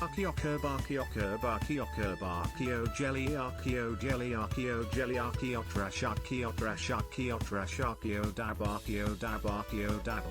Archeoker barkioker barkioker barkio jelly archeotrash archeo dab archeo dab.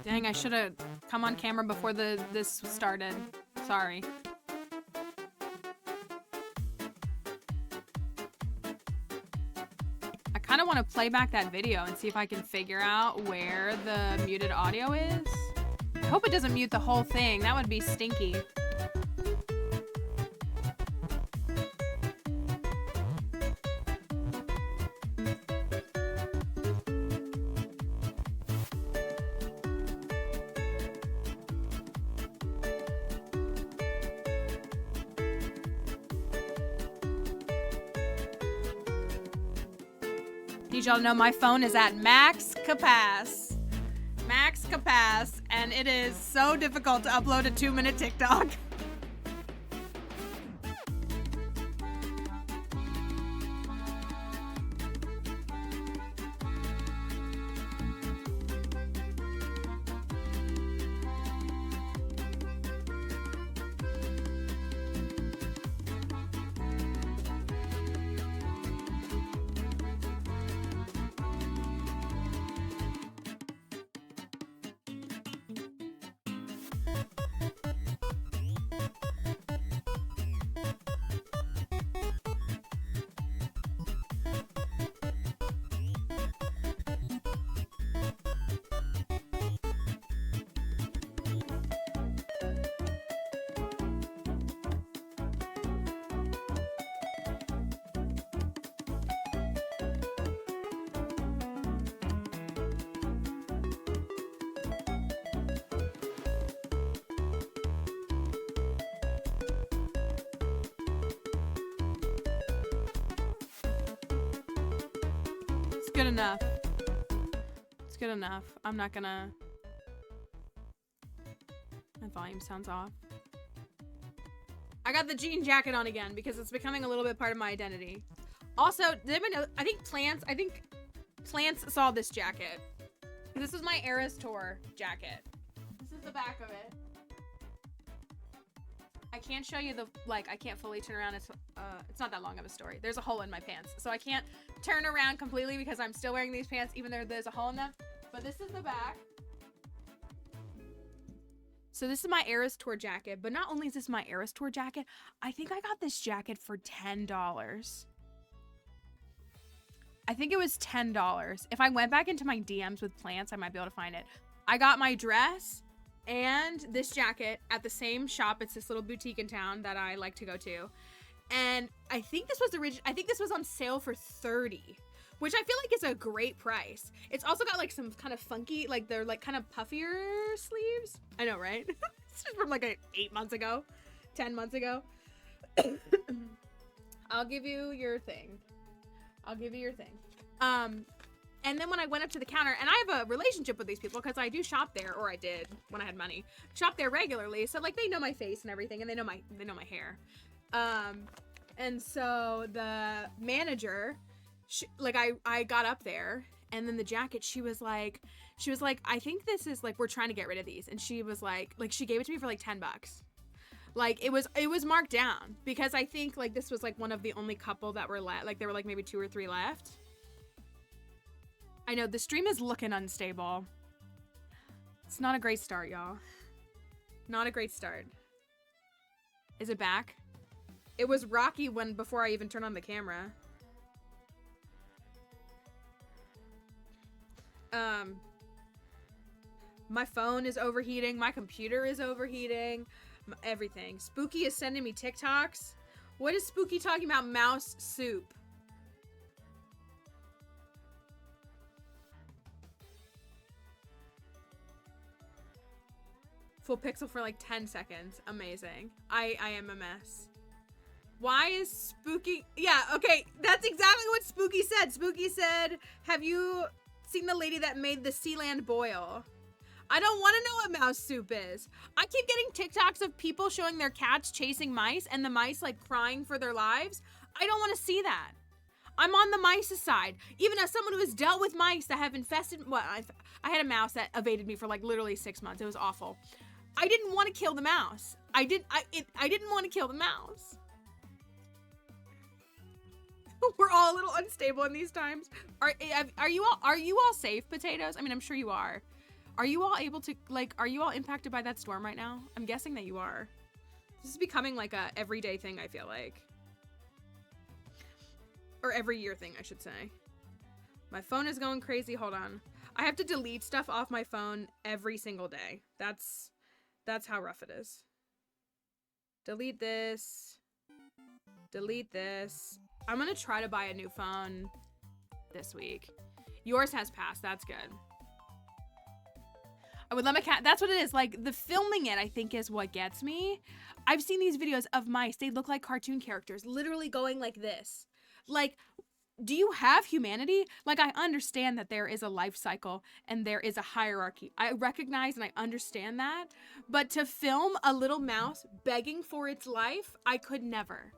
Dang, I should have come on camera before this started. Sorry. I kind of want to play back that video and see if I can figure out where the muted audio is. I hope it doesn't mute the whole thing. That would be stinky. Need y'all to know my phone is at max capacity. Max capacity, and it is so difficult to upload a 2-minute TikTok. Good enough. It's good enough. I'm not gonna... My volume sounds off. I got the jean jacket on again because it's becoming a little bit part of my identity. Also, did anyone know, I think Plants saw this jacket. This is my Eras Tour jacket. This is the back of it. I can't show you the, like, I can't fully turn around. It's not that long of a story. There's a hole in my pants. So I can't turn around completely because I'm still wearing these pants even though there's a hole in them. But this is the back. So this is my Eras Tour jacket. But not only is this my Eras Tour jacket, I think I got this jacket for $10. I think it was $10. If I went back into my DMs with Plants, I might be able to find it. I got my dress and this jacket at the same shop. It's this little boutique in town that I like to go to. And I think this was on sale for $30, which I feel like is a great price. It's also got like some kind of funky, like they're like kind of puffier sleeves. I know, right? This is from like 8 months ago, 10 months ago. I'll give you your thing. And then when I went up to the counter, and I have a relationship with these people because I do shop there, or I did when I had money, shop there regularly. So like they know my face and everything, and they know my hair. And so the manager, I got up there, and then the jacket, she was like, I think this is like, we're trying to get rid of these. And she was like she gave it to me for like $10. Like it was marked down because I think like this was like one of the only couple that were left. Like there were like maybe 2 or 3 left. I know the stream is looking unstable. It's not a great start, y'all. Not a great start. Is it back? It was rocky before I even turned on the camera. My phone is overheating. My computer is overheating. Everything. Spooky is sending me TikToks. What is Spooky talking about? Mouse soup. Full pixel for like 10 seconds. Amazing. I am a mess. Why is Spooky... Yeah, okay. That's exactly what Spooky said. Spooky said, have you seen the lady that made the Sealand boil? I don't want to know what mouse soup is. I keep getting TikToks of people showing their cats chasing mice and the mice like crying for their lives. I don't want to see that. I'm on the mice's side. Even as someone who has dealt with mice that have infested... Well, I had a mouse that evaded me for like literally 6 months. It was awful. I didn't want to kill the mouse. I didn't want to kill the mouse. We're all a little unstable in these times. Are you all safe, potatoes? I mean, I'm sure you are. Are you all able to, like, are you all impacted by that storm right now? I'm guessing that you are. This is becoming like a everyday thing, I feel like. Or every year thing, I should say. My phone is going crazy. Hold on. I have to delete stuff off my phone every single day. That's how rough it is. Delete this. Delete this. I'm gonna try to buy a new phone this week. Yours has passed. That's good. I would let my cat. That's what it is. Like, the filming it, I think, is what gets me. I've seen these videos of mice. They look like cartoon characters, literally going like this. Like, do you have humanity? Like, I understand that there is a life cycle and there is a hierarchy. I recognize and I understand that. But to film a little mouse begging for its life, I could never.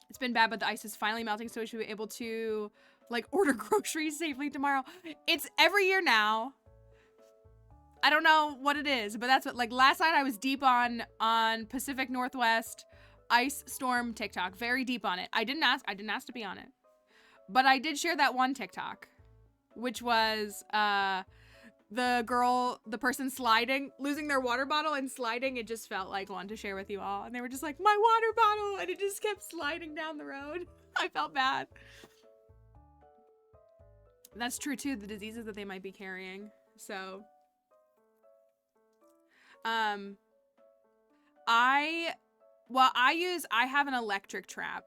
It's been bad, but the ice is finally melting, so we should be able to, like, order groceries safely tomorrow. It's every year now. I don't know what it is, but that's what, like, last night I was deep on Pacific Northwest ice storm TikTok. Very deep on it. I didn't ask to be on it. But I did share that one TikTok, which was the person sliding, losing their water bottle and sliding. It just felt like one to share with you all. And they were just like, my water bottle, and it just kept sliding down the road. I felt bad. That's true too, the diseases that they might be carrying. So I have an electric trap.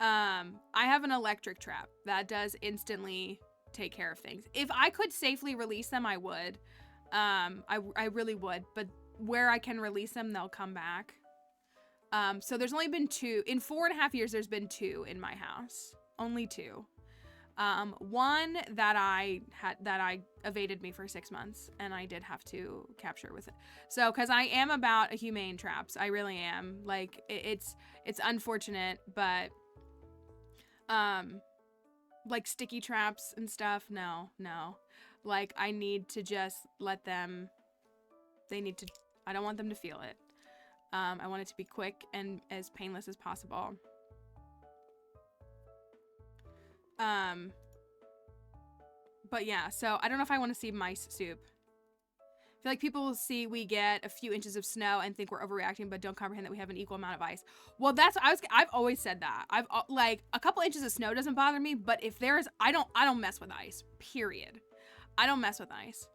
I have an electric trap that does instantly take care of things. If I could safely release them, I would. I really would. But where I can release them, they'll come back. So there's only been 2. In 4.5 years, there's been 2 in my house. Only 2. One that evaded me for 6 months, and I did have to capture with it. So, because I am about a humane traps, I really am. Like, it's unfortunate, but like sticky traps and stuff, no. Like, I need to just let them. I don't want them to feel it. I want it to be quick and as painless as possible. But yeah, so I don't know if I want to see mice soup. I feel like people will see we get a few inches of snow and think we're overreacting, but don't comprehend that we have an equal amount of ice. Well, I've always said that. Like, a couple inches of snow doesn't bother me, but if there's, I don't mess with ice, period. I don't mess with ice.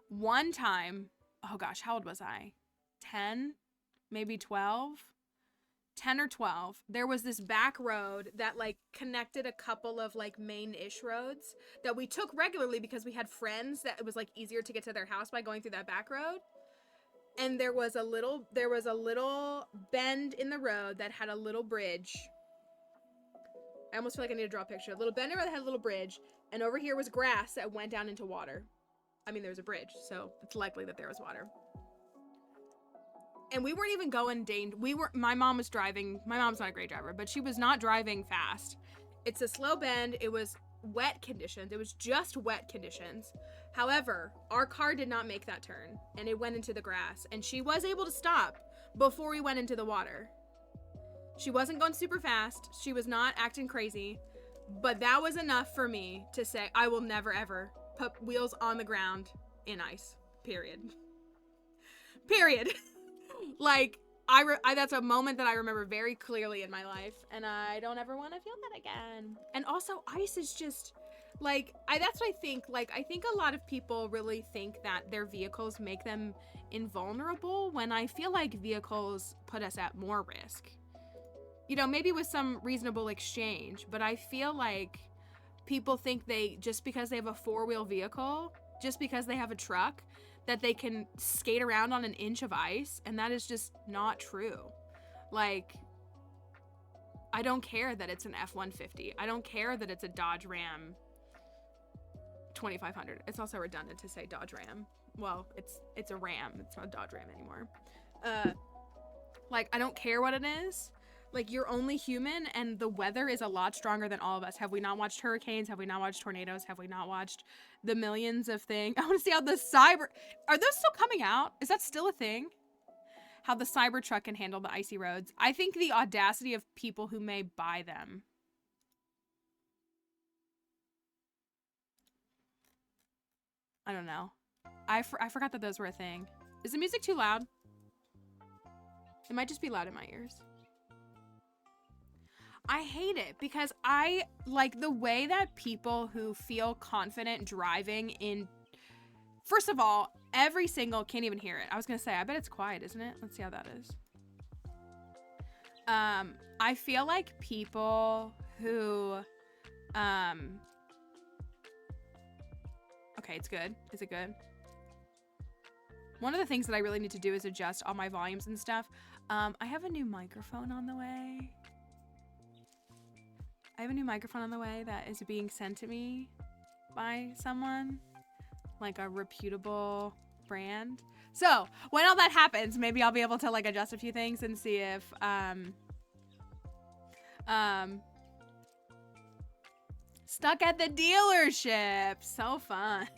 One time, oh gosh, how old was I? 10, maybe 12. 10 or 12, there was this back road that, like, connected a couple of, like, main-ish roads that we took regularly because we had friends that it was, like, easier to get to their house by going through that back road. And there was a little bend in the road that had a little bridge. I almost feel like I need to draw a picture. A little bend in the road that had a little bridge, and over here was grass that went down into water. I mean, there was a bridge, so it's likely that there was water. And we weren't even going my mom was driving. My mom's not a great driver, but she was not driving fast. It's a slow bend. It was wet conditions. It was just wet conditions. However, our car did not make that turn, and it went into the grass, and she was able to stop before we went into the water. She wasn't going super fast. She was not acting crazy, but that was enough for me to say, I will never, ever put wheels on the ground in ice, period. Period. Like, that's a moment that I remember very clearly in my life, and I don't ever want to feel that again. And also, ice is just, like, that's what I think. Like, I think a lot of people really think that their vehicles make them invulnerable, when I feel like vehicles put us at more risk. You know, maybe with some reasonable exchange, but I feel like people think just because they have a 4-wheel vehicle, just because they have a truck, that they can skate around on an inch of ice, and that is just not true. Like, I don't care that it's an F-150. I don't care that it's a Dodge Ram 2500. It's also redundant to say Dodge Ram. Well, it's a Ram. It's not a Dodge Ram anymore. Like, I don't care what it is. Like, you're only human, and the weather is a lot stronger than all of us. Have we not watched hurricanes? Have we not watched tornadoes? Have we not watched the millions of things? I want to see how the are those still coming out? Is that still a thing? How the Cybertruck can handle the icy roads. I think the audacity of people who may buy them. I don't know. I forgot that those were a thing. Is the music too loud? It might just be loud in my ears. I hate it because I like the way that people who feel confident driving in, first of all, every single, can't even hear it. I was gonna say, I bet it's quiet, isn't it? Let's see how that is. I feel like people who, okay, it's good. Is it good? One of the things that I really need to do is adjust all my volumes and stuff. I have a new microphone on the way. I have a new microphone on the way that is being sent to me by someone, like a reputable brand. So when all that happens, maybe I'll be able to like adjust a few things and see if, stuck at the dealership. So fun.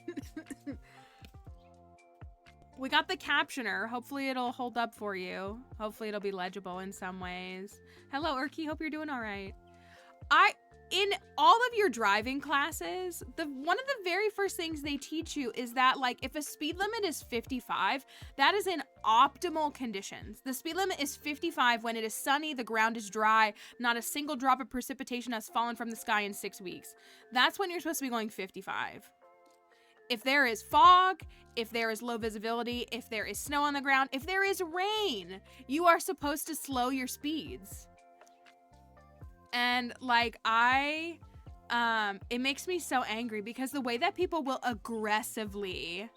We got the captioner. Hopefully it'll hold up for you. Hopefully it'll be legible in some ways. Hello, Urki. Hope you're doing all right. In all of your driving classes, one of the very first things they teach you is that like if a speed limit is 55, that is in optimal conditions. The speed limit is 55 when it is sunny, the ground is dry, not a single drop of precipitation has fallen from the sky in 6 weeks. That's when you're supposed to be going 55. If there is fog, if there is low visibility, if there is snow on the ground, if there is rain, you are supposed to slow your speeds. And like it makes me so angry because the way that people will aggressively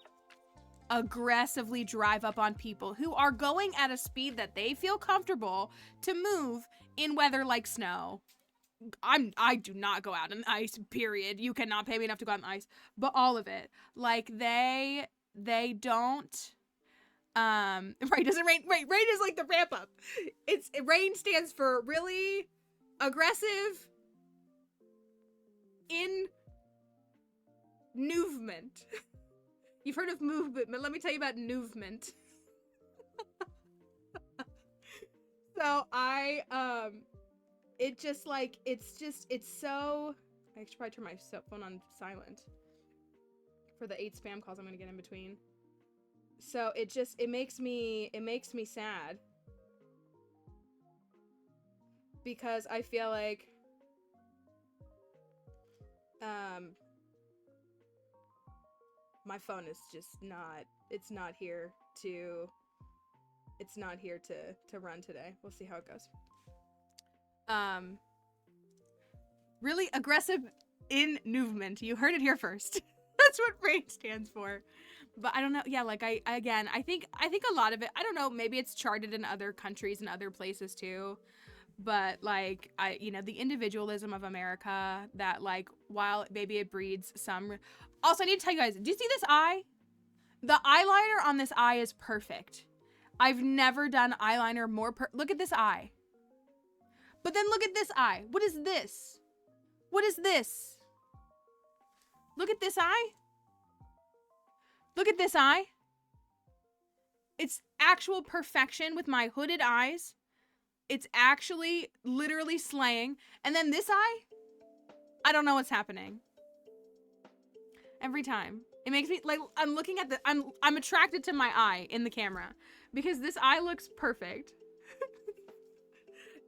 drive up on people who are going at a speed that they feel comfortable to move in weather like snow. I do not go out in the ice, period. You cannot pay me enough to go out in the ice, but all of it. Like they don't, right, doesn't rain, right, rain is like the ramp up. Rain stands for really aggressive in movement. You've heard of movement, but let me tell you about movement. So it just like, it's so, I should probably turn my phone on silent for the 8 spam calls I'm gonna get in between. So it makes me sad. Because I feel like, my phone is just not, it's not here to run today. We'll see how it goes. Really aggressive in movement. You heard it here first. That's what RAIN stands for. But I don't know. Yeah, like I think a lot of it, I don't know, maybe it's charted in other countries and other places too. But like the individualism of America, that like while maybe it breeds some. Also, I need to tell you guys, do you see this eye? The eyeliner on this eye is perfect. I've never done eyeliner more look at this eye. But then look at this eye. What is this? What is this? Look at this eye. Look at this eye. It's actual perfection with my hooded eyes. It's actually literally slaying. And then this eye, I don't know what's happening. Every time. It makes me like, I'm looking at I'm attracted to my eye in the camera because this eye looks perfect.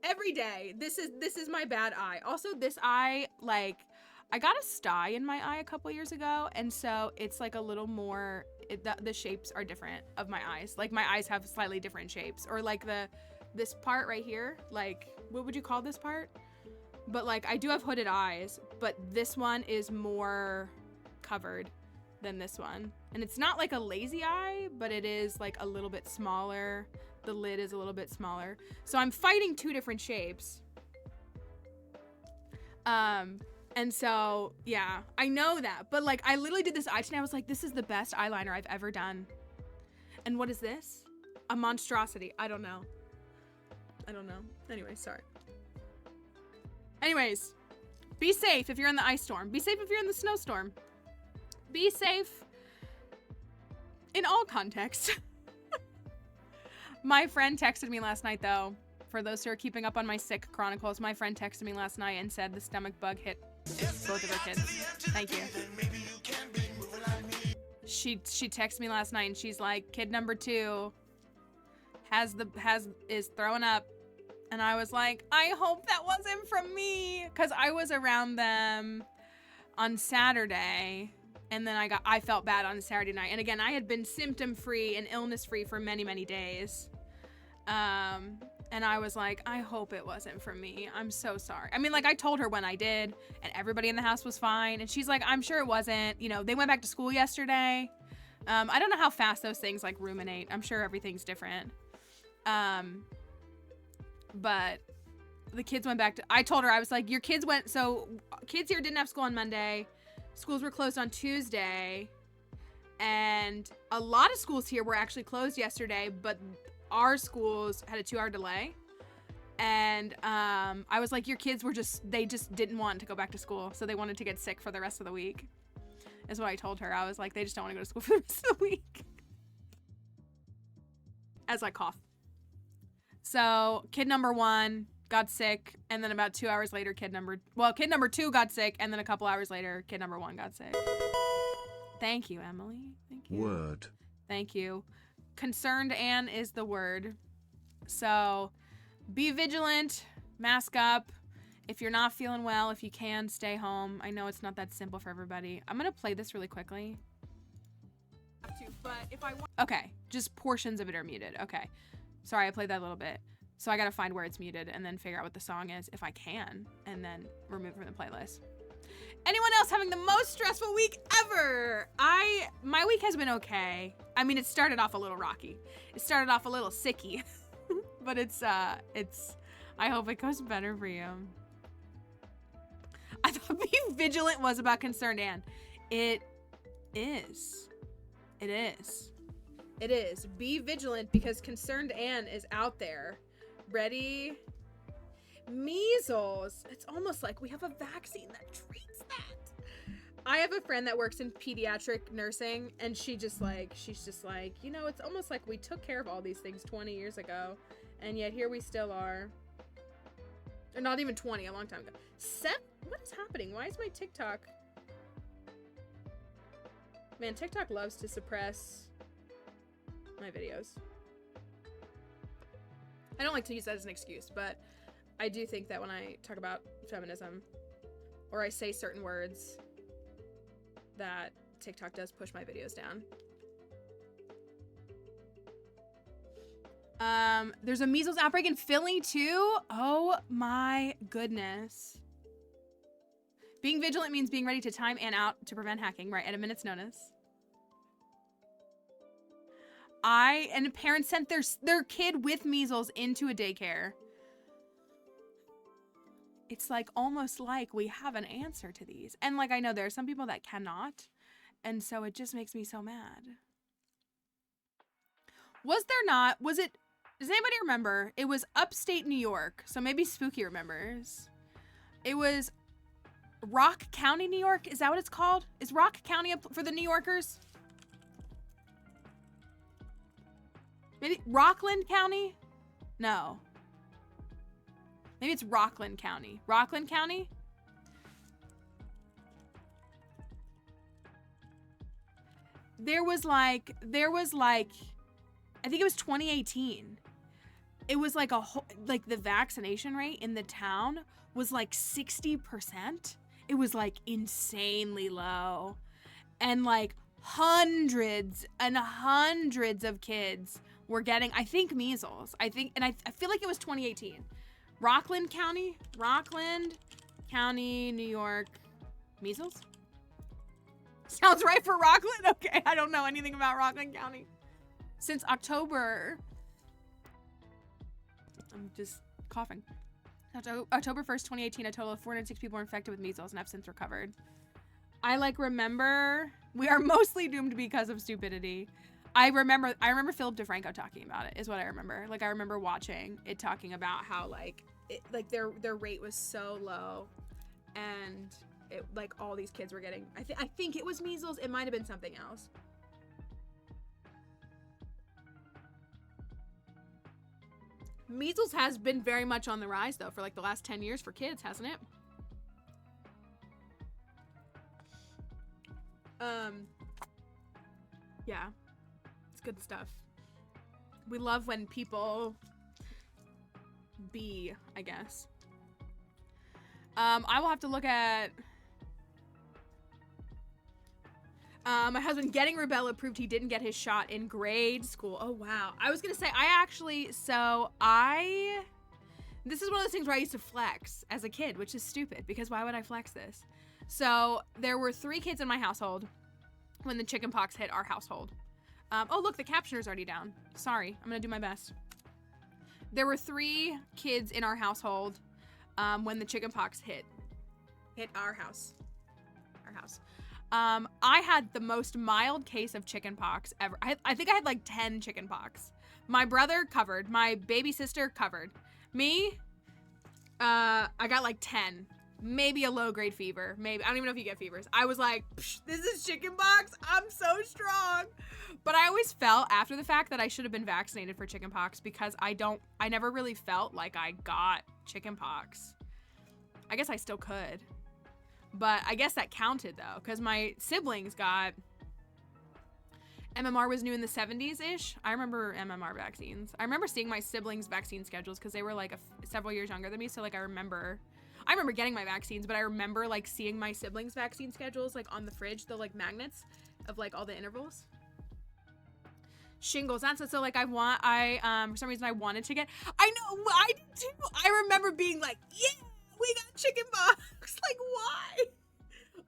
Every day. This is my bad eye. Also, this eye, like, I got a sty in my eye a couple years ago, and so it's like a little more, the shapes are different of my eyes. Like my eyes have slightly different shapes, or like this part right here, like, what would you call this part? But like, I do have hooded eyes, but this one is more covered than this one. And it's not like a lazy eye, but it is like a little bit smaller. The lid is a little bit smaller. So I'm fighting 2 different shapes. And so, yeah, I know that. But like, I literally did this eye today. I was like, this is the best eyeliner I've ever done. And what is this? A monstrosity. I don't know. Anyway, sorry. Anyways, be safe if you're in the ice storm. Be safe if you're in the snowstorm. Be safe in all contexts. My friend texted me last night, though. For those who are keeping up on my sick chronicles, my friend texted me last night and said the stomach bug hit both of her kids. Thank you. she texted me last night and she's like, kid number 2 is throwing up. And I was like, I hope that wasn't from me, because I was around them on Saturday, and then I felt bad on Saturday night. And again, I had been symptom free and illness free for many, many days. And I was like, I hope it wasn't from me. I'm so sorry. I mean, like, I told her when I did, and everybody in the house was fine. And she's like, I'm sure it wasn't. You know, they went back to school yesterday. I don't know how fast those things like ruminate. I'm sure everything's different. But the kids went back to, I told her, I was like, your kids went, so kids here didn't have school on Monday. Schools were closed on Tuesday. And a lot of schools here were actually closed yesterday, but our schools had a 2-hour delay. And I was like, your kids were they just didn't want to go back to school. So they wanted to get sick for the rest of the week, is what I told her. I was like, they just don't want to go to school for the rest of the week. As I cough. So kid number 1 got sick, and then about 2 hours later, kid number 2 got sick, and then a couple hours later, kid number 1 got sick. Thank you, Emily. Thank you. Word. Thank you. Concerned Anne is the word. So be vigilant, mask up. If you're not feeling well, if you can, stay home. I know it's not that simple for everybody. I'm gonna play this really quickly. But if I want, okay, just portions of it are muted. Okay. Sorry, I played that a little bit. So I gotta find where it's muted and then figure out what the song is, if I can, and then remove it from the playlist. Anyone else having the most stressful week ever? My week has been okay. I mean, it started off a little rocky. It started off a little sicky, but I hope it goes better for you. I thought Be Vigilant was about Concerned Anne. It is. It is. It is. Be vigilant, because Concerned Anne is out there. Ready? Measles. It's almost like we have a vaccine that treats that. I have a friend that works in pediatric nursing, and she's just like, you know, it's almost like we took care of all these things 20 years ago, and yet here we still are. Or not even 20, a long time ago. What is happening? Why is my TikTok? Man, TikTok loves to suppress my videos. I don't like to use that as an excuse, but I do think that when I talk about feminism, or I say certain words, that TikTok does push my videos down. There's a measles outbreak in Philly too. Oh my goodness. Being vigilant means being ready to time and out to prevent hacking, right, at a minute's notice. And parents sent their kid with measles into a daycare. It's like almost like we have an answer to these. And like, I know there are some people that cannot. And so it just makes me so mad. Was it, does anybody remember? It was upstate New York. So maybe Spooky remembers. It was Rock County, New York. Is that what it's called? Is Rock County up for the New Yorkers? Maybe Rockland County? No. Maybe it's Rockland County. Rockland County? There was like, I think it was 2018. It was like like the vaccination rate in the town was like 60%. It was like insanely low. And like hundreds and hundreds of kids were getting, I think, measles. I feel like it was 2018. Rockland County, New York, measles? Sounds right for Rockland? Okay, I don't know anything about Rockland County. Since October, I'm just coughing. October 1st, 2018, a total of 406 people were infected with measles and have since recovered. I remember, we are mostly doomed because of stupidity. I remember Philip DeFranco talking about it, is what I remember. Like, I remember watching it, talking about how their rate was so low, and it, like, all these kids were getting, I think it was measles. It might have been something else. Measles has been very much on the rise, though, for like the last 10 years for kids, hasn't it? Yeah, it's good stuff. We love when people be, I guess. I will have to look at... my husband getting rubella proved he didn't get his shot in grade school. Oh, wow. I was going to say, this is one of those things where I used to flex as a kid, which is stupid because why would I flex this? So there were 3 kids in my household when the chickenpox hit our household. Oh, look, the captioner's already down. Sorry, I'm going to do my best. There were 3 kids in our household when the chickenpox hit our house. I had the most mild case of chickenpox ever. I think I had like 10 chickenpox. My brother covered. My baby sister covered. Me, I got like 10. Maybe a low-grade fever. Maybe. I don't even know if you get fevers. I was like, this is chickenpox. I'm so strong. But I always felt after the fact that I should have been vaccinated for chickenpox because I never really felt like I got chickenpox. I guess I still could. But I guess that counted though, because my siblings got... MMR was new in the 70s-ish. I remember MMR vaccines. I remember seeing my siblings' vaccine schedules because they were like several years younger than me. So like I remember getting my vaccines, but I remember like seeing my siblings' vaccine schedules like on the fridge, the like magnets of like all the intervals. Shingles. That's so like for some reason I wanted to get. I know I did too. I remember being like, yeah, we got chickenpox. Like why?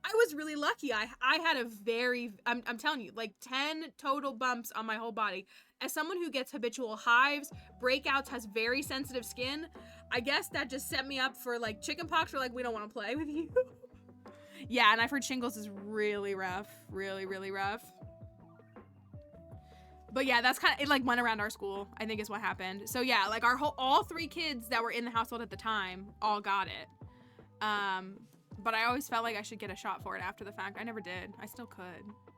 I was really lucky. I had a very, I'm telling you, like 10 total bumps on my whole body. As someone who gets habitual hives, breakouts, has very sensitive skin, I guess that just set me up for like chickenpox or like, we don't want to play with you. Yeah, and I've heard shingles is really rough. Really, really rough. But yeah, that's kind of, it like went around our school, I think is what happened. So yeah, like all 3 kids that were in the household at the time all got it. But I always felt like I should get a shot for it after the fact. I never did. I still could.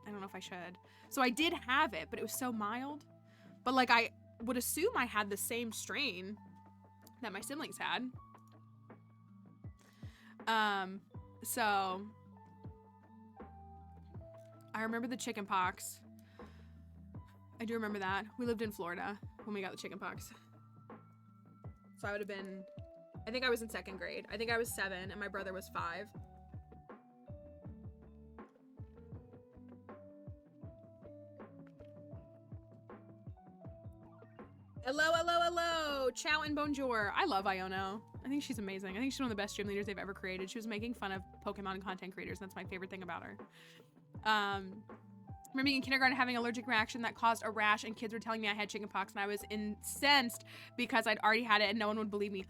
I don't know if I should. So I did have it, but it was so mild. But like I would assume I had the same strain that my siblings had. So I remember the chickenpox. I do remember that. We lived in Florida when we got the chickenpox. So I would have been, I think I was in 2nd grade. I think I was 7 and my brother was 5. Hello. Ciao and bonjour. I love Iono. I think she's amazing. I think she's one of the best gym leaders they've ever created. She was making fun of Pokemon content creators. And that's my favorite thing about her. Remember being in kindergarten having an allergic reaction that caused a rash and kids were telling me I had chickenpox and I was incensed because I'd already had it and no one would believe me.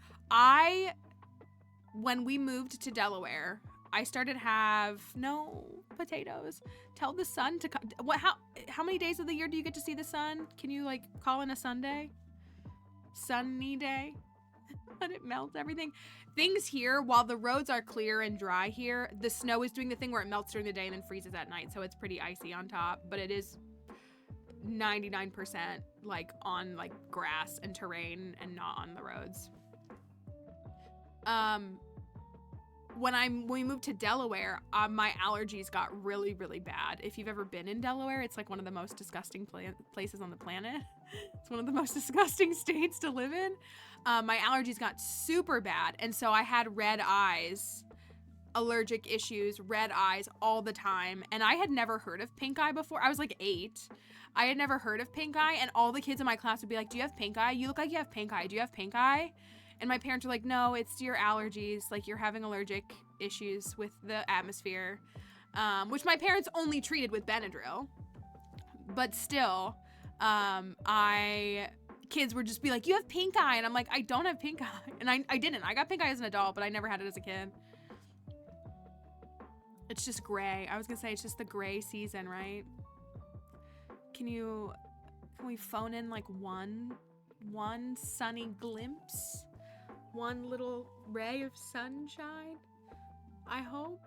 When we moved to Delaware, I started to have potatoes. Tell the sun to come. How many days of the year do you get to see the sun? Can you like call in a Sunday? Sunny day? Let it melt everything. Things here, while the roads are clear and dry here, the snow is doing the thing where it melts during the day and then freezes at night. So it's pretty icy on top, but it is 99% like on like grass and terrain and not on the roads. When we moved to Delaware, my allergies got really, really bad. If you've ever been in Delaware, it's like one of the most disgusting places on the planet. It's one of the most disgusting states to live in. My allergies got super bad. And so I had red eyes, allergic issues, red eyes all the time. And I had never heard of pink eye before. I was like 8. I had never heard of pink eye. And all the kids in my class would be like, do you have pink eye? You look like you have pink eye. Do you have pink eye? And my parents were like, no, it's your allergies. Like you're having allergic issues with the atmosphere, which my parents only treated with Benadryl. But still, kids would just be like, you have pink eye. And I'm like, I don't have pink eye. And I didn't. I got pink eye as an adult, but I never had it as a kid. It's just gray. I was gonna say it's just the gray season, right? Can we phone in like one sunny glimpse? One little ray of sunshine? I hope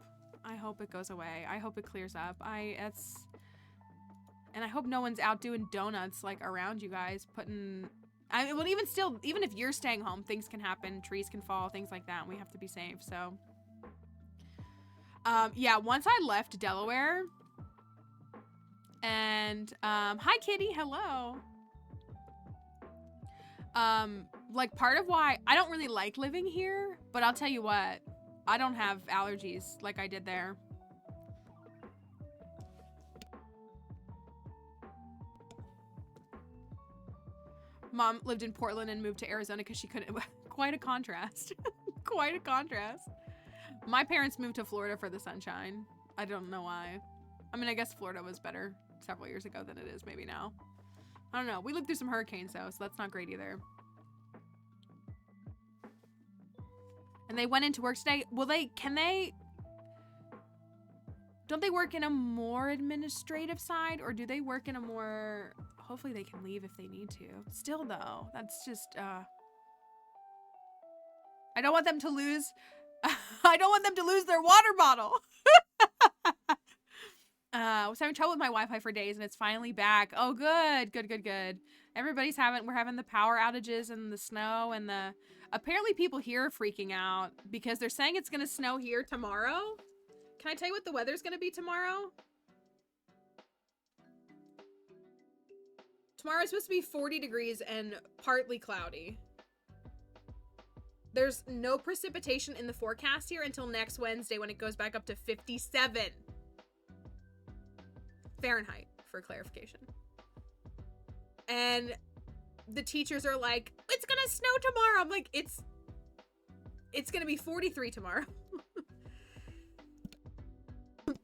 it goes away. I hope it clears up. And I hope no one's out doing donuts like around you guys even if you're staying home, things can happen, trees can fall, things like that, and we have to be safe. So yeah, once I left Delaware, And hi Kitty, hello. Like part of why I don't really like living here, but I'll tell you what, I don't have allergies like I did there. Mom lived in Portland and moved to Arizona because she couldn't. Quite a contrast. Quite a contrast. My parents moved to Florida for the sunshine. I don't know why. I mean, I guess Florida was better several years ago than it is maybe now. I don't know. We lived through some hurricanes though, so that's not great either. And they went into work today. Will they, don't they work in a more administrative side, or do they work in a more, hopefully they can leave if they need to. Still though, that's just, I don't want them to lose, I don't want them to lose their water bottle. I was having trouble with my Wi-Fi for days and it's finally back. Oh, good, good, good, good. We're having the power outages and the snow and apparently people here are freaking out because they're saying it's gonna snow here tomorrow. Can I tell you what the weather's gonna be tomorrow? Tomorrow is supposed to be 40 degrees and partly cloudy. There's no precipitation in the forecast here until next Wednesday when it goes back up to 57 Fahrenheit for clarification. And the teachers are like, it's gonna snow tomorrow. I'm like, it's gonna be 43 tomorrow.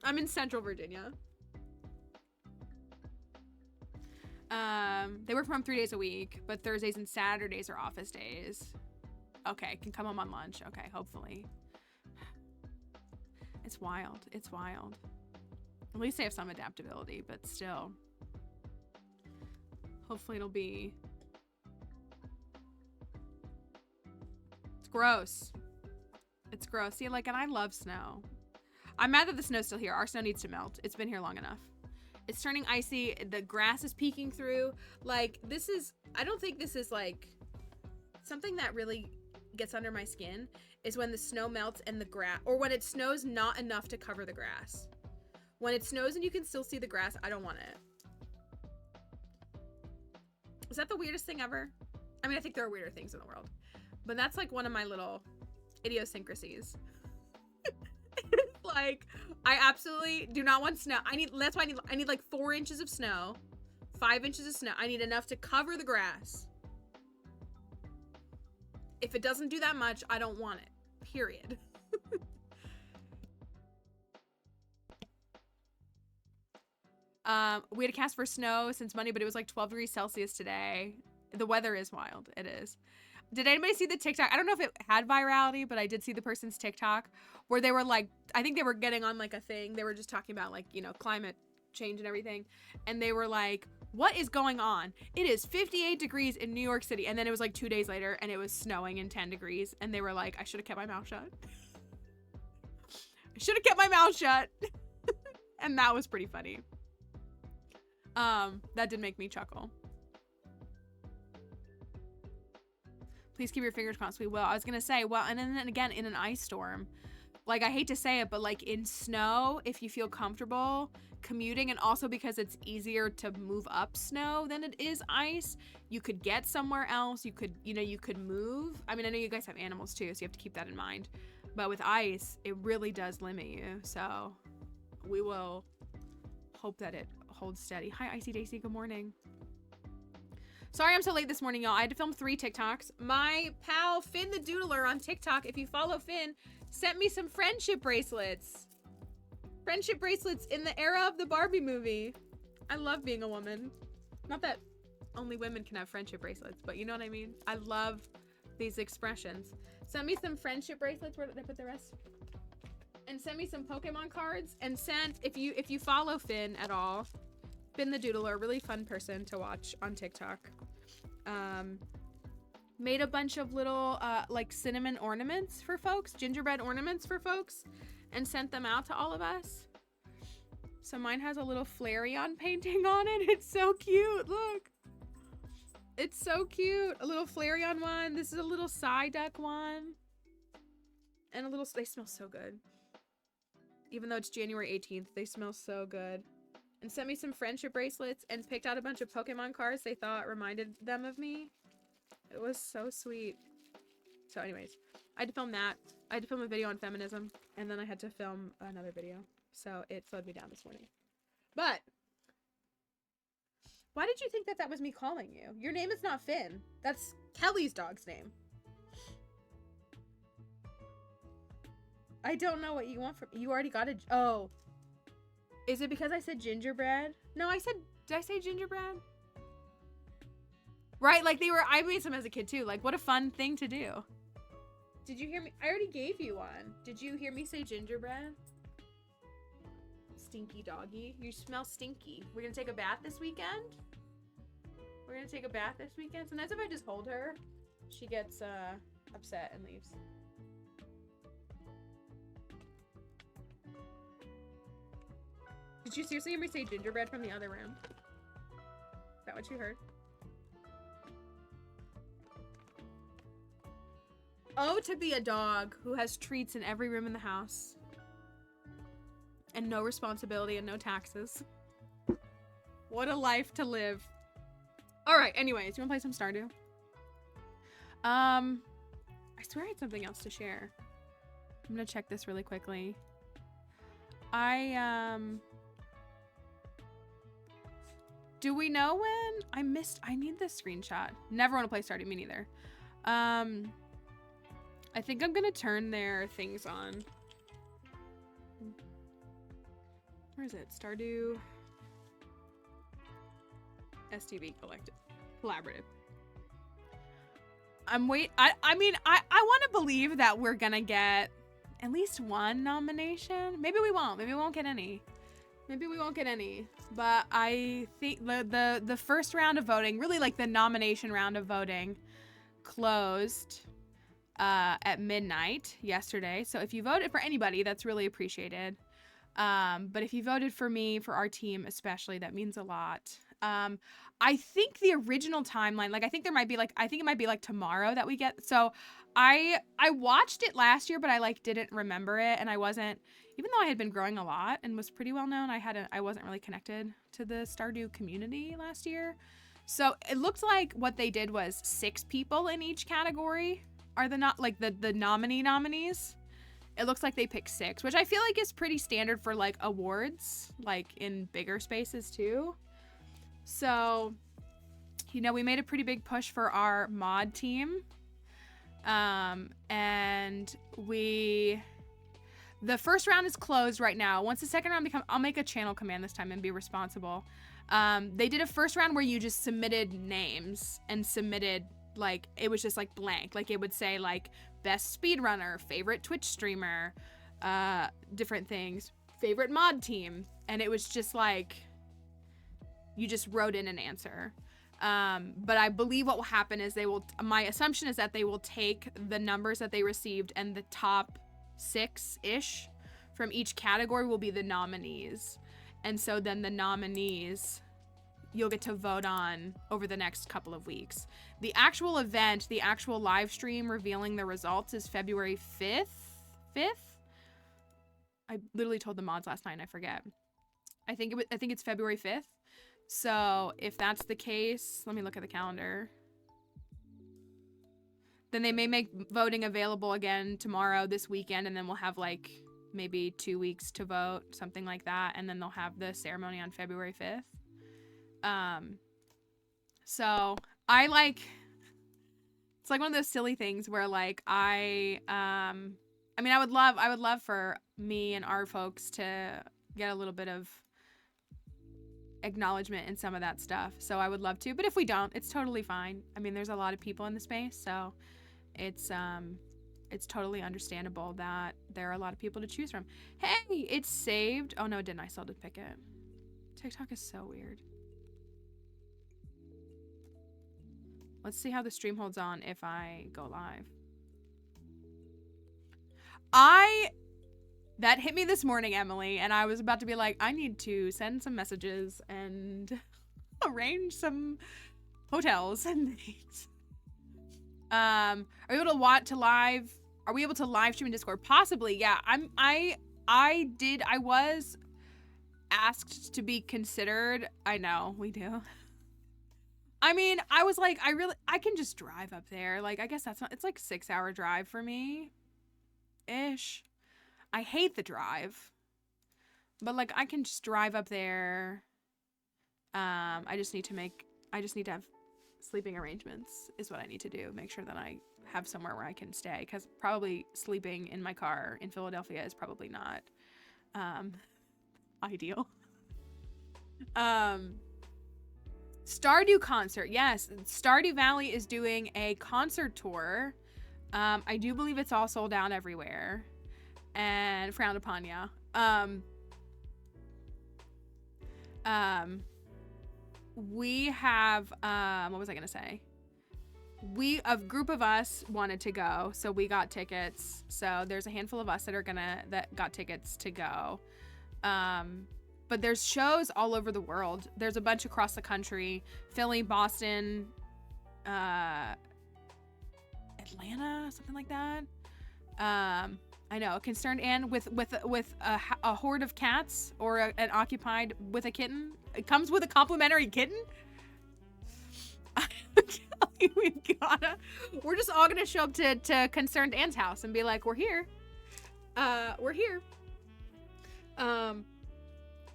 I'm in Central Virginia. They work from home 3 days a week, but Thursdays and Saturdays are office days. Okay, can come home on lunch. Okay, hopefully. It's wild. It's wild. At least they have some adaptability, but still. Hopefully it'll be... It's gross. It's gross. See, like, and I love snow. I'm mad that the snow's still here. Our snow needs to melt. It's been here long enough. It's turning icy. The grass is peeking through. Like, this is... I don't think this is, like... Something that really gets under my skin is when the snow melts and the grass... Or when it snows not enough to cover the grass. When it snows and you can still see the grass, I don't want it. Is that the weirdest thing ever? I mean, I think there are weirder things in the world. But that's like one of my little idiosyncrasies. Like, I absolutely do not want snow. That's why I need like 4 inches of snow. 5 inches of snow. I need enough to cover the grass. If it doesn't do that much, I don't want it. Period. We had a cast for snow since Monday, but it was like 12 degrees Celsius today. The weather is wild. It is. Did anybody see the TikTok? I don't know if it had virality, but I did see the person's TikTok where they were like, I think they were getting on like a thing. They were just talking about like, you know, climate change and everything. And they were like, what is going on? It is 58 degrees in New York City. And then it was like 2 days later and it was snowing and 10 degrees. And they were like, I should have kept my mouth shut. I should have kept my mouth shut. And that was pretty funny. That did make me chuckle. Please keep your fingers crossed. We will. I was gonna say, well, and then again, in an ice storm, like, I hate to say it, but like in snow, if you feel comfortable commuting, and also because it's easier to move up snow than it is ice, you could get somewhere else. You could, you know, you could move. I mean, I know you guys have animals too, so you have to keep that in mind. But with ice, it really does limit you. So we will hope that it holds steady. Hi, Icy Daisy. Good morning. Sorry I'm so late this morning, y'all. I had to film 3 TikToks. My pal Finn the Doodler on TikTok, if you follow Finn, sent me some friendship bracelets. Friendship bracelets in the era of the Barbie movie. I love being a woman. Not that only women can have friendship bracelets, but you know what I mean? I love these expressions. Send me some friendship bracelets. Where did I put the rest? And send me some Pokemon cards. And send, if you follow Finn at all, Finn the Doodler, really fun person to watch on TikTok. Made a bunch of little like cinnamon ornaments for folks, gingerbread ornaments for folks, and sent them out to all of us. So mine has a little Flareon painting on it. It's so cute. Look. It's so cute. A little Flareon one. This is a little Psyduck one. And a little, they smell so good. Even though it's January 18th, they smell so good. and sent me some friendship bracelets and picked out a bunch of Pokemon cards they thought reminded them of me. It was so sweet. So anyways, I had to film that. I had to film a video on feminism, and then I had to film another video. So it slowed me down this morning. But why did you think that that was me calling you? Your name is not Finn. That's Kelly's dog's name. I don't know what you want from... You already got a... Oh. Is it because I said gingerbread? No, I said... Did I say gingerbread? Right, like they were... I made some as a kid too. Like, what a fun thing to do. Did you hear me? I already gave you one. Did you hear me say gingerbread? Stinky doggy. You smell stinky. We're gonna take a bath this weekend? We're gonna take a bath this weekend? Sometimes if I just hold her, she gets upset and leaves. Did you seriously hear me say gingerbread from the other room? Is that what you heard? Oh, to be a dog who has treats in every room in the house. And no responsibility and no taxes. What a life to live. Alright, anyways, you wanna play some Stardew? I swear I had something else to share. I'm gonna check this really quickly. Do we know when? I need this screenshot. Never want to play Stardew, me neither. I think I'm gonna turn their things on. Where is it? Stardew STV Collaborative. I mean, I want to believe that we're gonna get at least one nomination. Maybe we won't. Maybe we won't get any. Maybe we won't get any. But I think the first round of voting, really like the nomination round of voting, closed at midnight yesterday. So if you voted for anybody, that's really appreciated. But if you voted for me, for our team especially, that means a lot. I think the original timeline, like I think it might be like tomorrow that we get. So I watched it last year, but I like didn't remember it, and I wasn't, even though I had been growing a lot and was pretty well known, I wasn't really connected to the Stardew community last year. So it looked like what they did was 6 people in each category are the nominees. It looks like they picked 6, which I feel like is pretty standard for like awards, like in bigger spaces too. So, you know, we made a pretty big push for our mod team. And the first round is closed right now. Once the second round I'll make a channel command this time and be responsible. They did a first round where you just submitted names and submitted, like, it was just like blank. Like it would say like best speedrunner, favorite Twitch streamer, different things, favorite mod team. And it was just like, you just wrote in an answer. But I believe what will happen is my assumption is that they will take the numbers that they received and the top 6-ish from each category will be the nominees. And so then the nominees you'll get to vote on over the next couple of weeks. The actual event, the actual live stream revealing the results is February 5th? I literally told the mods last night and I forget. I think it's February 5th. So if that's the case, let me look at the calendar. Then they may make voting available again tomorrow, this weekend, and then we'll have like maybe 2 weeks to vote, something like that. And then they'll have the ceremony on February 5th. So I like, it's like one of those silly things where like I mean, I would love for me and our folks to get a little bit of acknowledgement in some of that stuff. So I would love to, but if we don't, it's totally fine. I mean, there's a lot of people in the space, so it's totally understandable that there are a lot of people to choose from. Hey, it's saved. Oh no, it didn't. I still did pick it. TikTok is so weird. Let's see how the stream holds on if I go live. That hit me this morning, Emily, and I was about to be like, I need to send some messages and arrange some hotels and things. Are we able to are we able to live stream in Discord? Possibly, yeah. I was asked to be considered. I know, we do. I mean, I was like, I can just drive up there. Like, I guess that's not, it's like 6-hour drive for me. Ish. I hate the drive. But like, I can just drive up there. I just need to have sleeping arrangements is what I need to do. Make sure that I have somewhere where I can stay. Because probably sleeping in my car in Philadelphia is probably not ideal. Stardew concert. Yes, Stardew Valley is doing a concert tour. I do believe it's all sold out everywhere and frowned upon, yeah. We have, what was I gonna say? A group of us wanted to go, so we got tickets. So there's a handful of us that got tickets to go. But there's shows all over the world. There's a bunch across the country. Philly, Boston, Atlanta, something like that. I know, Concerned Anne with a horde of cats or an occupied with a kitten. It comes with a complimentary kitten. We're just all gonna show up to Concerned Anne's house and be like, we're here. We're here.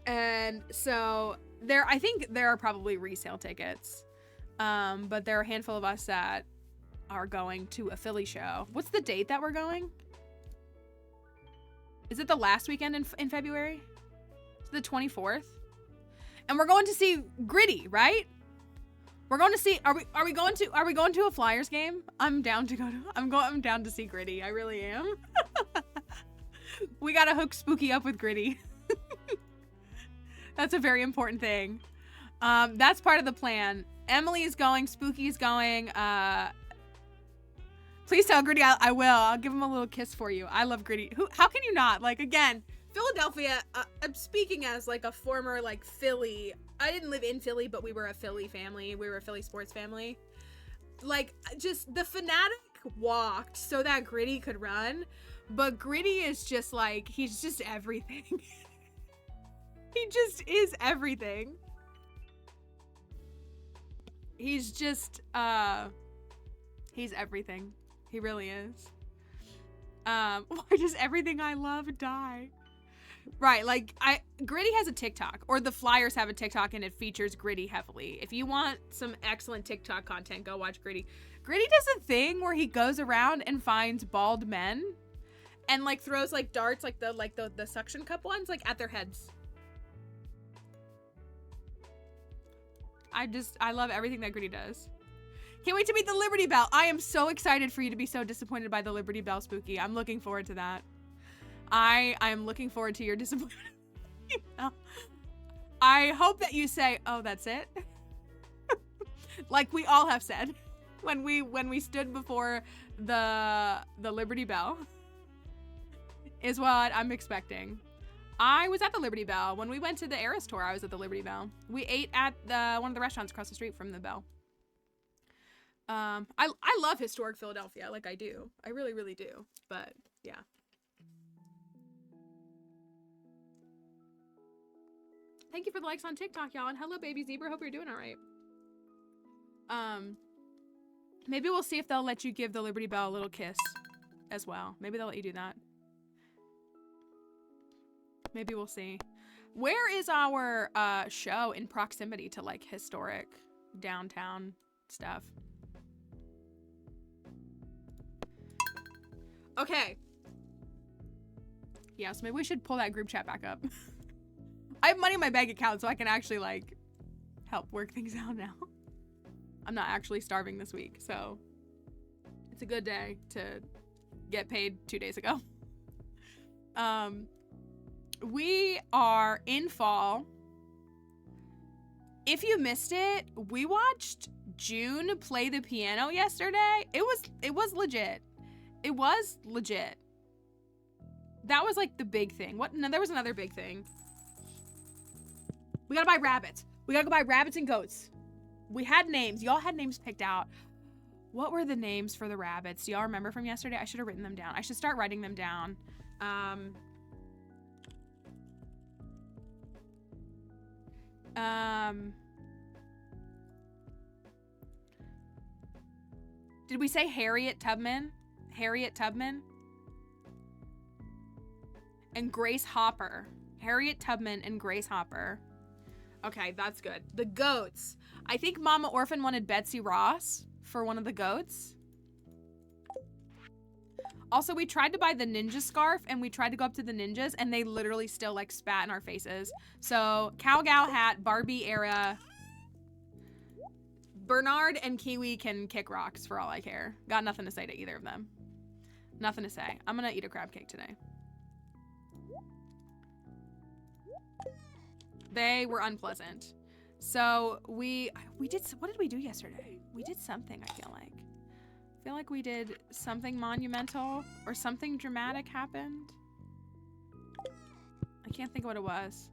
And so I think there are probably resale tickets. But there are a handful of us that are going to a Philly show. What's the date that we're going? Is it the last weekend in February? It's the 24th. And we're going to see Gritty, right? We're going to see, are we going to a Flyers game? I'm down to see Gritty. I really am. We gotta hook Spooky up with Gritty. That's a very important thing. That's part of the plan. Emily is going. Spooky is going. Please tell Gritty I will. I'll give him a little kiss for you. I love Gritty. How can you not? Like, again, Philadelphia, I'm speaking as like a former like Philly. I didn't live in Philly, but we were a Philly family. We were a Philly sports family. Like, just the fanatic walked so that Gritty could run. But Gritty is just like, he's just everything. He just is everything. He's just, he's everything. He really is. Why does everything I love die? Right, like, Gritty has a TikTok, or the Flyers have a TikTok, and it features Gritty heavily. If you want some excellent TikTok content, go watch Gritty. Gritty does a thing where he goes around and finds bald men, and like throws like darts, like the suction cup ones, like at their heads. I love everything that Gritty does. Can't wait to meet the Liberty Bell. I am so excited for you to be so disappointed by the Liberty Bell, Spooky. I'm looking forward to that. I am looking forward to your disappointment. I hope that you say, oh, that's it. Like we all have said when we stood before the Liberty Bell is what I'm expecting. I was at the Liberty Bell. When we went to the Eras tour, I was at the Liberty Bell. We ate at one of the restaurants across the street from the Bell. I love historic Philadelphia, like I do. I really, really do. But yeah. Thank you for the likes on TikTok, y'all. And hello, baby zebra. Hope you're doing all right. Maybe we'll see if they'll let you give the Liberty Bell a little kiss as well. Maybe they'll let you do that. Maybe we'll see. Where is our show in proximity to like historic downtown stuff? Okay. Yeah, so maybe we should pull that group chat back up. I have money in my bank account, so I can actually like help work things out now. I'm not actually starving this week, so it's a good day to get paid 2 days ago. We are in fall. If you missed it, we watched June play the piano yesterday. It was legit. It was legit. That was like the big thing. What? No, there was another big thing. We gotta buy rabbits. We gotta go buy rabbits and goats. We had names. Y'all had names picked out. What were the names for the rabbits? Do y'all remember from yesterday? I should have written them down. I should start writing them down. Did we say Harriet Tubman? Harriet Tubman? And Grace Hopper. Harriet Tubman and Grace Hopper. Okay, that's good. The goats. I think Mama Orphan wanted Betsy Ross for one of the goats. Also, we tried to buy the ninja scarf and we tried to go up to the ninjas and they literally still like spat in our faces. So, cow gal hat, Barbie era. Bernard and Kiwi can kick rocks for all I care. Got nothing to say to either of them. Nothing to say. I'm gonna eat a crab cake today. They were unpleasant. So we did, what did we do yesterday? We did something, I feel like. I feel like we did something monumental or something dramatic happened. I can't think of what it was.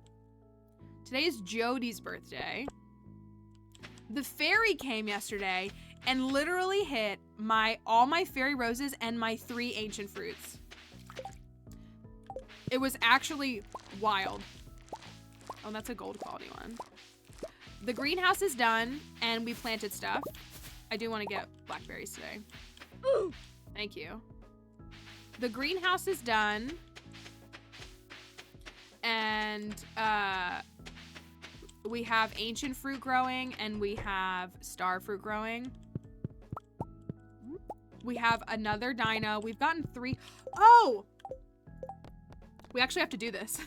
Today is Jody's birthday. The fairy came yesterday and literally hit all my fairy roses and my 3 ancient fruits. It was actually wild. Oh, that's a gold quality one. The greenhouse is done and we planted stuff. I do want to get blackberries today. Ooh, thank you. The greenhouse is done. And we have ancient fruit growing and we have star fruit growing. We have another dino. We've gotten 3. Oh! We actually have to do this.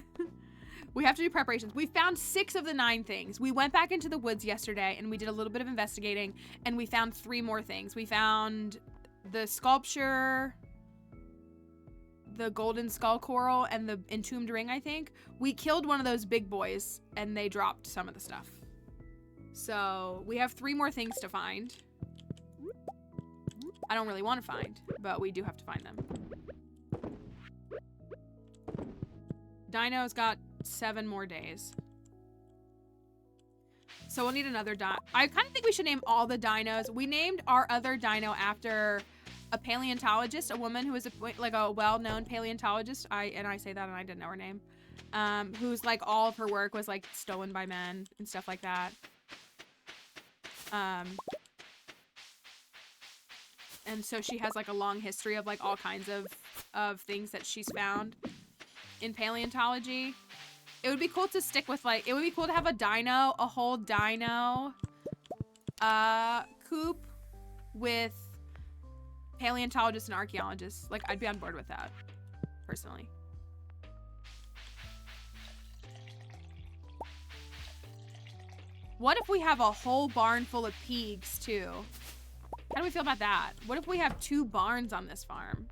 We have to do preparations. We found 6 of the 9 things. We went back into the woods yesterday and we did a little bit of investigating and we found 3 more things. We found the sculpture, the golden skull coral, and the entombed ring, I think. We killed one of those big boys and they dropped some of the stuff. So we have 3 more things to find. I don't really want to find, but we do have to find them. Dino's got 7 more days. So we'll need another dino. I kind of think we should name all the dinos. We named our other dino after a paleontologist, a woman who was a well-known paleontologist. I say that and I didn't know her name. Who's like all of her work was like stolen by men and stuff like that. And so she has like a long history of like all kinds of things that she's found in paleontology. It would be cool to stick with like, it would be cool to have a whole dino coop with paleontologists and archaeologists. Like, I'd be on board with that, personally. What if we have a whole barn full of pigs, too? How do we feel about that? What if we have 2 barns on this farm?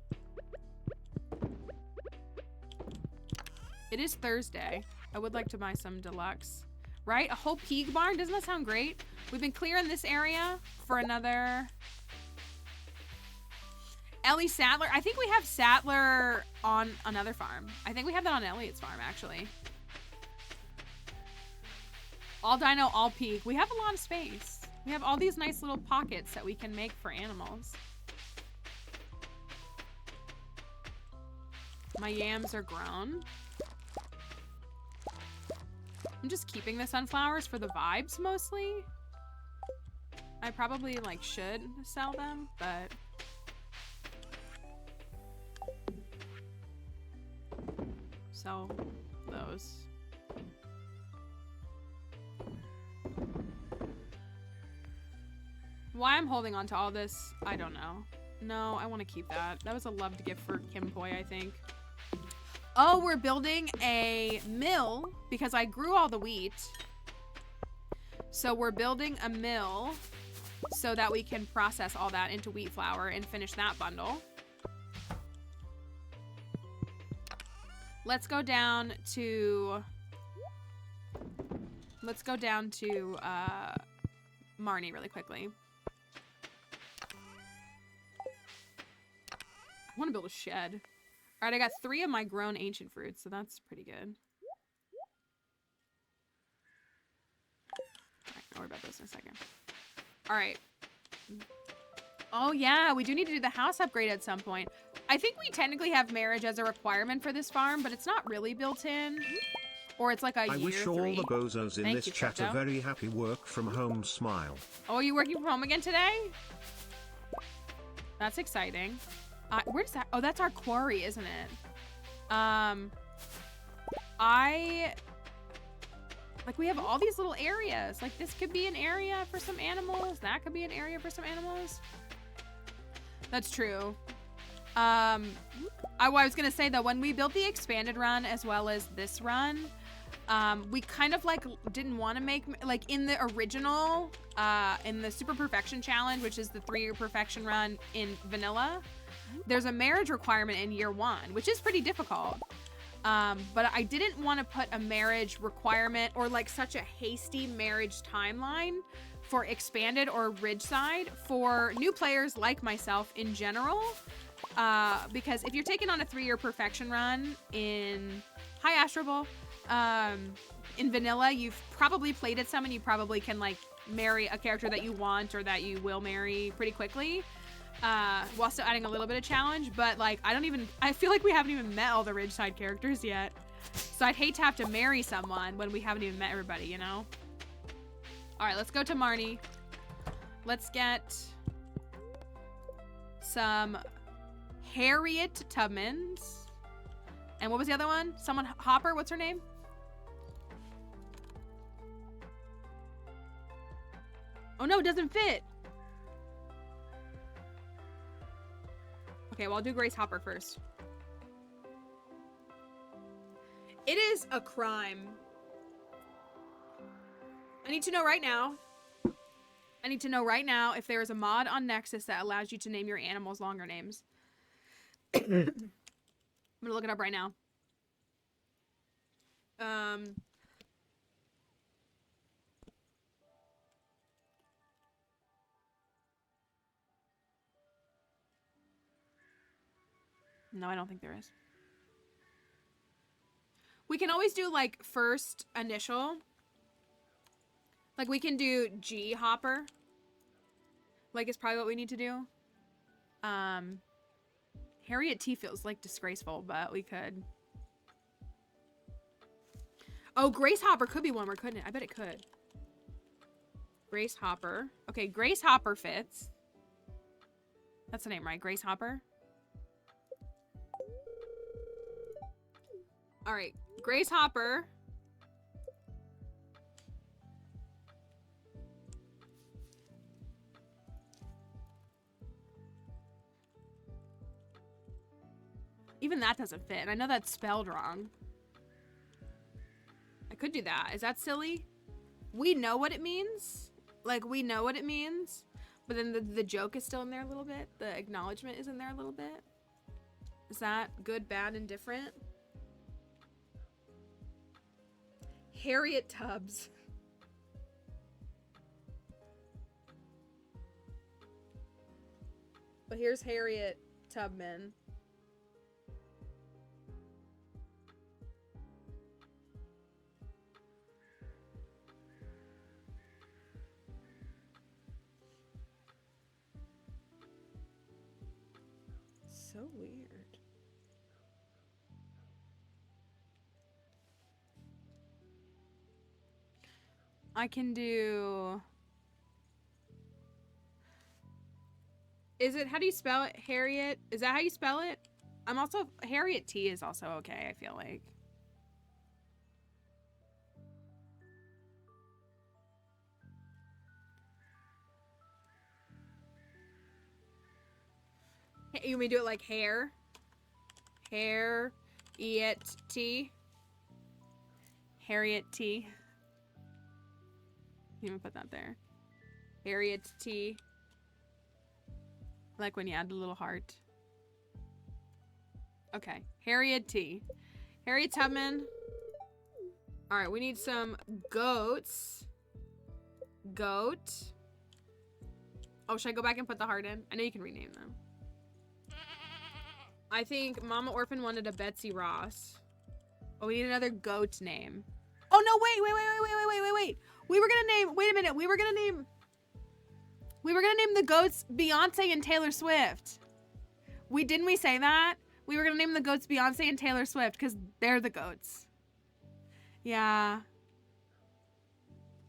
It is Thursday. I would like to buy some deluxe. Right? A whole pig barn? Doesn't that sound great? We've been clearing this area for another... Ellie Sattler. I think we have Sattler on another farm. I think we have that on Elliot's farm, actually. All dino, all pig. We have a lot of space. We have all these nice little pockets that we can make for animals. My yams are grown. I'm just keeping the sunflowers for the vibes mostly. I probably like should sell them, but sell those. Why I'm holding on to all this, I don't know. No, I want to keep that. That was a loved gift for Kim Poi, I think. Oh, we're building a mill because I grew all the wheat. So we're building a mill so that we can process all that into wheat flour and finish that bundle. Let's go down to Marnie really quickly. I want to build a shed. All right, I got 3 of my grown ancient fruits, so that's pretty good. All right, I'll worry about those in a second. All right. Oh yeah, we do need to do the house upgrade at some point. I think we technically have marriage as a requirement for this farm, but it's not really built in. Or it's like a I year wish all 3. the bozos in Thank this you, chat a Crypto. very happy work from home smile. Oh, are you working from home again today? That's exciting. Where's that? Oh, that's our quarry, isn't it? Like, we have all these little areas. Like, this could be an area for some animals. That could be an area for some animals. That's true. I was gonna say, though, when we built the expanded run as well as this run, we kind of, like, didn't want to make, like, in the original, in the Super Perfection Challenge, which is the 3-year perfection run in vanilla, there's a marriage requirement in year 1, which is pretty difficult. But I didn't want to put a marriage requirement or like such a hasty marriage timeline for expanded or Ridgeside for new players like myself in general. Because if you're taking on a 3-year perfection run in Astrobal, in vanilla, you've probably played it some and you probably can like marry a character that you want or that you will marry pretty quickly. While still adding a little bit of challenge, but like I feel like we haven't even met all the Ridgeside characters yet, so I'd hate to have to marry someone when we haven't even met everybody, you know? All right, let's go to Marnie. Let's get some Harriet Tubmans. And what was the other one? Someone Hopper, what's her name? Oh no, it doesn't fit. Okay, well, I'll do Grace Hopper first. It is a crime. I need to know right now. I need to know right now if there is a mod on Nexus that allows you to name your animals longer names. I'm gonna look it up right now. No, I don't think there is. We can always do like first initial. Like we can do G Hopper. Like it's probably what we need to do. Harriet T feels like disgraceful, but we could. Oh, Grace Hopper could be one more, couldn't it? I bet it could. Grace Hopper. Okay, Grace Hopper fits. That's the name, right? Grace Hopper. All right, Grace Hopper. Even that doesn't fit, and I know that's spelled wrong. I could do that. Is that silly? We know what it means. Like, we know what it means, but then the joke is still in there a little bit. The acknowledgement is in there a little bit. Is that good, bad, and different? Harriet Tubbs. But here's Harriet Tubman. So weird. I can do... Is it, how do you spell it? Harriet? Is that how you spell it? I'm also, Harriet T is also okay, I feel like. You want me to do it like hair? Harriet T. Harriet T. You even put that there. Harriet T. Like when you add the little heart. Okay. Harriet T. Harriet Tubman. Alright, we need some goats. Goat. Oh, should I go back and put the heart in? I know you can rename them. I think Mama Orphan wanted a Betsy Ross. Oh, we need another goat name. Oh, no, wait. We were gonna name, wait a minute. We were gonna name the goats Beyonce and Taylor Swift. Didn't we say that? We were gonna name the goats Beyonce and Taylor Swift because they're the goats. Yeah.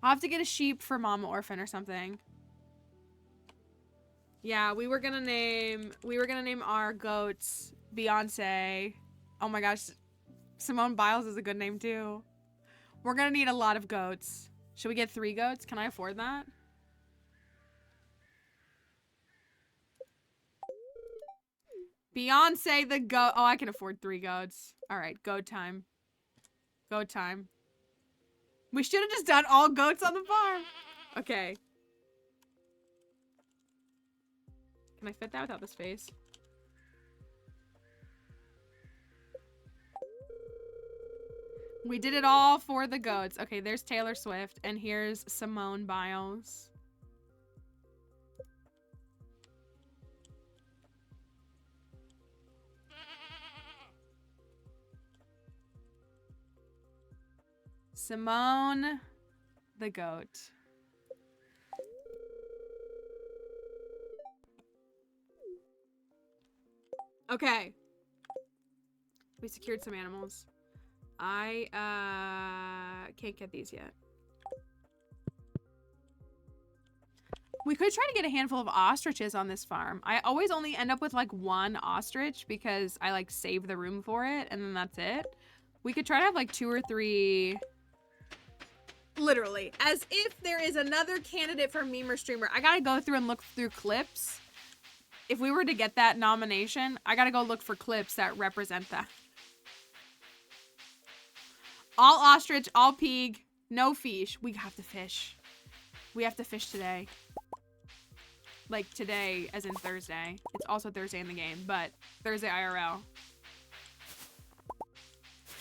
I'll have to get a sheep for Mama Orphan or something. Yeah, we were gonna name our goats Beyonce. Oh my gosh, Simone Biles is a good name too. We're gonna need a lot of goats. Should we get 3 goats? Can I afford that? Beyonce the goat. Oh, I can afford 3 goats. All right, goat time. Goat time. We should have just done all goats on the farm. Okay. Can I fit that without the space? We did it all for the goats. Okay, there's Taylor Swift, and here's Simone Biles. Simone the goat. Okay. We secured some animals. I can't get these yet. We could try to get a handful of ostriches on this farm. I always only end up with like 1 ostrich because I like save the room for it and then that's it. We could try to have like 2 or 3. Literally, as if there is another candidate for meme or streamer. I gotta go through and look through clips. If we were to get that nomination, I gotta go look for clips that represent that. All ostrich, all pig, no fish. We have to fish. We have to fish today. Like today, as in Thursday. It's also Thursday in the game, but Thursday IRL.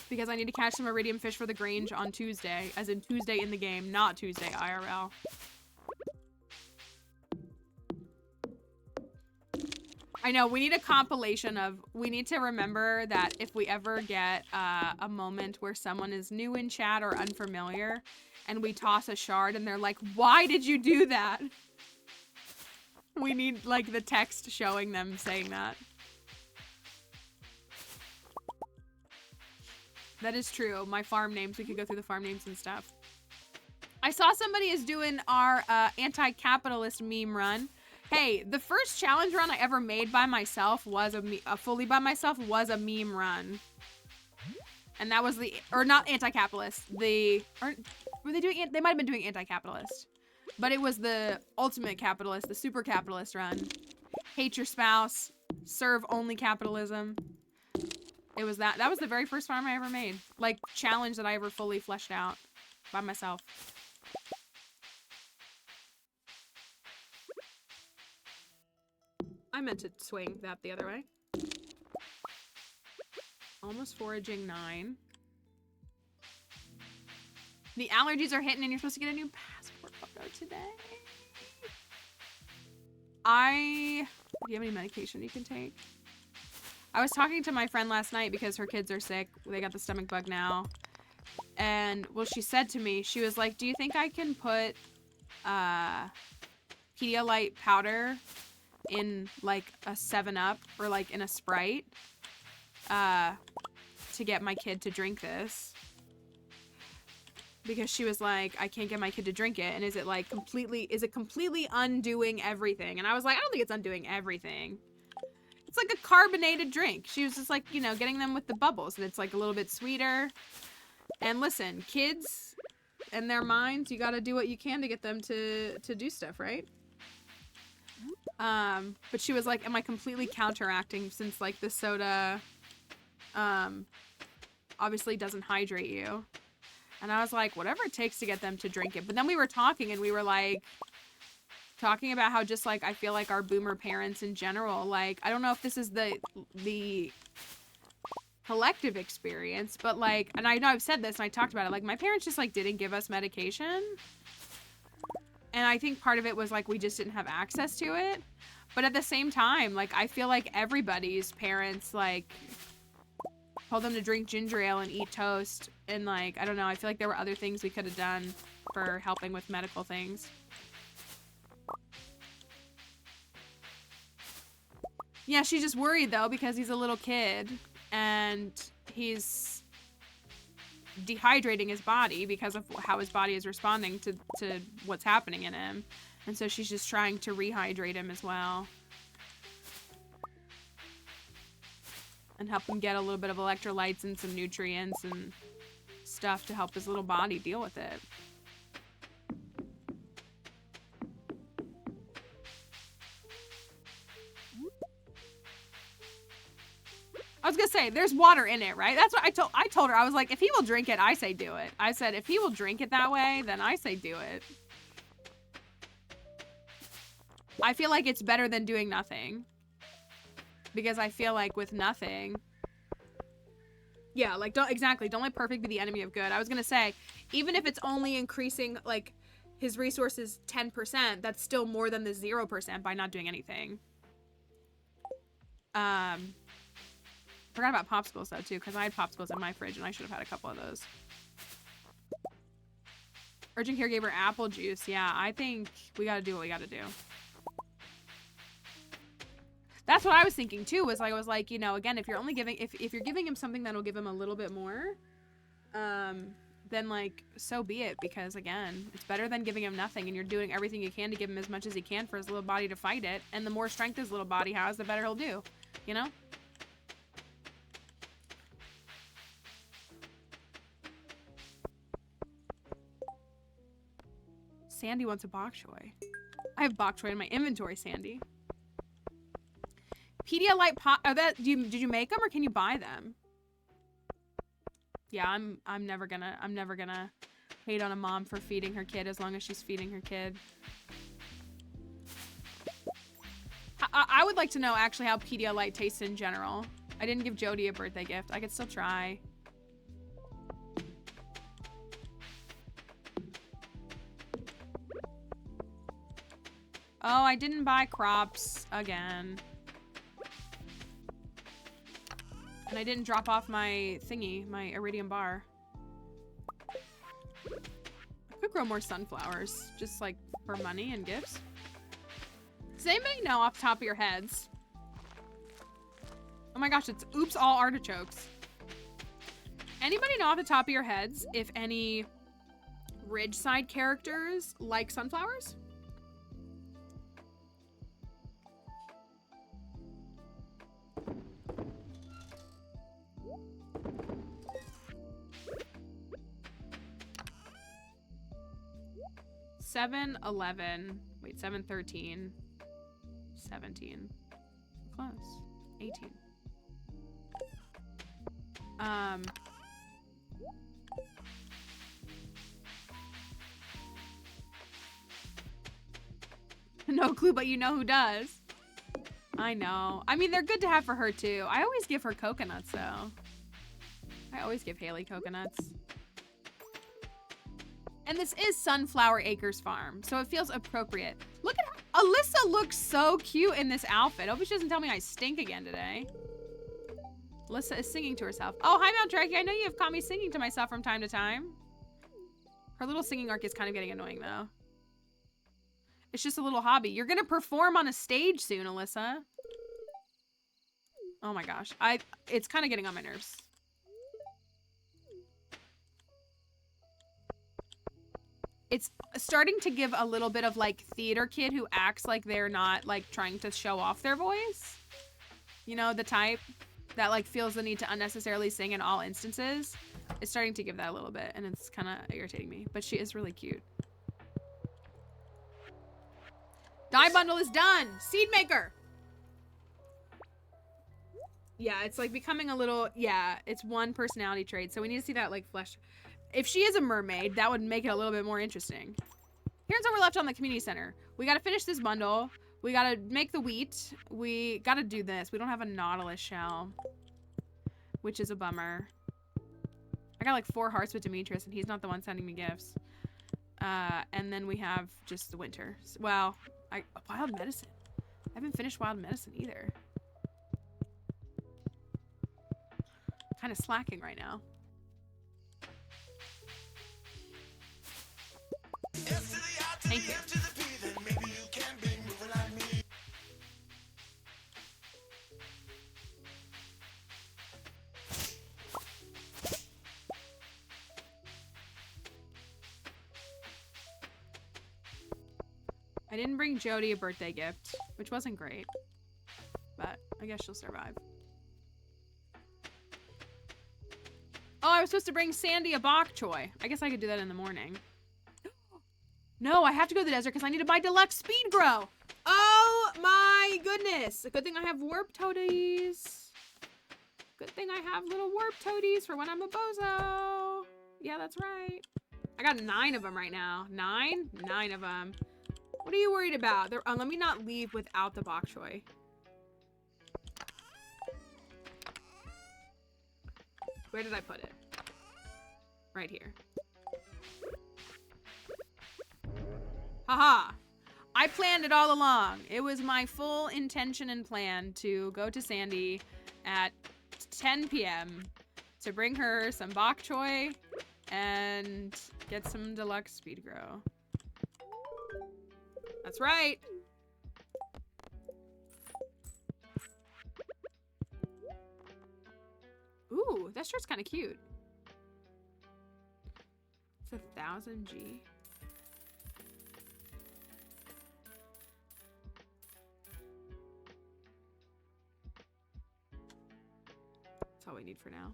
Because I need to catch some iridium fish for the Grange on Tuesday, as in Tuesday in the game, not Tuesday IRL. I know, we need a compilation of, we need to remember that if we ever get a moment where someone is new in chat or unfamiliar, and we toss a shard and they're like, why did you do that? We need like the text showing them saying that. That is true. My farm names, we could go through the farm names and stuff. I saw somebody is doing our anti-capitalist meme run. Hey, the first challenge run I ever made by myself was fully by myself was a meme run. And that was the, or not anti-capitalist, were they doing, they might have been doing anti-capitalist. But it was the ultimate capitalist, the super capitalist run. Hate your spouse, serve only capitalism. It was that was the very first farm I ever made. Like, challenge that I ever fully fleshed out by myself. I meant to swing that the other way. Almost foraging 9. The allergies are hitting and you're supposed to get a new passport photo today. Do you have any medication you can take? I was talking to my friend last night because her kids are sick. They got the stomach bug now. And, well, she said to me, she was like, do you think I can put Pedialyte powder in, like, a 7-Up or, like, in a Sprite to get my kid to drink this? Because she was like, I can't get my kid to drink it. And is it, like, completely undoing everything? And I was like, I don't think it's undoing everything. It's like a carbonated drink. She was just like, you know, getting them with the bubbles. And it's like a little bit sweeter. And listen, kids and their minds, you gotta do what you can to get them to do stuff, right? But she was like, am I completely counteracting since like the soda obviously doesn't hydrate you? And I was like, whatever it takes to get them to drink it. But then we were talking and we were like, talking about how just like I feel like our boomer parents in general, like I don't know if this is the collective experience, but like, and I know I've said this and I talked about it, like my parents just like didn't give us medication, and I think part of it was like we just didn't have access to it. But at the same time, like I feel like everybody's parents like told them to drink ginger ale and eat toast, and like I don't know, I feel like there were other things we could have done for helping with medical things. Yeah, she's just worried though because he's a little kid and he's dehydrating his body because of how his body is responding to what's happening in him. And so she's just trying to rehydrate him as well. And help him get a little bit of electrolytes and some nutrients and stuff to help his little body deal with it. I was gonna say, there's water in it, right? That's what I told her. I was like, if he will drink it, I say do it. I said, if he will drink it that way, then I say do it. I feel like it's better than doing nothing. Because I feel like with nothing... Yeah, like, don't let perfect be the enemy of good. I was gonna say, even if it's only increasing, like, his resources 10%, that's still more than the 0% by not doing anything. Forgot about popsicles, though, too, because I had popsicles in my fridge, and I should have had a couple of those. Urgent caregiver apple juice. Yeah, I think we gotta do what we gotta do. That's what I was thinking, too, was like, I was like, you know, again, if you're only giving, if you're giving him something that'll give him a little bit more, then, like, so be it, because, again, it's better than giving him nothing, and you're doing everything you can to give him as much as he can for his little body to fight it, and the more strength his little body has, the better he'll do, you know? Sandy wants a bok choy. I have bok choy in my inventory, Sandy. Pedialyte pot. Did you make them or can you buy them? Yeah, I'm never gonna hate on a mom for feeding her kid as long as she's feeding her kid. I would like to know actually how Pedialyte tastes in general. I didn't give Jody a birthday gift. I could still try. Oh, I didn't buy crops again. And I didn't drop off my thingy, my iridium bar. I could grow more sunflowers, just like for money and gifts. Does anybody know off the top of your heads? Oh my gosh, it's oops all artichokes. Anybody know off the top of your heads if any Ridgeside characters like sunflowers? Wait, 7:13, 17, close, 18. No clue, but you know who does. I know. I mean, they're good to have for her too. I always give her coconuts though. I always give Haley coconuts. And this is Sunflower Acres Farm, so it feels appropriate. Look at her. Alyssa looks so cute in this outfit. I hope she doesn't tell me I stink again today. Alyssa is singing to herself. Oh, hi, Mount Drake. I know you have caught me singing to myself from time to time. Her little singing arc is kind of getting annoying, though. It's just a little hobby. You're going to perform on a stage soon, Alyssa. Oh, my gosh. It's kind of getting on my nerves. It's starting to give a little bit of like theater kid who acts like they're not like trying to show off their voice. You know, the type that like feels the need to unnecessarily sing in all instances. It's starting to give that a little bit and it's kind of irritating me, but she is really cute. Dye bundle is done. Seed maker. Yeah, it's like becoming a little, yeah, it's one personality trait. So we need to see that like flesh. If she is a mermaid, that would make it a little bit more interesting. Here's where we're left on the community center. We got to finish this bundle. We got to make the wheat. We got to do this. We don't have a nautilus shell, which is a bummer. I got like 4 hearts with Demetrius, and he's not the one sending me gifts. And then we have just the winter. Well, wild medicine. I haven't finished wild medicine either. Kind of slacking right now. Thank you. I didn't bring Jody a birthday gift, which wasn't great, but I guess she'll survive. Oh, I was supposed to bring Sandy a bok choy. I guess I could do that in the morning. No, I have to go to the desert because I need to buy deluxe speed grow. Oh my goodness. Good thing I have warp toadies. Good thing I have little warp toadies for when I'm a bozo. Yeah, that's right. I got 9 of them right now. 9? 9 of them. What are you worried about? Let me not leave without the bok choy. Where did I put it? Right here. Haha. I planned it all along. It was my full intention and plan to go to Sandy at 10 p.m. to bring her some bok choy and get some deluxe speed grow. That's right. Ooh, that shirt's kind of cute. It's 1,000 G. That's all we need for now.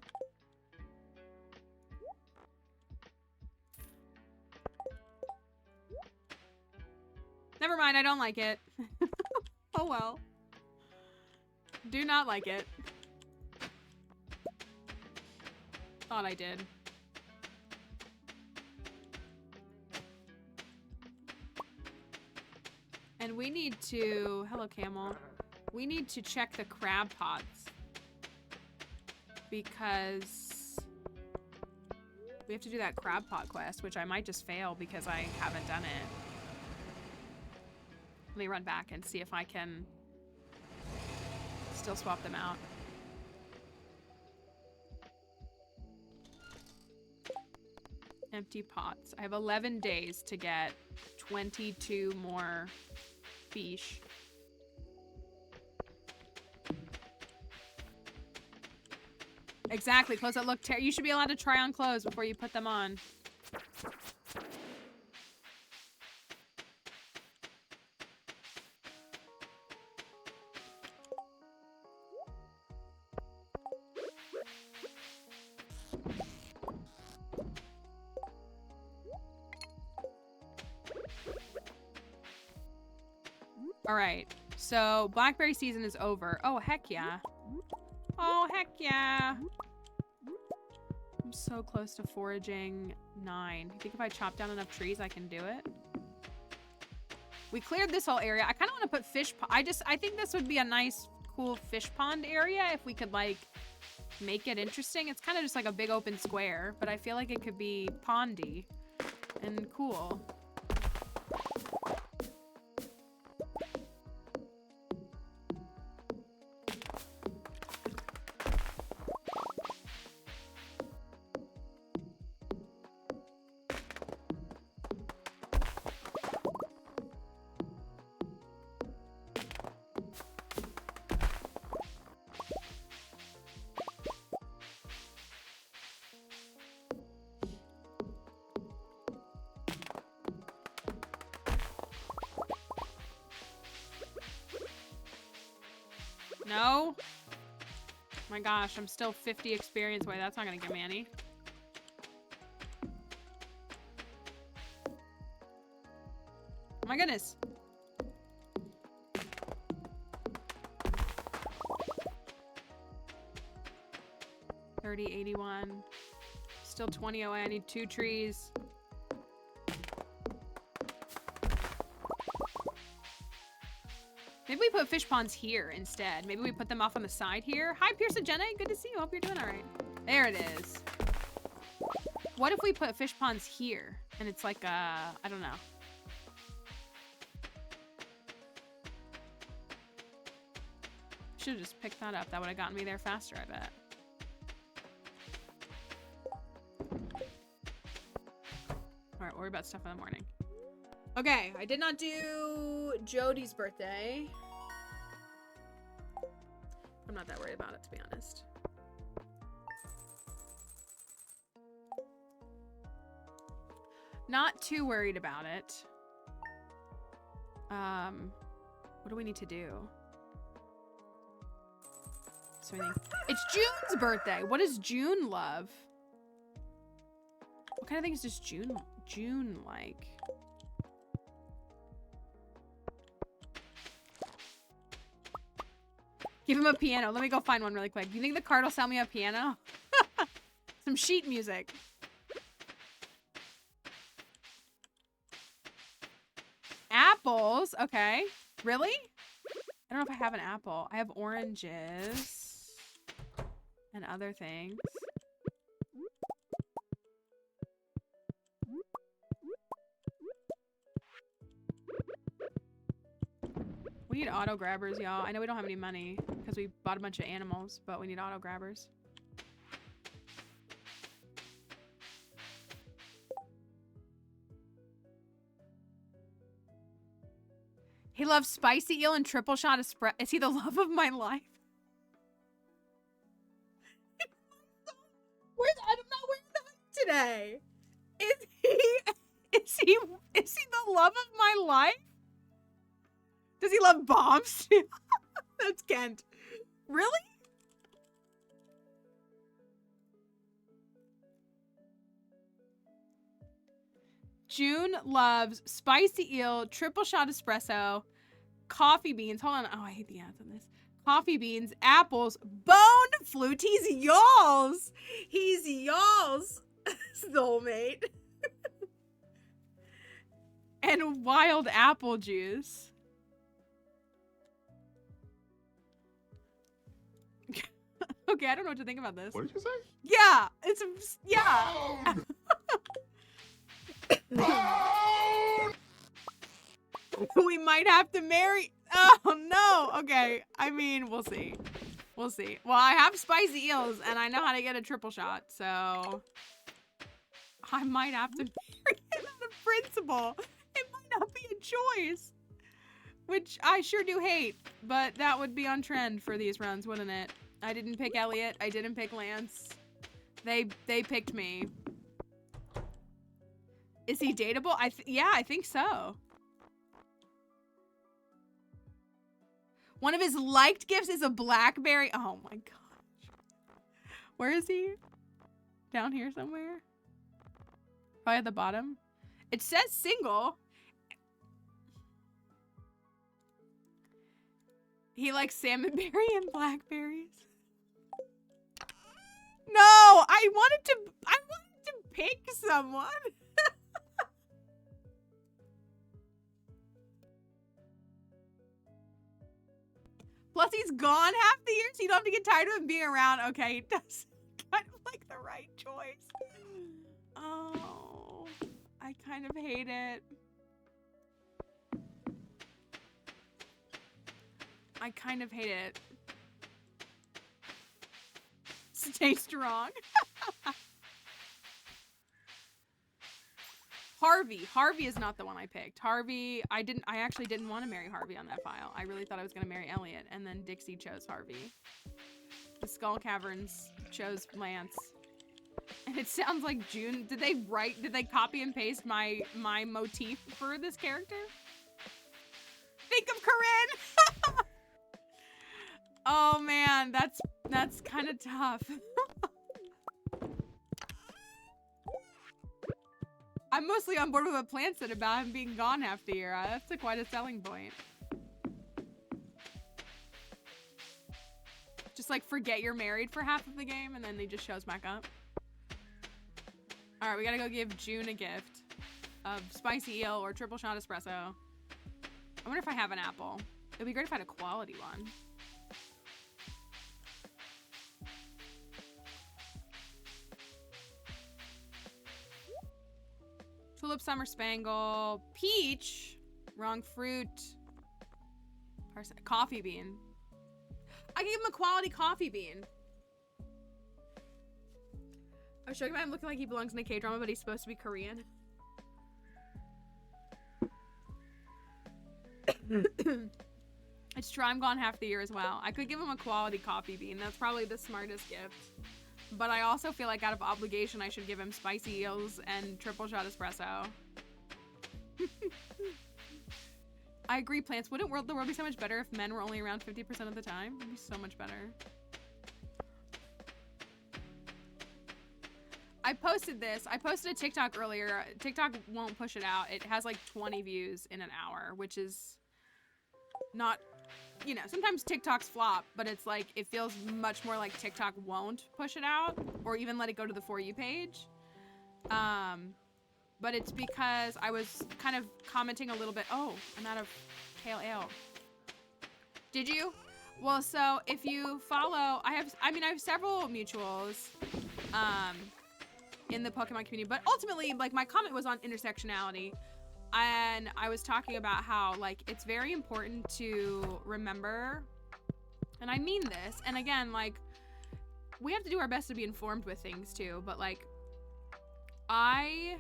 Never mind, I don't like it. Oh well. Do not like it. Thought I did. And we need to... Hello, camel. We need to check the crab pots. Because... we have to do that crab pot quest, which I might just fail because I haven't done it. Let me run back and see if I can still swap them out. Empty pots. I have 11 days to get 22 more fish. Exactly. Clothes that look you should be allowed to try on clothes before you put them on. All right, so blackberry season is over. Oh, heck yeah. Oh, heck yeah. I'm so close to foraging 9. You think if I chop down enough trees, I can do it? We cleared this whole area. I kind of want to put fish I think this would be a nice, cool fish pond area if we could, like, make it interesting. It's kind of just like a big open square, but I feel like it could be pondy and cool. No? My gosh, I'm still 50 experience away. That's not gonna give me any. Oh my goodness. $30.81. Still 20 away. I need 2 trees. Maybe we put fish ponds here instead. Maybe we put them off on the side here. Hi, Pearson Jenna. Good to see you. Hope you're doing all right. There it is. What if we put fish ponds here? And it's like I don't know. Should have just picked that up. That would have gotten me there faster, I bet. All right, worry about stuff in the morning. Okay, I did not do Jody's birthday. I'm not that worried about it, to be honest. Not too worried about it. What do we need to do? So it's June's birthday. What does June love? What kind of things does June like? Give him a piano. Let me go find one really quick. Do you think the card will sell me a piano? Some sheet music. Apples. Okay. Really? I don't know if I have an apple. I have oranges and other things. We need auto grabbers, y'all. I know we don't have any money because we bought a bunch of animals, but we need auto grabbers. He loves spicy eel and triple shot espresso. Is he the love of my life? I'm not wearing the hood today. Is he the love of my life? Does he love bombs? That's Kent. Really? June loves spicy eel, triple shot espresso, coffee beans. Hold on. Oh, I hate the ads on this. Coffee beans, apples, boned flute. He's y'all's. He's y'all's soulmate. And wild apple juice. Okay, I don't know what to think about this. What did you say? Yeah, yeah. We might have to marry. Oh no. Okay. I mean, we'll see. We'll see. Well, I have spicy eels and I know how to get a triple shot, so I might have to marry him out of principle. It might not be a choice, which I sure do hate, but that would be on trend for these runs, wouldn't it? I didn't pick Elliot. I didn't pick Lance. They picked me. Is he dateable? Yeah, I think so. One of his liked gifts is a BlackBerry. Oh my gosh. Where is he? Down here somewhere? Probably at the bottom. It says single. He likes salmonberry and blackberries. No, I wanted to pick someone. Plus, he's gone half the year, so you don't have to get tired of him being around. Okay, he does kind of like the right choice. Oh, I kind of hate it. I kind of hate it. Stay strong. Harvey is not the one I picked. Harvey, I actually didn't want to marry Harvey on that file. I really thought I was going to marry Elliot, and then Dixie chose Harvey. The Skull Caverns chose Lance. And it sounds like June. Did they copy and paste my motif for this character? Think of Corinne! Oh man, that's kind of tough. I'm mostly on board with what Plant said about him being gone half the year. That's quite a selling point. Just like forget you're married for half of the game and then he just shows back up. All right, we gotta go give June a gift of spicy eel or triple shot espresso. I wonder if I have an apple. It'd be great if I had a quality one. Tulip Summer Spangle, peach, wrong fruit, coffee bean. I gave him a quality coffee bean. I was showing him looking like he belongs in a K-drama, but he's supposed to be Korean. It's true, I'm gone half the year as well. I could give him a quality coffee bean. That's probably the smartest gift. But I also feel like out of obligation, I should give him spicy eels and triple shot espresso. I agree, plants. Wouldn't the world be so much better if men were only around 50% of the time? It'd be so much better. I posted this. I posted a TikTok earlier. TikTok won't push it out. It has like 20 views in an hour, which is not, you know, sometimes TikToks flop, but it's like, it feels much more like TikTok won't push it out or even let it go to the For You page. But it's because I was kind of commenting a little bit. Oh, I'm out of pale ale. Did you? Well, so if you follow, I have several mutuals, in the Pokemon community, but ultimately, like, my comment was on intersectionality, and I was talking about how, like, it's very important to remember, and I mean this, and again, like, we have to do our best to be informed with things too, but like, I'm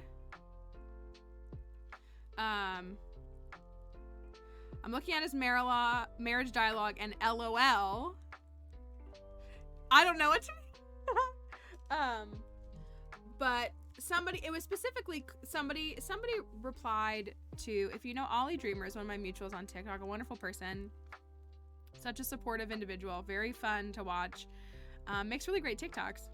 looking at his marriage dialogue and LOL. I don't know what to but it was specifically somebody replied to, if you know Ollie Dreamers, one of my mutuals on TikTok, a wonderful person, such a supportive individual, very fun to watch, makes really great TikToks.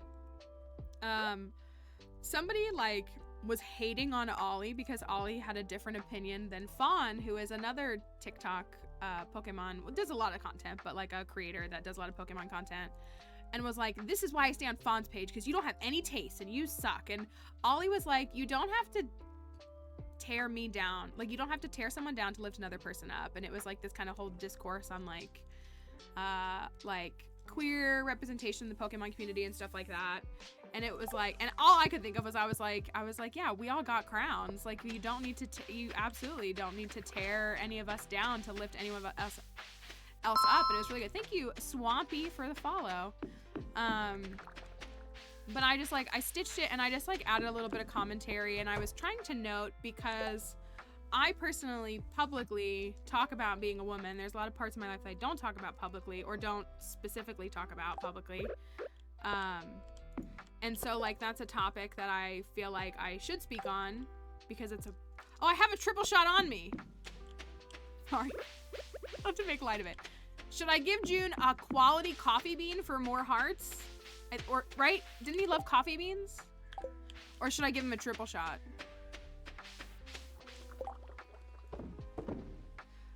Somebody like was hating on Ollie because Ollie had a different opinion than Fawn, who is another TikTok Pokemon, does a lot of content, but like a creator that does a lot of Pokemon content. And was like, this is why I stay on Fawn's page, because you don't have any taste and you suck. And Ollie was like, you don't have to tear me down. Like, you don't have to tear someone down to lift another person up. And it was like this kind of whole discourse on like queer representation in the Pokemon community and stuff like that. And it was like, and all I could think of was I was like, yeah, we all got crowns. Like, you don't need to, you absolutely don't need to tear any of us down to lift anyone else up. And it was really good. Thank you, Swampy, for the follow. But I just like, I stitched it and I just like added a little bit of commentary, and I was trying to note, because I personally publicly talk about being a woman. There's a lot of parts of my life that I don't talk about publicly, or don't specifically talk about publicly. And so like, that's a topic that I feel like I should speak on, because it's oh, I have a triple shot on me. Sorry. Not to make light of it. Should I give June a quality coffee bean for more hearts? Or, right? Didn't he love coffee beans? Or should I give him a triple shot?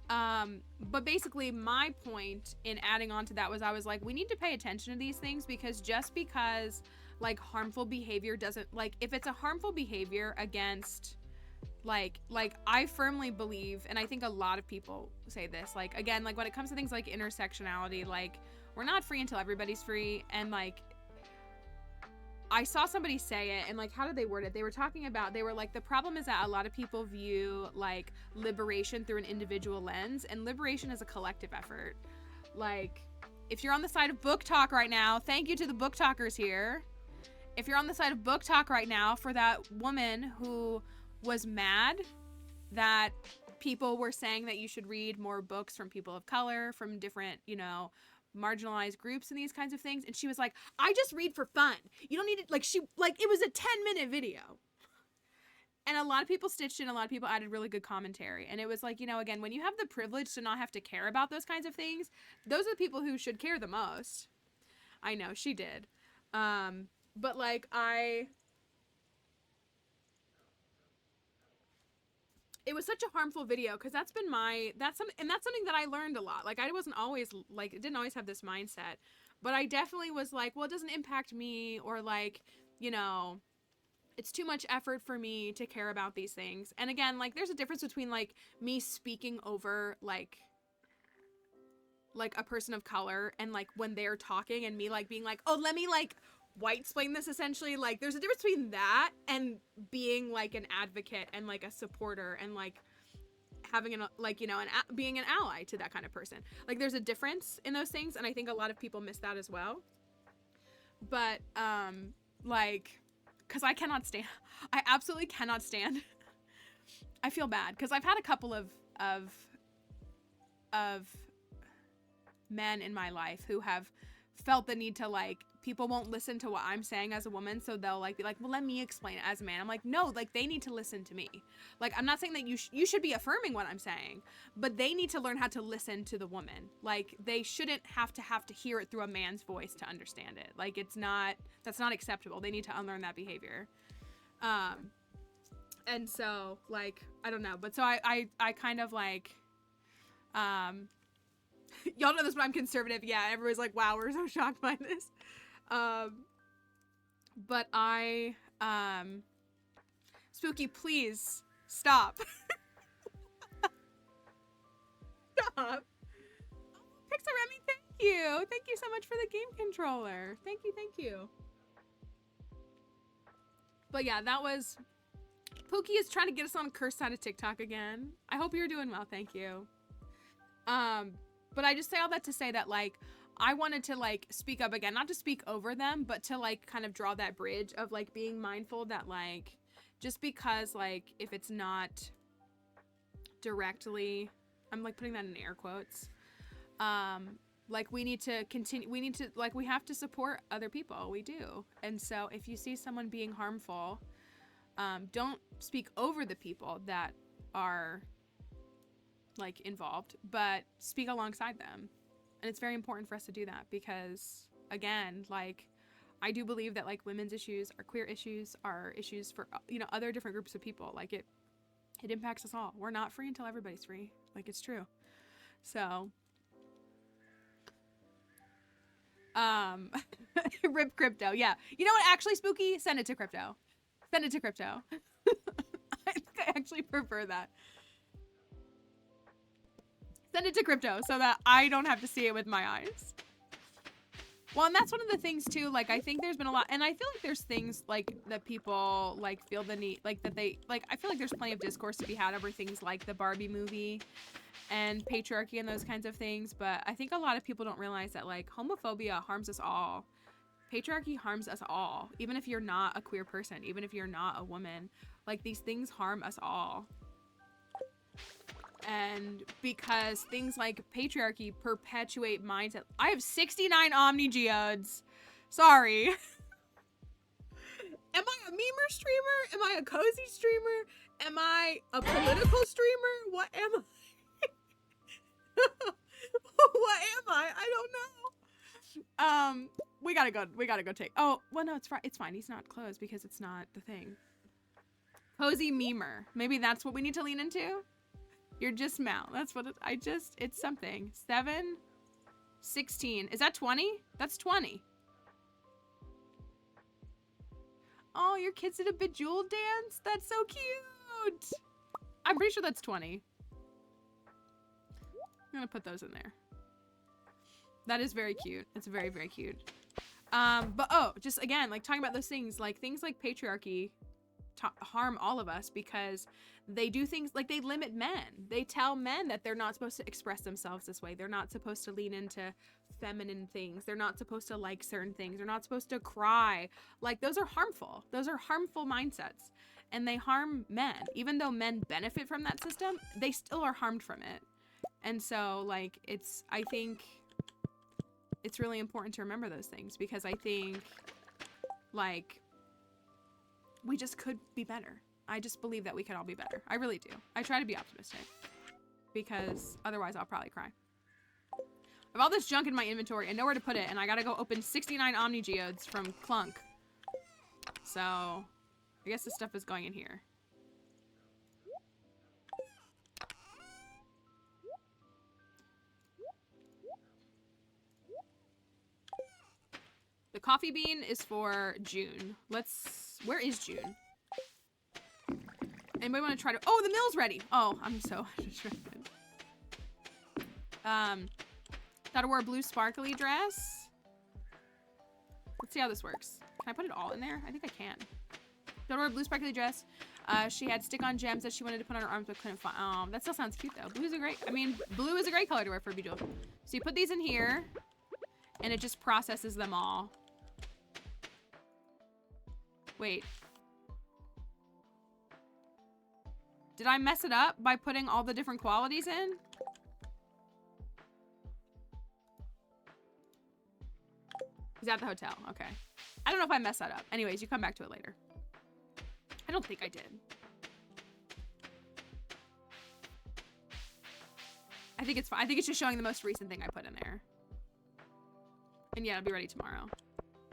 But basically my point in adding on to that was, I was like, we need to pay attention to these things, because just because like harmful behavior doesn't, like, if it's a harmful behavior against, like I firmly believe, and I think a lot of people say this, like, again, like when it comes to things like intersectionality, like, we're not free until everybody's free. And like, I saw somebody say it, and like, how did they word it? They were talking about, they were like, the problem is that a lot of people view like liberation through an individual lens, and liberation is a collective effort. Like, if you're on the side of book talk right now, thank you to the book talkers here. If you're on the side of book talk right now for that woman who was mad that people were saying that you should read more books from people of color, from different, you know, marginalized groups and these kinds of things, and she was like, I just read for fun. You don't need it. Like, she, like, it was a 10-minute video. And a lot of people stitched in, a lot of people added really good commentary. And it was like, you know, again, when you have the privilege to not have to care about those kinds of things, those are the people who should care the most. I know, she did. But like, it was such a harmful video, because that's been that's something that I learned a lot. Like, I wasn't always like, didn't always have this mindset, but I definitely was like, well, it doesn't impact me, or like, you know, it's too much effort for me to care about these things. And again, like, there's a difference between like me speaking over like a person of color, and like when they're talking and me like being like, oh, let me like white explain this, essentially. Like, there's a difference between that and being like an advocate and like a supporter, and like having an, like, you know, being an ally to that kind of person. Like, there's a difference in those things, and I think a lot of people miss that as well. But like, because I absolutely cannot stand I feel bad, because I've had a couple of men in my life who have felt the need to like people won't listen to what I'm saying as a woman, so they'll like be like, well, let me explain it as a man. I'm like, no, like they need to listen to me. Like, I'm not saying that you should be affirming what I'm saying, but they need to learn how to listen to the woman. Like, they shouldn't have to hear it through a man's voice to understand it. Like, that's not acceptable. They need to unlearn that behavior. And so, like, I don't know, but so I kind of like, y'all know this, but I'm conservative. Yeah, everybody's like, wow, we're so shocked by this. But Spooky, please stop. Stop. Pixaremi, thank you. Thank you so much for the game controller. Thank you. But yeah, that was... Pookie is trying to get us on the curse side of TikTok again. I hope you're doing well, thank you. But I just say all that to say that, like, I wanted to, like, speak up again. Not to speak over them, but to, like, kind of draw that bridge of, like, being mindful that, like, just because, like, if it's not directly... I'm, like, putting that in air quotes. Like, we need to continue... We need to... Like, we have to support other people. We do. And so, if you see someone being harmful, don't speak over the people that are, like, involved, but speak alongside them. And it's very important for us to do that because, again, like, I do believe that, like, women's issues, our queer issues, are issues for, you know, other different groups of people. Like, it impacts us all. We're not free until everybody's free. Like, it's true. So, rip crypto. Yeah. You know what? Actually, Spooky, send it to crypto. Send it to crypto. I think I actually prefer that. Send it to crypto so that I don't have to see it with my eyes. Well, and that's one of the things too, like, I think there's been a lot, and I feel like there's things, like, that people, like, feel the need, like, that they, like, I feel like there's plenty of discourse to be had over things like the Barbie movie and patriarchy and those kinds of things, but I think a lot of people don't realize that, like, homophobia harms us all. Patriarchy harms us all, even if you're not a queer person, even if you're not a woman. Like, these things harm us all. And because things like patriarchy perpetuate mindset. I have 69 Omni Geodes. Sorry. Am I a memer streamer? Am I a cozy streamer? Am I a political streamer? What am I? What am I? I don't know. We gotta go take. Oh, well, no, it's fine. It's fine. He's not closed because it's not the thing. Cozy memer. Maybe that's what we need to lean into. You're just Mal. That's what it's something. 7, 16. Is that 20? That's 20. Oh, your kids did a Bejeweled dance? That's so cute. I'm pretty sure that's 20. I'm gonna put those in there. That is very cute. It's very, very cute. But oh, just again, like talking about those things like patriarchy harm all of us because they do things like they limit men. They tell men that they're not supposed to express themselves this way. They're not supposed to lean into feminine things. They're not supposed to like certain things. They're not supposed to cry. Like, those are harmful. Those are harmful mindsets. And they harm men. Even though men benefit from that system, they still are harmed from it. And so, like, I think it's really important to remember those things because I think, like, we just could be better. I just believe that we could all be better. I really do. I try to be optimistic because otherwise I'll probably cry. I have all this junk in my inventory and nowhere to put it, and I gotta go open 69 Omni Geodes from Clunk. So, I guess this stuff is going in here. The coffee bean is for June. Where is June? Anybody want to try to, oh, the mill's ready. Oh, I'm so distracted. Thought I wore a blue sparkly dress. Let's see how this works. Can I put it all in there? I think I can. Thought I wore a blue sparkly dress. She had stick-on gems that she wanted to put on her arms but couldn't find. Oh, that still sounds cute though. Blue is a great color to wear for a bejeweled. So you put these in here and it just processes them all. Wait. Did I mess it up by putting all the different qualities in? He's at the hotel. Okay. I don't know if I messed that up. Anyways, you come back to it later. I don't think I did. I think it's fine. I think it's just showing the most recent thing I put in there. And yeah, it'll be ready tomorrow.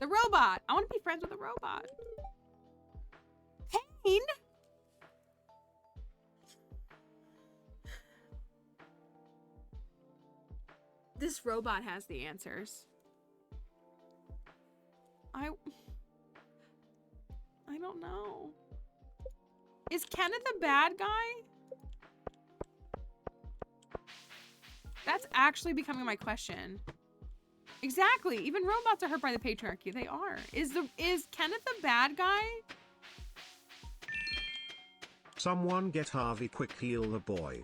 The robot. I want to be friends with the robot. Pain? This robot has the answers. I don't know. Is Kenneth a bad guy? That's actually becoming my question. Exactly. Even robots are hurt by the patriarchy. They are. Is Kenneth a bad guy? Someone get Harvey quick, heal the boy.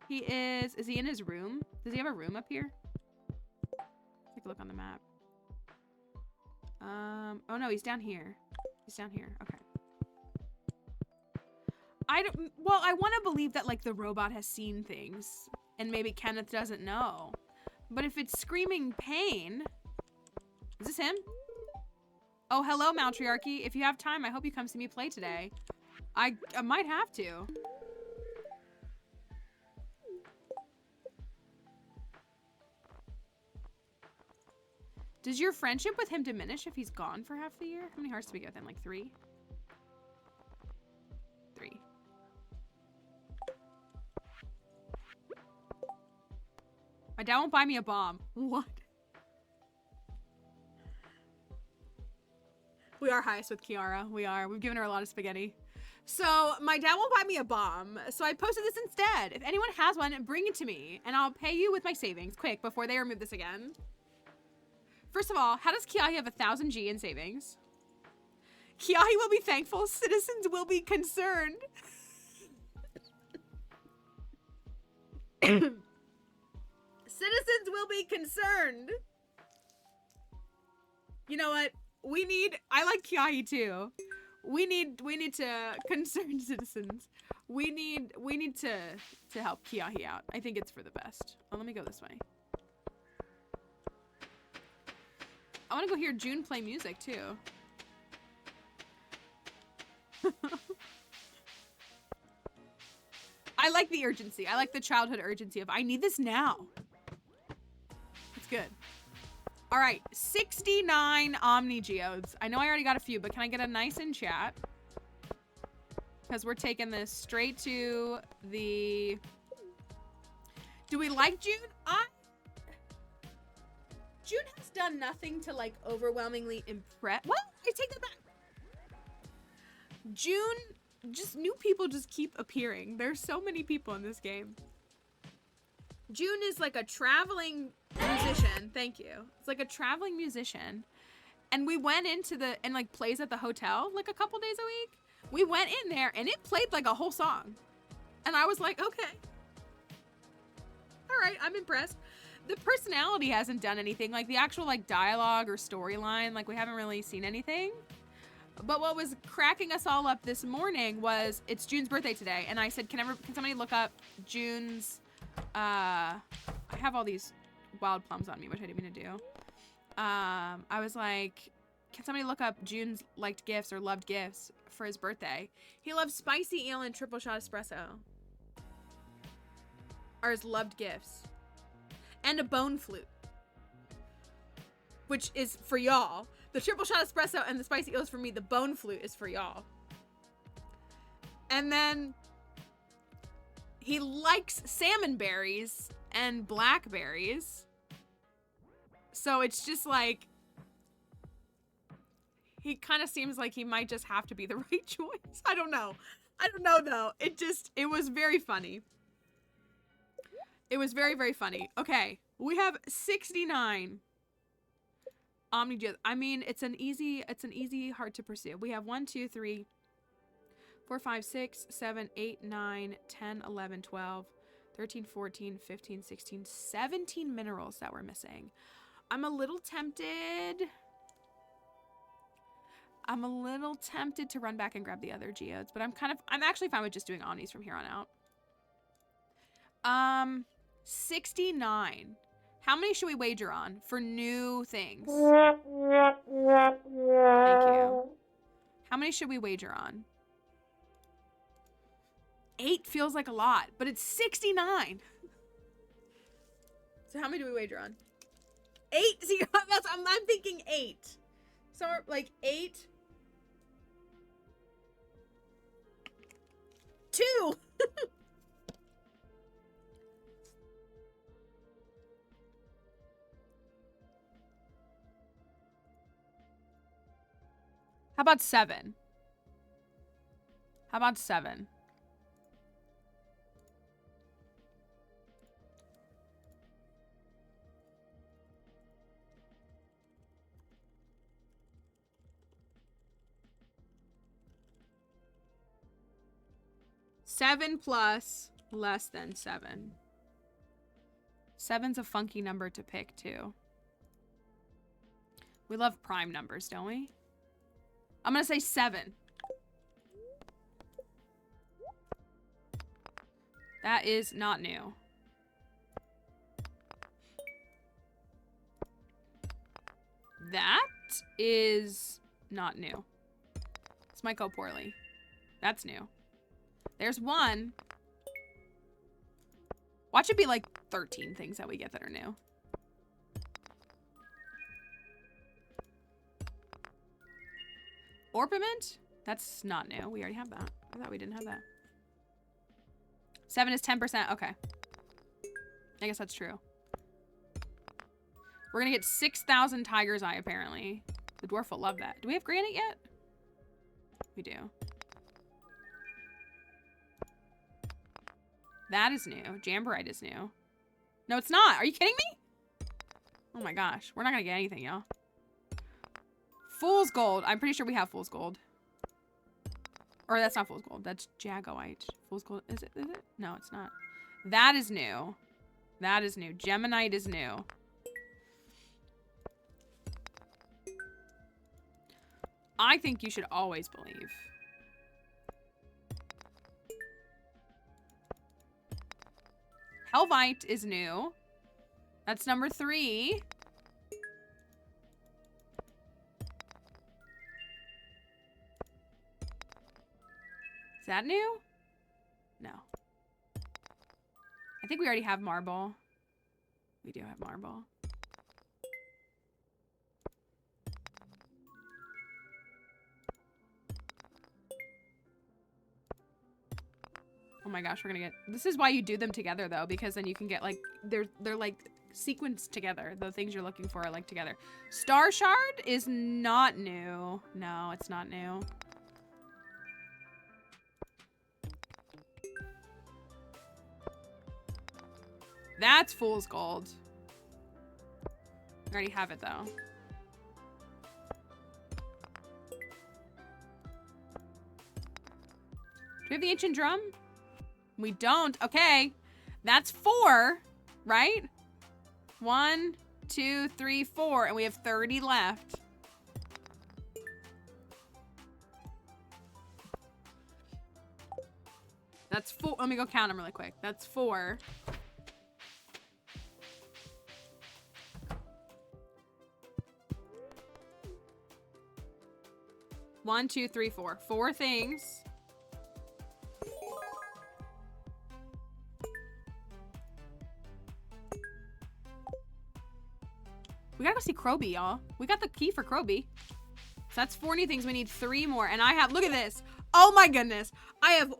He is he in his room? Does he have a room up here? Take a look on the map. Oh no, he's down here. He's down here. Okay. Well, I want to believe that like the robot has seen things and maybe Kenneth doesn't know. But if it's screaming pain, is this him? Oh, hello, Maltriarchy. If you have time, I hope you come see me play today. I might have to. Does your friendship with him diminish if he's gone for half the year? How many hearts do we get with him? Like 3? 3. My dad won't buy me a bomb. What? We are highest with Kiara. We are. We've given her a lot of spaghetti. So my dad won't buy me a bomb. So I posted this instead. If anyone has one, bring it to me and I'll pay you with my savings quick before they remove this again. First of all, how does Kiahi have 1,000 G in savings? Kiahi will be thankful. Citizens will be concerned. Citizens will be concerned. You know what? I like Kiahi too. We need to concern citizens. We need to help Kiahi out. I think it's for the best. Oh, let me go this way. I want to go hear June play music too. I like the urgency. I like the childhood urgency of I need this now. It's good. All right, 69 Omni Geodes. I know I already got a few, but can I get a nice in chat? Because we're taking this straight to the... Do we like June? June has done nothing to like overwhelmingly impress. Well, I take that back. June, just new people just keep appearing. There's so many people in this game. June is like a traveling musician. Thank you. It's like a traveling musician. And we went into and like plays at the hotel like a couple days a week. We went in there and it played like a whole song. And I was like, okay. All right, I'm impressed. The personality hasn't done anything. Like the actual like dialogue or storyline, like we haven't really seen anything. But what was cracking us all up this morning was it's June's birthday today. And I said, can somebody look up June's, I have all these wild plums on me, which I didn't mean to do. I was like, can somebody look up June's liked gifts or loved gifts for his birthday? He loves spicy eel and triple shot espresso. Are his loved gifts. And a bone flute, which is for y'all. The triple shot espresso and the spicy eel is for me. The bone flute is for y'all. And then he likes salmon berries and blackberries. So it's just like, he kind of seems like he might just have to be the right choice. I don't know. I don't know though. It was very funny. It was very, very funny. Okay, we have 69 Omni Geodes. I mean, it's an easy heart to pursue. We have 1, 2, 3, 4, 5, 6, 7, 8, 9, 10, 11, 12, 13, 14, 15, 16, 17 minerals that we're missing. I'm a little tempted to run back and grab the other geodes, but I'm actually fine with just doing Omnis from here on out. 69. How many should we wager on for new things? Thank you. How many should we wager on? 8 feels like a lot, but it's 69. So how many do we wager on? 8? See, I'm thinking 8. So like 8. 2. How about 7? How about 7? Seven plus less than 7. 7's a funky number to pick too. We love prime numbers, don't we? I'm gonna say 7. That is not new. That is not new. This might go poorly. That's new. There's 1. Watch it be like 13 things that we get that are new. Orpiment? That's not new. We already have that. I thought we didn't have that. 7 is 10%. Okay. I guess that's true. We're gonna get 6,000 Tiger's Eye, apparently. The dwarf will love that. Do we have granite yet? We do. That is new. Jamborite is new. No, it's not. Are you kidding me? Oh my gosh. We're not gonna get anything, y'all. Fool's Gold. I'm pretty sure we have Fool's Gold. Or that's not Fool's Gold. That's Jagoite. Fool's Gold. Is it? Is it? No, it's not. That is new. That is new. Geminite is new. I think you should always believe. Helvite is new. That's number 3. Is that new? No. I think we already have marble. We do have marble. Oh my gosh, we're gonna get... This is why you do them together, though, because then you can get, like... They're like, sequenced together. The things you're looking for are, like, together. Star Shard is not new. No, it's not new. That's Fool's Gold. I already have it, though. Do we have the Ancient Drum? We don't. Okay. That's 4, right? 1, 2, 3, 4. And we have 30 left. That's 4. Let me go count them really quick. That's 4. One, 2, 3, 4. 4 things. We gotta go see Kroby, y'all. We got the key for Kroby. So that's 4 new things. We need 3 more. And I have, look at this. Oh my goodness. I have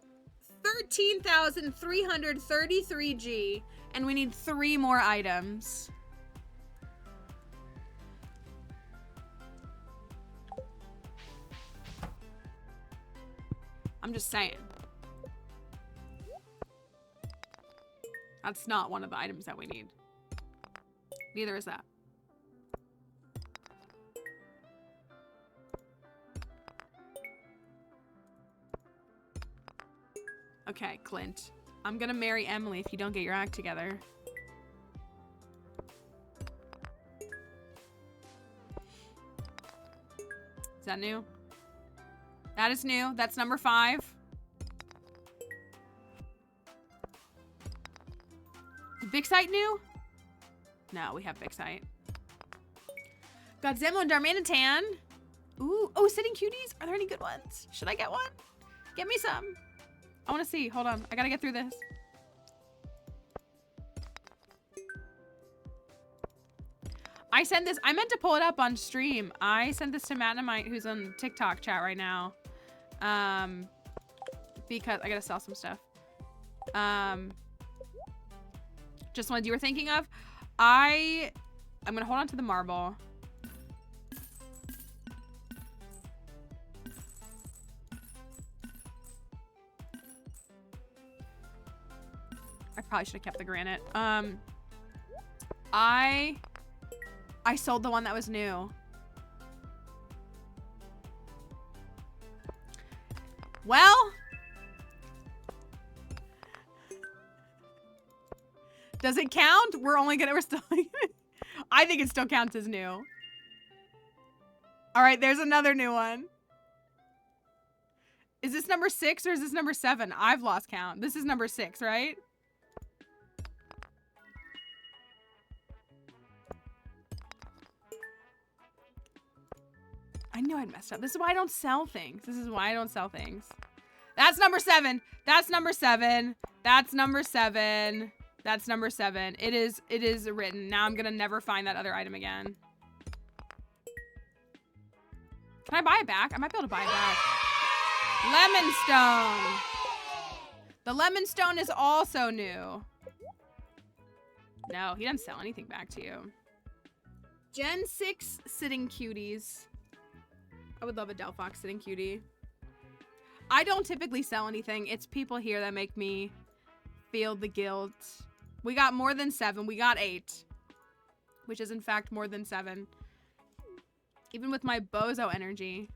13,333 G. And we need 3 more items. I'm just saying. That's not one of the items that we need. Neither is that. Okay, Clint. I'm gonna marry Emily if you don't get your act together. Is that new? That is new. That's number 5. Vixite new? No, we have Vixite. Godzilla and Darmanitan. Ooh, oh, Sitting Cuties. Are there any good ones? Should I get one? Get me some. I want to see. Hold on. I gotta get through this. I sent this. I meant to pull it up on stream. I sent this to Magnamite, who's on TikTok chat right now. Because I gotta sell some stuff. Just ones you were thinking of. I'm gonna hold on to the marble. I probably should have kept the granite. I sold the one that was new. Well, does it count? We're still I think it still counts as new. All right, there's another new one. Is this number 6 or is this number 7? I've lost count. This is number 6, right? I knew I'd messed up. This is why I don't sell things. This is why I don't sell things. That's number 7. That's number 7. That's number 7. That's number 7. It is written. Now I'm gonna never find that other item again. Can I buy it back? I might be able to buy it back. Lemon Stone. The Lemon Stone is also new. No, he doesn't sell anything back to you. Gen 6 Sitting Cuties. I would love a Delphox Sitting Cutie. I don't typically sell anything. It's people here that make me feel the guilt. We got more than 7. We got 8. Which is in fact more than 7. Even with my bozo energy.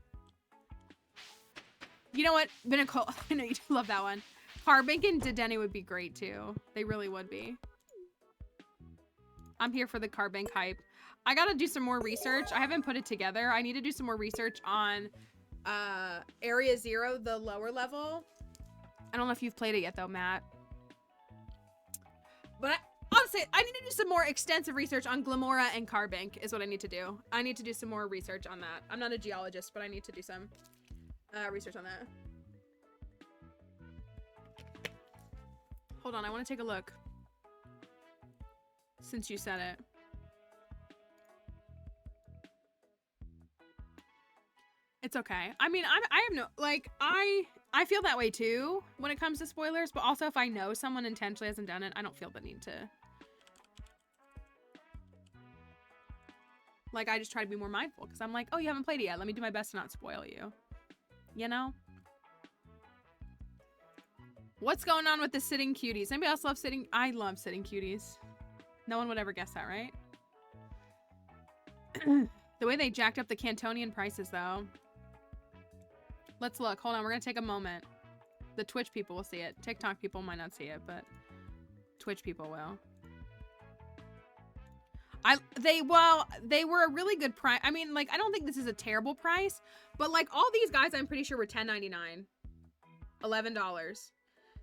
You know what? Binnacle. I know you do love that one. Carbink and Dedenne would be great too. They really would be. I'm here for the Carbink hype. I gotta do some more research. I haven't put it together. I need to do some more research on Area 0, the lower level. I don't know if you've played it yet though, Matt. But honestly, I need to do some more extensive research on Glamora and Carbink is what I need to do. I need to do some more research on that. I'm not a geologist, but I need to do some research on that. Hold on, I want to take a look. Since you said it. It's okay. I mean, I have no, like, I feel that way too when it comes to spoilers, but also if I know someone intentionally hasn't done it, I don't feel the need to. Like, I just try to be more mindful because I'm like, oh, you haven't played it yet. Let me do my best to not spoil you. You know? What's going on with the Sitting Cuties? Anybody else love Sitting? I love Sitting Cuties. No one would ever guess that, right? The way they jacked up the Cantonian prices, though. Let's look. Hold on. We're going to take a moment. The Twitch people will see it. TikTok people might not see it, but Twitch people will. They were a really good price. I mean, like, I don't think this is a terrible price, but like all these guys, I'm pretty sure were $10.99, $11,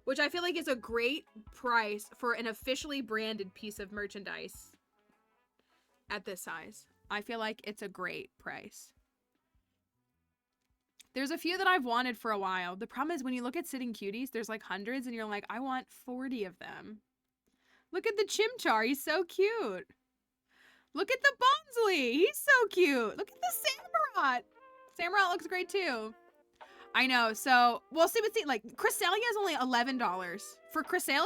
which I feel like is a great price for an officially branded piece of merchandise at this size. I feel like it's a great price. There's a few that I've wanted for a while. The problem is when you look at Sitting Cuties, there's like hundreds and you're like, I want 40 of them. Look at the Chimchar. He's so cute. Look at the Bonsley. He's so cute. Look at the Samurott. Samurott looks great too. I know. So, well, see, like, Cresselia is only $11. For Cresselia?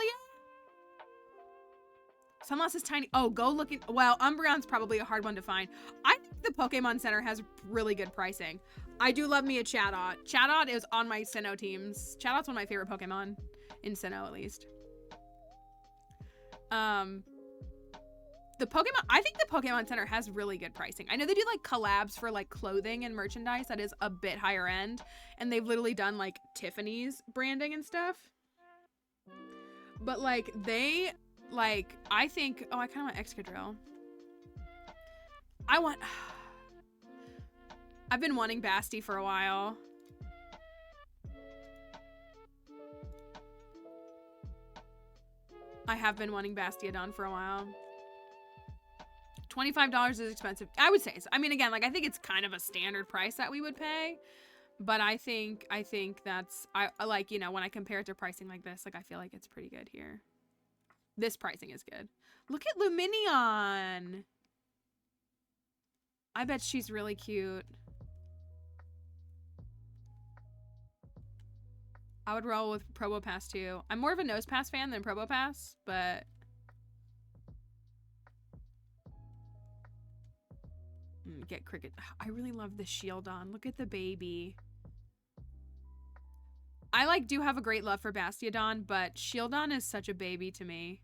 Sunloss is tiny. Oh, go looking. Well, Umbreon's probably a hard one to find. I think the Pokemon Center has really good pricing. I do love me a Chatot. Chatot is on my Sinnoh teams. Chatot's one of my favorite Pokemon. In Sinnoh, at least. I think the Pokemon Center has really good pricing. I know they do like collabs for like clothing and merchandise that is a bit higher end. And they've literally done like Tiffany's branding and stuff. But like they, like, I think, oh, I kind of want Excadrill. I've been wanting Basti for a while. I have been wanting Bastiodon for a while. $25 is expensive. I would say so. I mean, again, like, I think it's kind of a standard price that we would pay. But I think that's, I like, you know, when I compare it to pricing like this, like, I feel like it's pretty good here. This pricing is good. Look at Luminion. I bet she's really cute. I would roll with Probopass too. I'm more of a Nosepass fan than Probopass, but get Cricket. I really love the Shieldon. Look at the baby. I like do have a great love for Bastiodon, but Shieldon is such a baby to me.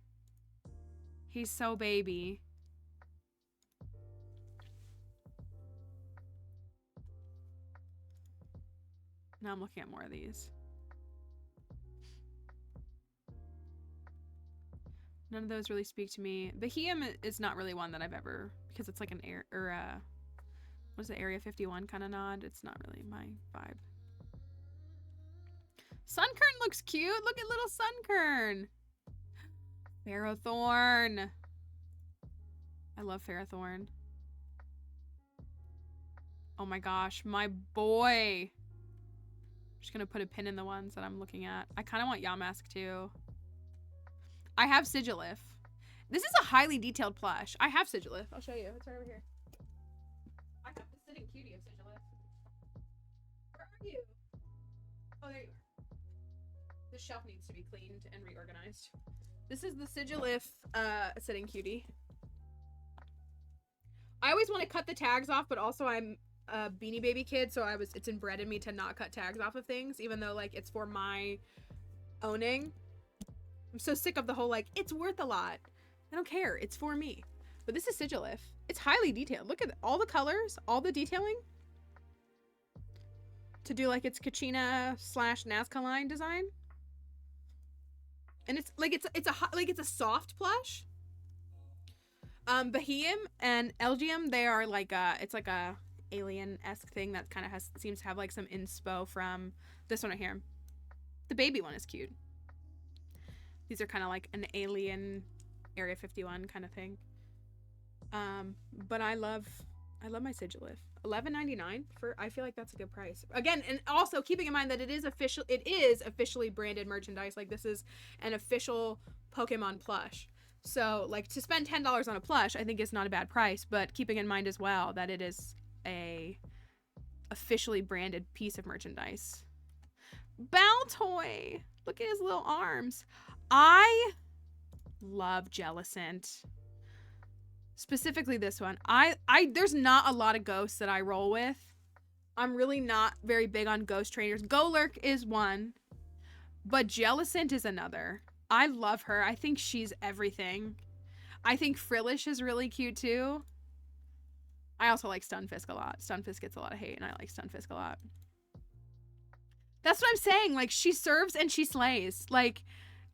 He's so baby. Now I'm looking at more of these. None of those really speak to me. Behemoth is not really one that I've ever, because it's like an air, or what's the Area 51 kind of nod? It's not really my vibe. Sunkern looks cute. Look at little Sunkern. Ferrothorn. I love Ferrothorn. Oh my gosh, my boy. I'm just gonna put a pin in the ones that I'm looking at. I kind of want Yamask too. I have Sigilif. This is a highly detailed plush. I have Sigilif. I'll show you. It's right over here. I have the sitting cutie of Sigilif. Where are you? Oh, there you are. This shelf needs to be cleaned and reorganized. This is the Sigilif sitting cutie. I always want to cut the tags off, but also I'm a Beanie Baby kid, so it's inbred in me to not cut tags off of things, even though like it's for my owning. I'm so sick of the whole like it's worth a lot. I don't care. It's for me. But this is Sigilif. It's highly detailed. Look at all the colors, all the detailing. To do like its Kachina / Nazca line design. And it's like it's a soft plush. Behemoth and Elgium, they are like it's like a alien-esque thing that kind of seems to have like some inspo from this one right here. The baby one is cute. These are kind of like an alien Area 51 kind of thing. But I love my Sigilif. $11.99 for, I feel like that's a good price. Again, and also keeping in mind that it is officially branded merchandise. Like this is an official Pokemon plush. So like to spend $10 on a plush, I think is not a bad price, but keeping in mind as well that it is a officially branded piece of merchandise. Baltoy! Look at his little arms. I love Jellicent. Specifically this one. There's not a lot of ghosts that I roll with. I'm really not very big on ghost trainers. Golurk is one, but Jellicent is another. I love her. I think she's everything. I think Frillish is really cute too. I also like Stunfisk a lot. Stunfisk gets a lot of hate and I like Stunfisk a lot. That's what I'm saying. Like she serves and she slays. Like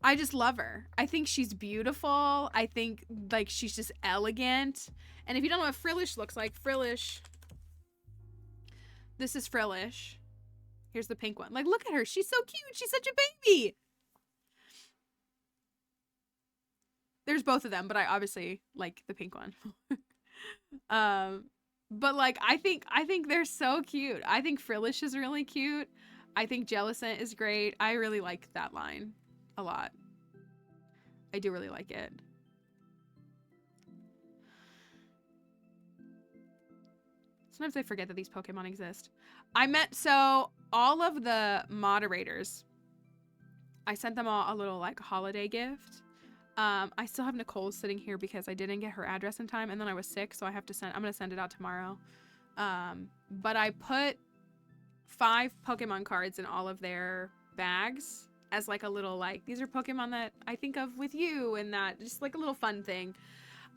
I just love her. I think she's beautiful. I think like she's just elegant. And if you don't know what Frillish looks like, Frillish. This is Frillish. Here's the pink one. Like look at her. She's so cute. She's such a baby. There's both of them, but I obviously like the pink one. But like I think they're so cute. I think Frillish is really cute. I think Jellicent is great. I really like that line a lot. I do really like it. Sometimes I forget that these Pokemon exist. So all of the moderators, I sent them all a little like holiday gift. I still have Nicole sitting here because I didn't get her address in time and then I was sick, so I'm gonna send it out tomorrow. But I put 5 Pokemon cards in all of their bags as like a little like, these are Pokemon that I think of with you, and that just like a little fun thing.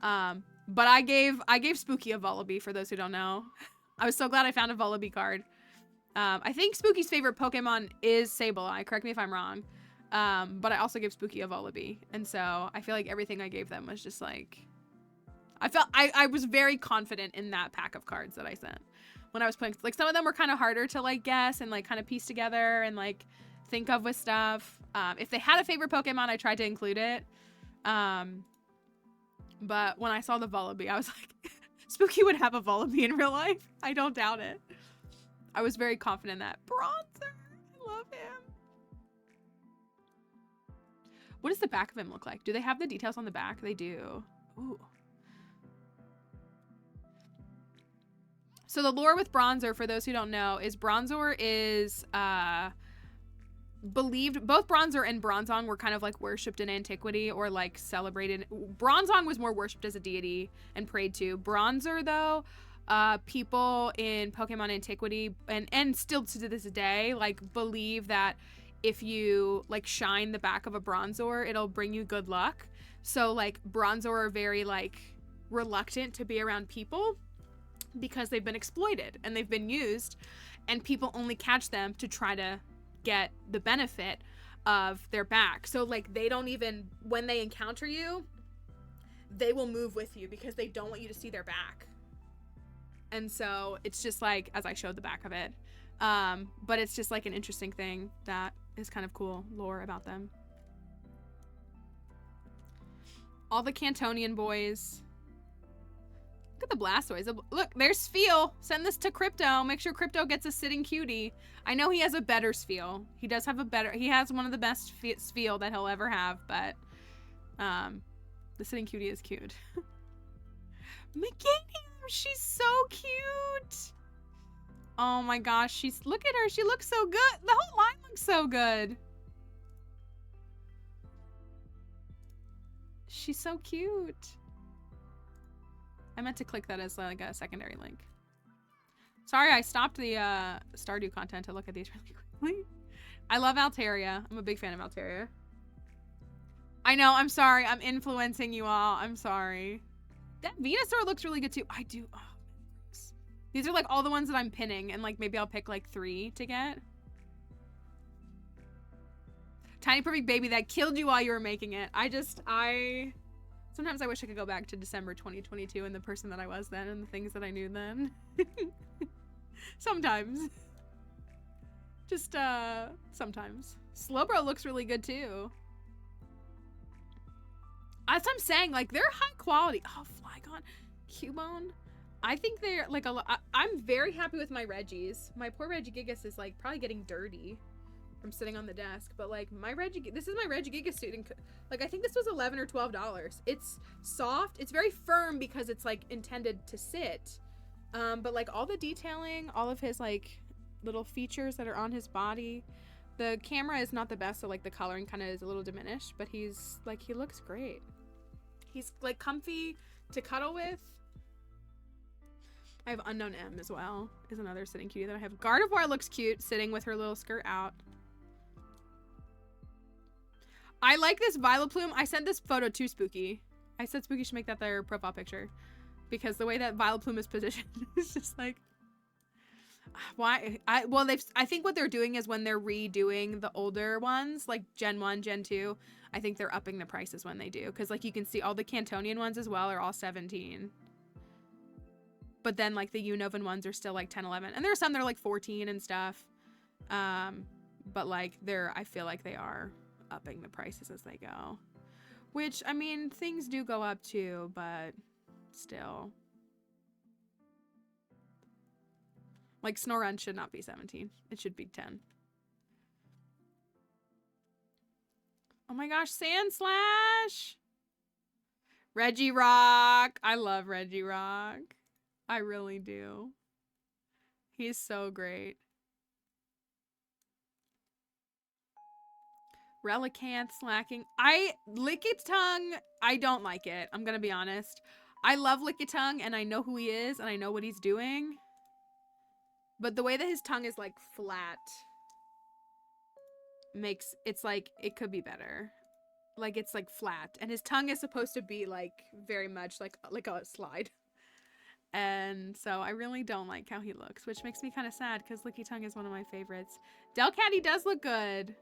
But I gave Spooky a Vullaby, for those who don't know. I was so glad I found a Vullaby card. I think Spooky's favorite Pokemon is Sableye, correct me if I'm wrong. But I also gave Spooky a Vullaby, and so I feel like everything I gave them was just like, I was very confident in that pack of cards that I sent when I was putting, like some of them were kind of harder to like guess and like kind of piece together and like think of with stuff. If they had a favorite Pokemon, I tried to include it. But when I saw the Vullaby, I was like, Spooky would have a Vullaby in real life. I don't doubt it. I was very confident in that. Bronzer, I love him. What does the back of him look like? Do they have the details on the back? They do. Ooh. So the lore with Bronzor, for those who don't know, is Bronzor is believed, both Bronzor and Bronzong were kind of like worshipped in antiquity or like celebrated. Bronzong was more worshipped as a deity and prayed to. Bronzor though, people in Pokemon antiquity and still to this day like believe that if you like shine the back of a Bronzor, it'll bring you good luck. So like Bronzor are very like reluctant to be around people because they've been exploited and they've been used, and people only catch them to try to get the benefit of their back. So like they don't even, when they encounter you, they will move with you because they don't want you to see their back. And so it's just like, as I showed the back of it, but it's just like an interesting thing that is kind of cool lore about them. All the Cantonian boys. Look at the Blastoise. Look, there's Spheal. Send this to Crypto. Make sure Crypto gets a sitting cutie. I know he has a better Spheal. He does have a better, he has one of the best Spheal that he'll ever have, but the sitting cutie is cute. Meganium, she's so cute. Oh my gosh, look at her. She looks so good. The whole line looks so good. She's so cute. I meant to click that as like a secondary link. Sorry, I stopped the Stardew content to look at these really quickly. I love Altaria. I'm a big fan of Altaria. I know, I'm sorry. I'm influencing you all. I'm sorry. That Venusaur looks really good too. I do. Oh, these are like all the ones that I'm pinning, and like maybe I'll pick like 3 to get. Tiny Perfect Baby, that killed you while you were making it. Sometimes I wish I could go back to December 2022 and the person that I was then and the things that I knew then. Sometimes. Just, sometimes. Slowbro looks really good too. As I'm saying, like, they're high quality. Oh, Flygon, Cubone. I think they're, like, I'm very happy with my Reggies. My poor Regigigas is, like, probably getting dirty from sitting on the desk, but like this is my Regigigas suit, and like I think this was $11 or $12. It's soft, it's very firm because it's like intended to sit, but like all the detailing, all of his like little features that are on his body, the camera is not the best, so like the coloring kind of is a little diminished, but he's like, he looks great. He's like comfy to cuddle with. I have Unknown M as well, is another sitting cutie that I have. Gardevoir looks cute sitting with her little skirt out. I like this Vileplume. I sent this photo to Spooky. I said Spooky should make that their profile picture because the way that Vileplume is positioned is just like, why? I think what they're doing is when they're redoing the older ones, like Gen 1, Gen 2, I think they're upping the prices when they do. Because like you can see all the Cantonian ones as well are all 17. But then like the Unovan ones are still like 10, 11. And there are some that are like 14 and stuff. But like I feel like they are upping the prices as they go, which I mean things do go up too, but still, like Snorunt should not be 17, it should be 10. Oh my gosh, Sandslash, Regirock. I love Regirock, I really do. He's so great. Relicanth, Slacking. Lickitung, I don't like it. I'm gonna be honest. I love Lickitung and I know who he is and I know what he's doing. But the way that his tongue is like flat makes it's like it could be better. Like it's like flat and his tongue is supposed to be like very much like a slide. And so I really don't like how he looks, which makes me kind of sad because Lickitung is one of my favorites. Delcatty does look good.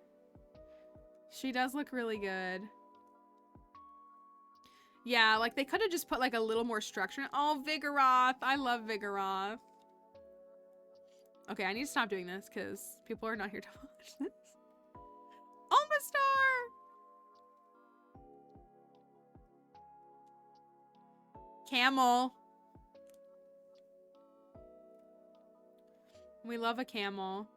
She does look really good. Yeah, like they could have just put like a little more structure. Oh, Vigoroth. I love Vigoroth. Okay, I need to stop doing this because people are not here to watch this. Omastar! Camel. We love a camel.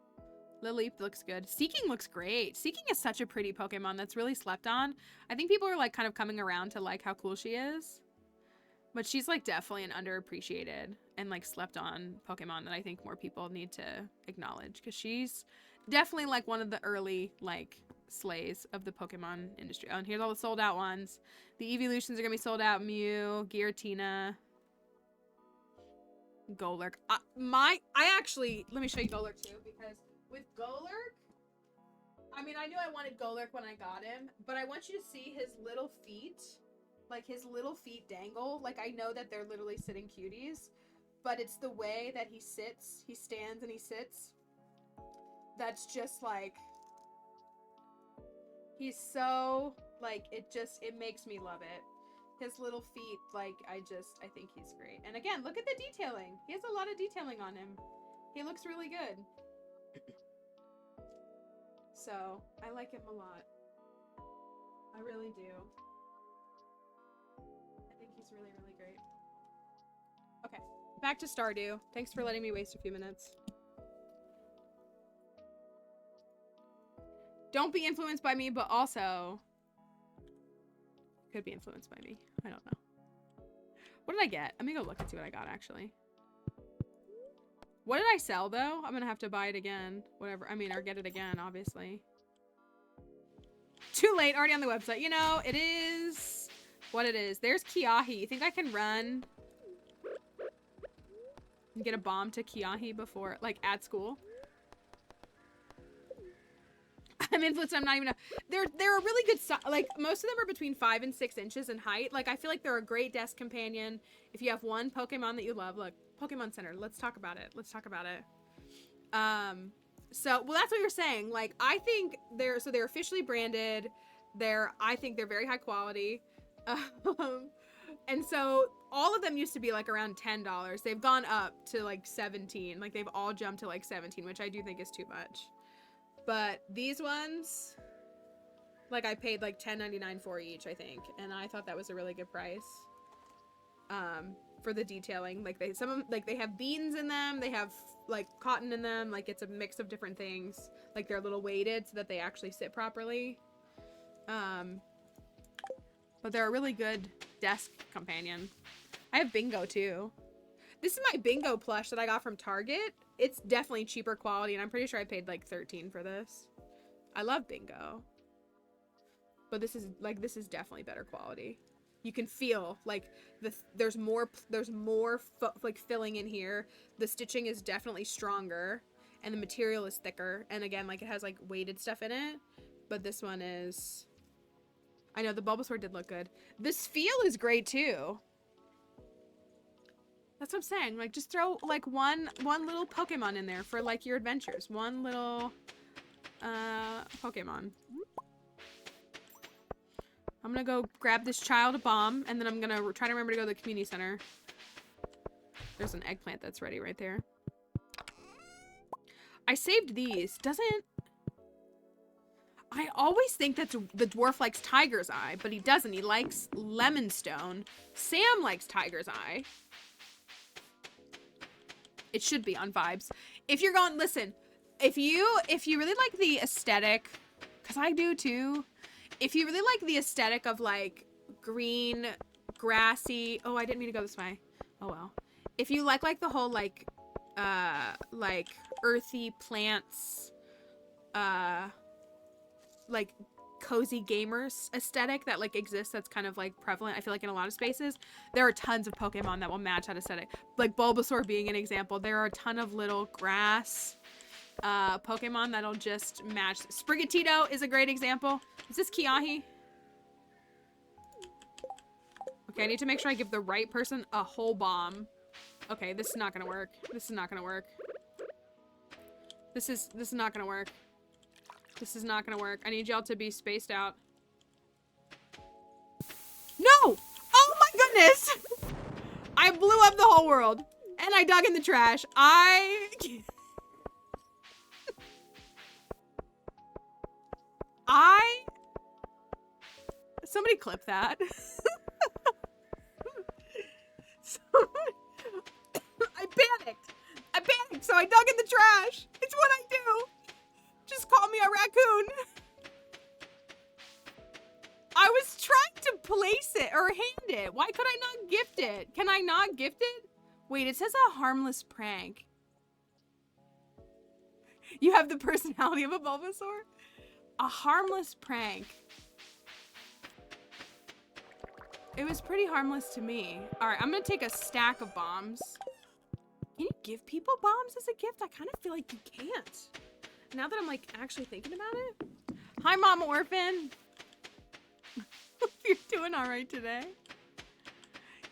Lily looks good. Seeking looks great. Seeking is such a pretty Pokemon that's really slept on. I think people are like kind of coming around to like how cool she is. But she's like definitely an underappreciated and like slept on Pokemon that I think more people need to acknowledge, because she's definitely like one of the early like slays of the Pokemon industry. Oh, and here's all the sold out ones. The evolutions are gonna be sold out. Mew, Giratina, Golurk. I actually, let me show you Golurk too, because with Golurk, I mean, I knew I wanted Golurk when I got him, but I want you to see his little feet. Like, his little feet dangle. Like, I know that they're literally sitting cuties, but it's the way that he sits. He stands and he sits. That's just, like... He's so, like, it makes me love it. His little feet, like, I think he's great. And again, look at the detailing. He has a lot of detailing on him. He looks really good. So, I like him a lot. I really do. I think he's really, really great. Okay, back to Stardew. Thanks for letting me waste a few minutes. Don't be influenced by me, but also could be influenced by me. I don't know. What did I get? I'm gonna go look and see what I got, actually. What did I sell, though? I'm gonna have to buy it again. Whatever. I mean, or get it again, obviously. Too late. Already on the website. You know, it is what it is. There's Kiahi. You think I can run and get a bomb to Kiahi before, like, at school? I'm influenced. I'm not even. They're a really good. Like, most of them are between 5 and 6 inches in height. Like, I feel like they're a great desk companion. If you have one Pokemon that you love, look, Pokemon Center. Let's talk about it. Let's talk about it. So, well, that's what you're saying. Like, I think they're officially branded. I think they're very high quality. And so all of them used to be like around $10. They've gone up to like 17. Like, they've all jumped to like 17, which I do think is too much. But these ones, like, I paid like $10.99 for each, I think, and I thought that was a really good price. For the detailing, like, some of them, like, they have beans in them, they have like cotton in them, like, it's a mix of different things. Like, they're a little weighted so that they actually sit properly. But they're a really good desk companion. I have Bingo too. This is my Bingo plush that I got from Target. It's definitely cheaper quality, and I'm pretty sure I paid like $13 for this. I love Bingo, but this is definitely better quality. You can feel like there's more like filling in here. The stitching is definitely stronger, and the material is thicker. And again, like, it has like weighted stuff in it, but this one is. I know the Bulbasaur did look good. This feel is great too. That's what I'm saying. Like, just throw like one little Pokemon in there for like your adventures. One little Pokemon. I'm gonna go grab this child a bomb, and then I'm gonna try to remember to go to the community center. There's an eggplant that's ready right there. I saved these. I always think that the dwarf likes Tiger's Eye, but he doesn't. He likes Lemonstone. Sam likes Tiger's Eye. It should be on vibes. If you're going, listen, if you really like the aesthetic, because I do too. If you really like the aesthetic of like green, grassy, oh, I didn't mean to go this way. Oh well. If you like the whole like earthy plants, like cozy gamers aesthetic that like exists, that's kind of like prevalent, I feel like, in a lot of spaces, there are tons of Pokemon that will match that aesthetic. Like Bulbasaur being an example. There are a ton of little grass Pokemon that'll just match. Sprigatito is a great example. Is this Kiahi? Okay, I need to make sure I give the right person a whole bomb. Okay, this is not gonna work. This is not gonna work. This is not gonna work. This is not gonna work. I need y'all to be spaced out. No! Oh my goodness! I blew up the whole world. And I dug in the trash. Somebody clip that. the trash. It's what I do. Just call me a raccoon. I was trying to place it or hand it. Why could I not gift it? Can I not gift it? Wait, it says a harmless prank. You have the personality of a Bulbasaur? A harmless prank. It was pretty harmless to me. All right, I'm gonna take a stack of bombs. Can you give people bombs as a gift? I kind of feel like you can't. Now that I'm like actually thinking about it. Hi, Mom Orphan. Hope you're doing all right today.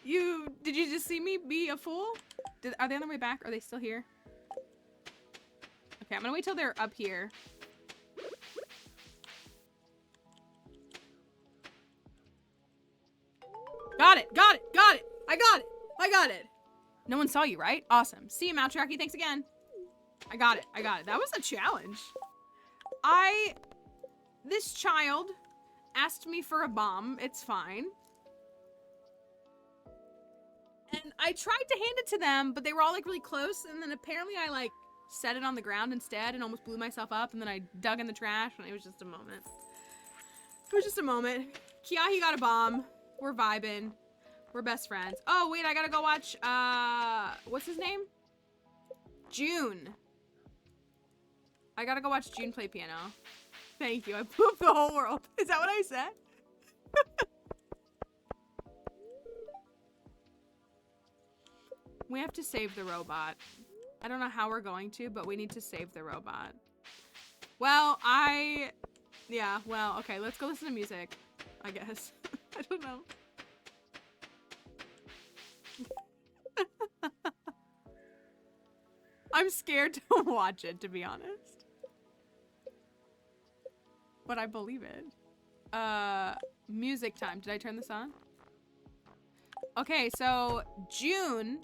Did you just see me be a fool? Are they on their way back? Are they still here? Okay, I'm gonna wait till they're up here. Got it, got it, got it. I got it, I got it. No one saw you, right? Awesome. See you, Matriarchy. Thanks again. I got it, I got it. That was a challenge. This child asked me for a bomb. It's fine. And I tried to hand it to them, but they were all like really close. And then apparently I like set it on the ground instead and almost blew myself up. And then I dug in the trash and it was just a moment. It was just a moment. Kiahi got a bomb. We're vibing. We're best friends. Oh, wait, I gotta go watch, what's his name? June. I gotta go watch June play piano. Thank you. I blew up the whole world. Is that what I said? We have to save the robot. I don't know how we're going to, but we need to save the robot. Well, yeah, well, okay, let's go listen to music, I guess. I don't know. I'm scared to watch it, to be honest. But I believe it. Music time. Did I turn this on? Okay, so June.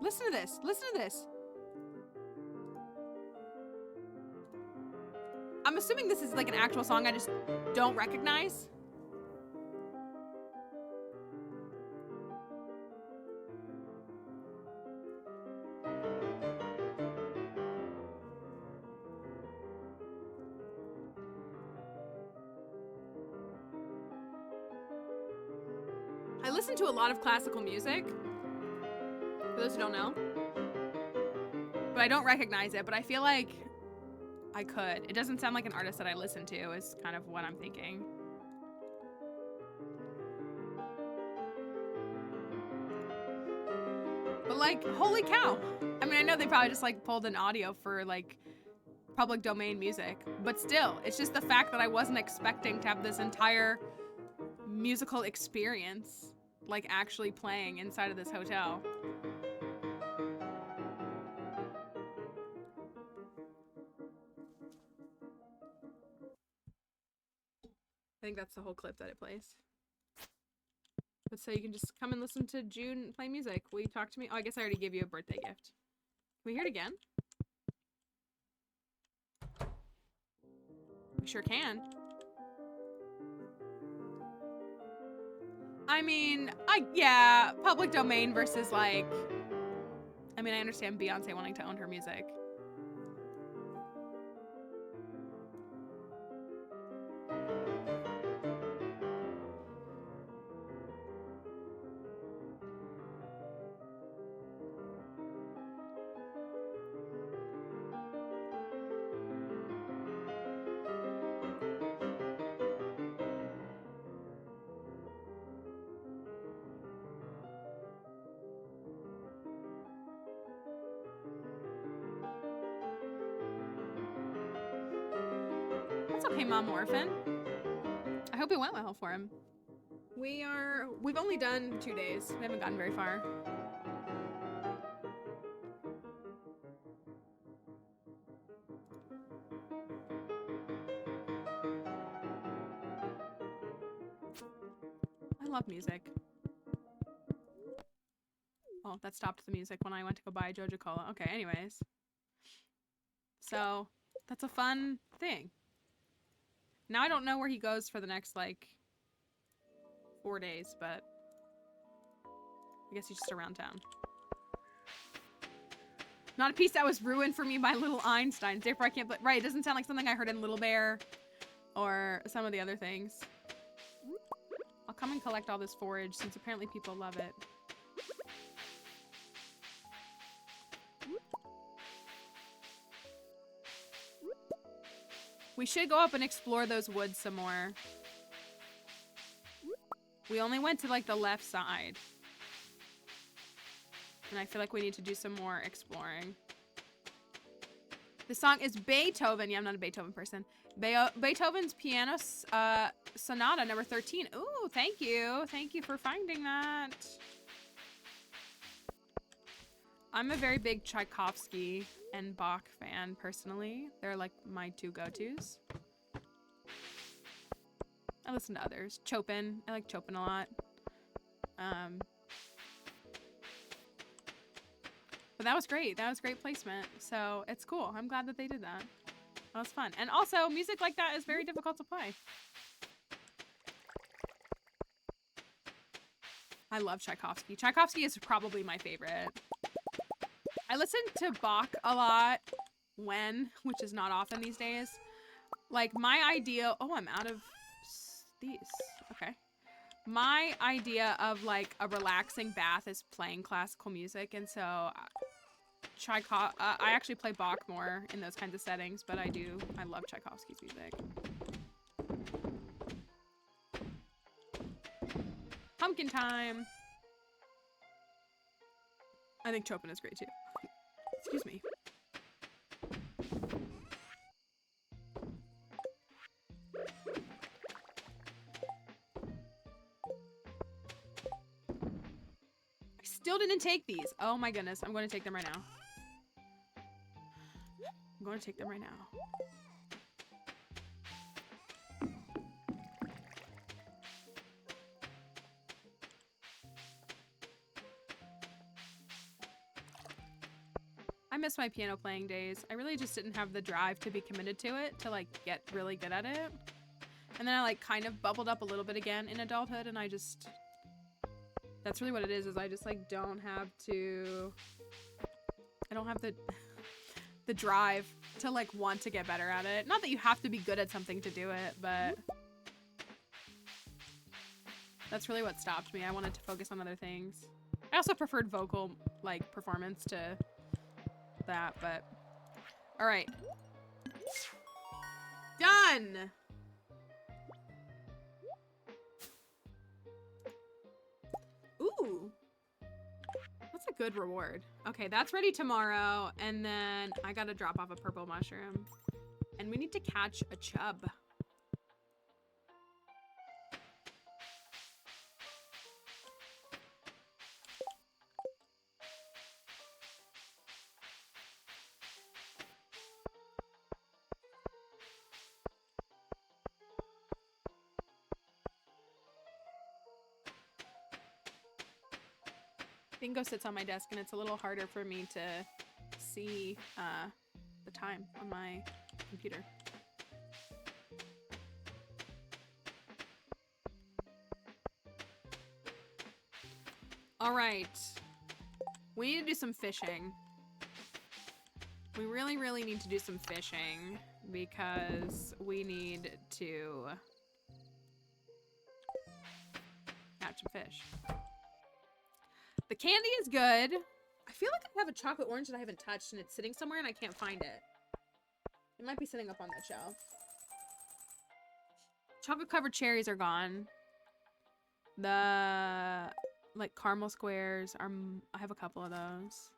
Listen to this. Listen to this. I'm assuming this is like an actual song I just don't recognize. I listen to a lot of classical music, for those who don't know, but I don't recognize it, but I feel like I could. It doesn't sound like an artist that I listen to, is kind of what I'm thinking. But like, holy cow. I mean, I know they probably just like pulled an audio for like public domain music, but still, it's just the fact that I wasn't expecting to have this entire musical experience like actually playing inside of this hotel. I think that's the whole clip that it plays. But so you can just come and listen to June play music. Will you talk to me? Oh, I guess I already gave you a birthday gift. Can we hear it again? We sure can. I mean, yeah, public domain versus like, I mean, I understand Beyonce wanting to own her music. That's okay, Mom Orphan. I hope it went well for him. We've only done 2 days. We haven't gotten very far. I love music. Oh, that stopped the music when I went to go buy a Joja Cola. Okay, anyways. So, that's a fun thing. Now I don't know where he goes for the next, like, 4 days, but I guess he's just around town. Not a piece that was ruined for me by Little Einstein. Therefore, I can't play. Right, it doesn't sound like something I heard in Little Bear or some of the other things. I'll come and collect all this forage since apparently people love it. We should go up and explore those woods some more. We only went to like the left side. And I feel like we need to do some more exploring. The song is Beethoven. Yeah, I'm not a Beethoven person. Beethoven's Piano Sonata number 13. Ooh, thank you. Thank you for finding that. I'm a very big Tchaikovsky and Bach fan, personally. They're like my two go-tos. I listen to others. Chopin. I like Chopin a lot. But that was great. That was great placement. So it's cool. I'm glad that they did that. That was fun. And also, music like that is very difficult to play. I love Tchaikovsky. Tchaikovsky is probably my favorite. I listen to Bach a lot which is not often these days. Like my idea, oh, I'm out of these. Okay. My idea of like a relaxing bath is playing classical music. And so I actually play Bach more in those kinds of settings, but I love Tchaikovsky's music. Pumpkin time. I think Chopin is great too. Excuse me. I still didn't take these. Oh my goodness. I'm going to take them right now. I'm going to take them right now. I miss my piano playing days. I really just didn't have the drive to be committed to it, to like get really good at it. And then I like kind of bubbled up a little bit again in adulthood, and that's really what it is I just like don't have the drive to like want to get better at it. Not that you have to be good at something to do it, but that's really what stopped me. I wanted to focus on other things. I also preferred vocal like performance to that, but all right, done. Ooh, that's a good reward. Okay, that's ready tomorrow, and then I gotta drop off a purple mushroom, and we need to catch a chub. Bingo sits on my desk, and it's a little harder for me to see the time on my computer. All right, we need to do some fishing. We really, really need to do some fishing because we need to catch some fish. The candy is good. I feel like I have a chocolate orange that I haven't touched, and it's sitting somewhere and I can't find it. It might be sitting up on that shelf. Chocolate covered cherries are gone. The like caramel squares are, I have a couple of those.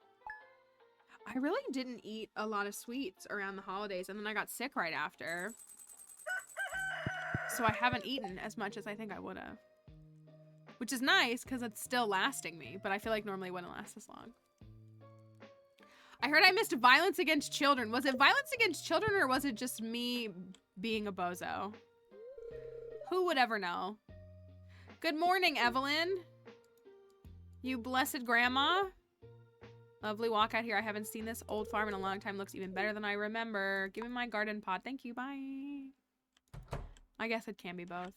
I really didn't eat a lot of sweets around the holidays, and then I got sick right after. So I haven't eaten as much as I think I would have. Which is nice because it's still lasting me, but I feel like normally it wouldn't last this long. I heard I missed violence against children. Was it violence against children, or was it just me being a bozo? Who would ever know? Good morning, Evelyn. You blessed grandma. Lovely walk out here. I haven't seen this old farm in a long time. Looks even better than I remember. Give me my garden pot. Thank you. Bye. I guess it can be both.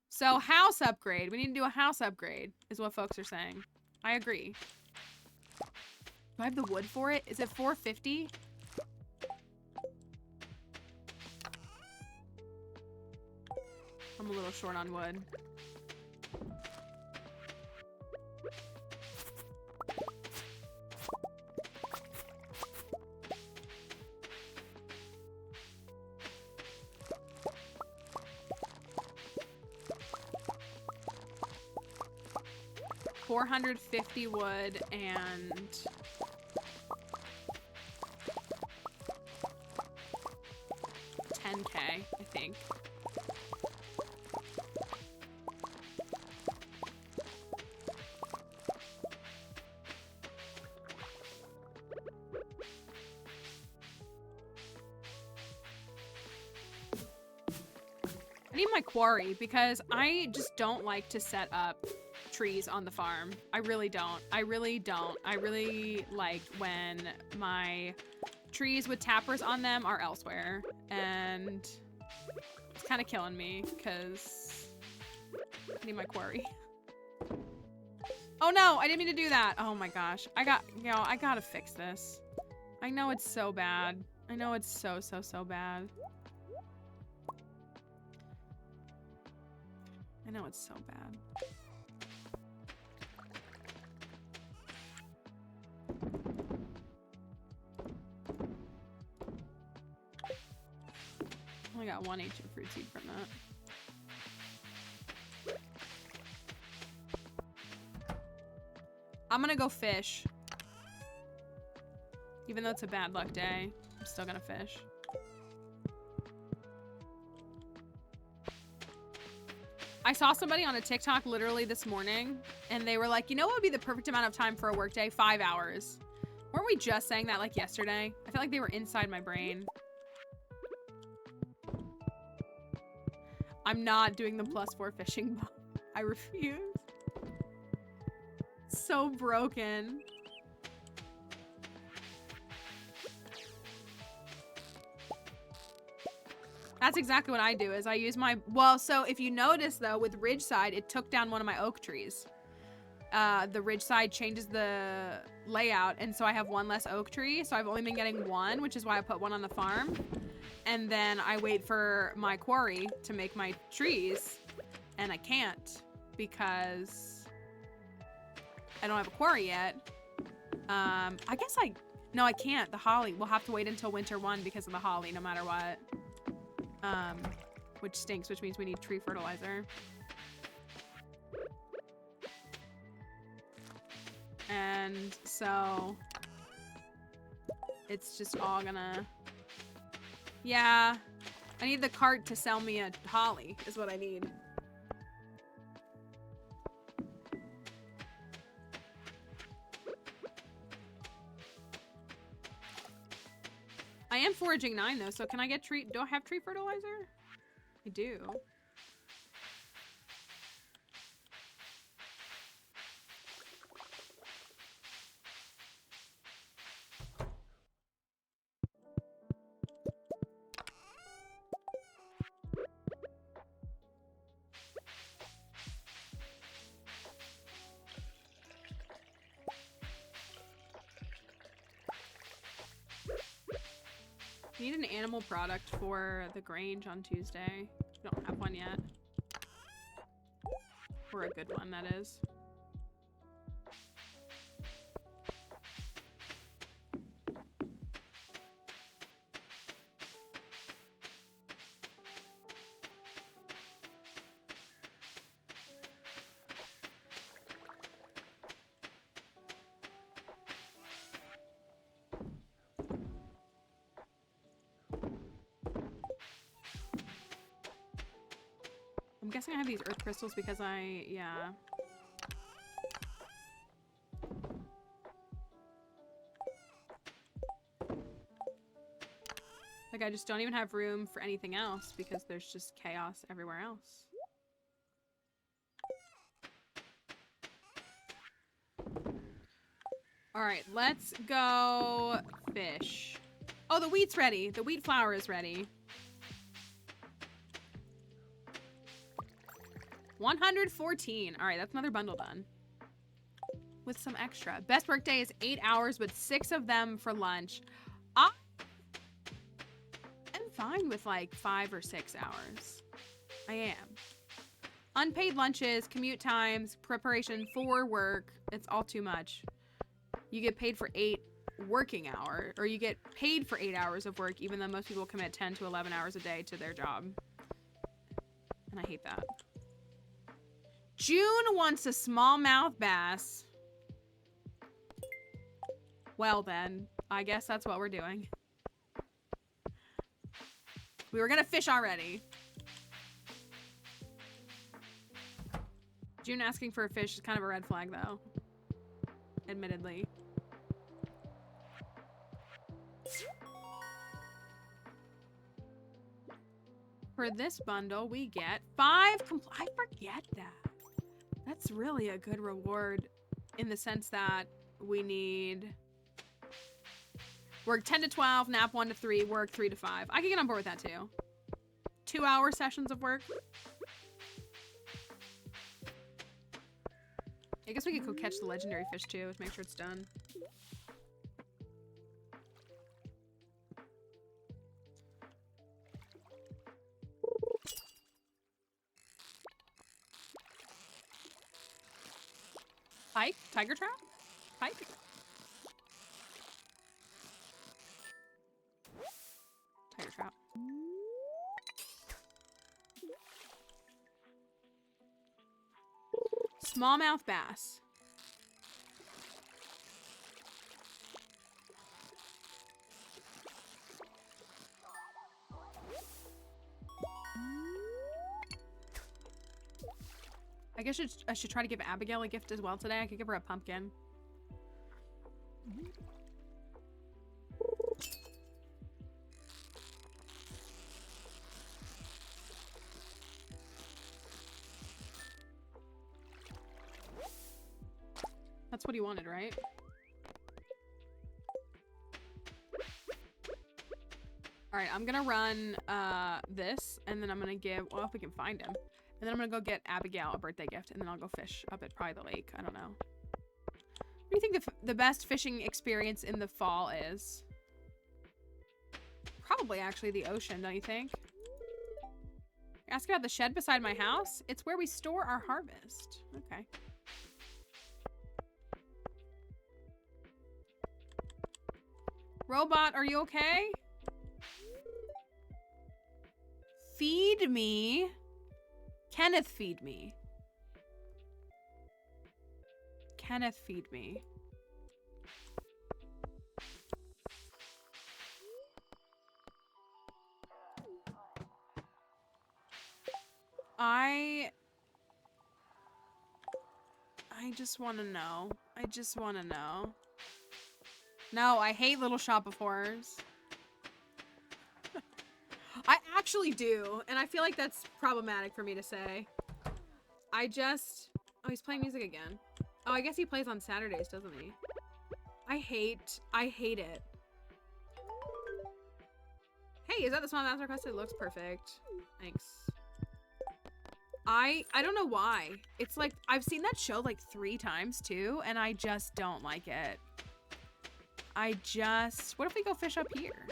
So house upgrade. We need to do a house upgrade is what folks are saying. I agree. Do I have the wood for it? Is it 450? I'm a little short on wood. $450 wood and $10K, I think. I need my quarry because I just don't like to set up trees on the farm. I really don't. I really don't. I really like when my trees with tappers on them are elsewhere. And it's kind of killing me because I need my quarry. Oh no, I didn't mean to do that. Oh my gosh. I gotta fix this. I know it's so bad. I know it's so bad. I know it's so bad. I got one ancient fruit seed from that. I'm gonna go fish. Even though it's a bad luck day, I'm still gonna fish. I saw somebody on a TikTok literally this morning, and they were like, you know what would be the perfect amount of time for a workday? 5 hours. Weren't we just saying that like yesterday? I feel like they were inside my brain. I'm not doing the +4 fishing. I refuse. So broken. That's exactly what I do, is I use my... Well, so if you notice, though, with Ridgeside, it took down one of my oak trees. The Ridgeside changes the layout, and so I have one less oak tree, so I've only been getting one, which is why I put one on the farm. And then I wait for my quarry to make my trees, and I can't because I don't have a quarry yet. I guess no, I can't. The holly. We'll have to wait until winter 1 because of the holly, no matter what. Which stinks, which means we need tree fertilizer. And so it's just all gonna... Yeah, I need the cart to sell me a holly is what I need. I am foraging 9 though, so can I get tree? Do I have tree fertilizer? I do. Need an animal product for the Grange on Tuesday. Don't have one yet. Or a good one, that is. I'm guessing I have these earth crystals because yeah. Like, I just don't even have room for anything else because there's just chaos everywhere else. Alright, let's go fish. Oh, the wheat's ready. The wheat flour is ready. 114. All right, that's another bundle done. with some extra. Best work day is 8 hours, but 6 of them for lunch. I'm fine with like 5 or 6 hours. I am. Unpaid lunches, commute times, preparation for work. It's all too much. You get paid for 8 working hours, or you get paid for 8 hours of work, even though most people commit 10 to 11 hours a day to their job. And I hate that. June wants a smallmouth bass. Well then, I guess that's what we're doing. We were gonna fish already. June asking for a fish is kind of a red flag though. Admittedly. For this bundle, we get 5 I forget that. That's really a good reward in the sense that we need work 10 to 12, nap 1 to 3, work 3 to 5. I can get on board with that too. 2-hour sessions of work. I guess we could go catch the legendary fish too, make sure it's done. Pike? Tiger trap? Pike? Tiger trap. Smallmouth bass. I guess I should try to give Abigail a gift as well today. I could give her a pumpkin. That's what he wanted, right? All right, I'm gonna run this, and then I'm gonna give, well, if we can find him. And then I'm gonna go get Abigail a birthday gift, and then I'll go fish up at probably the lake. I don't know. What do you think the best fishing experience in the fall is? Probably actually the ocean, don't you think? You're asking about the shed beside my house? It's where we store our harvest. Okay. Robot, are you okay? Feed me. Kenneth, feed me. Kenneth, feed me. I just want to know. I just want to know. No, I hate Little Shop of Horrors. I actually do, and I feel like that's problematic for me to say. Oh, he's playing music again. Oh, I guess he plays on Saturdays, doesn't he? I hate it. Hey, is that the small mouse request? It looks perfect. Thanks. I don't know why. It's like, I've seen that show like 3 times too, and I just don't like it. What if we go fish up here?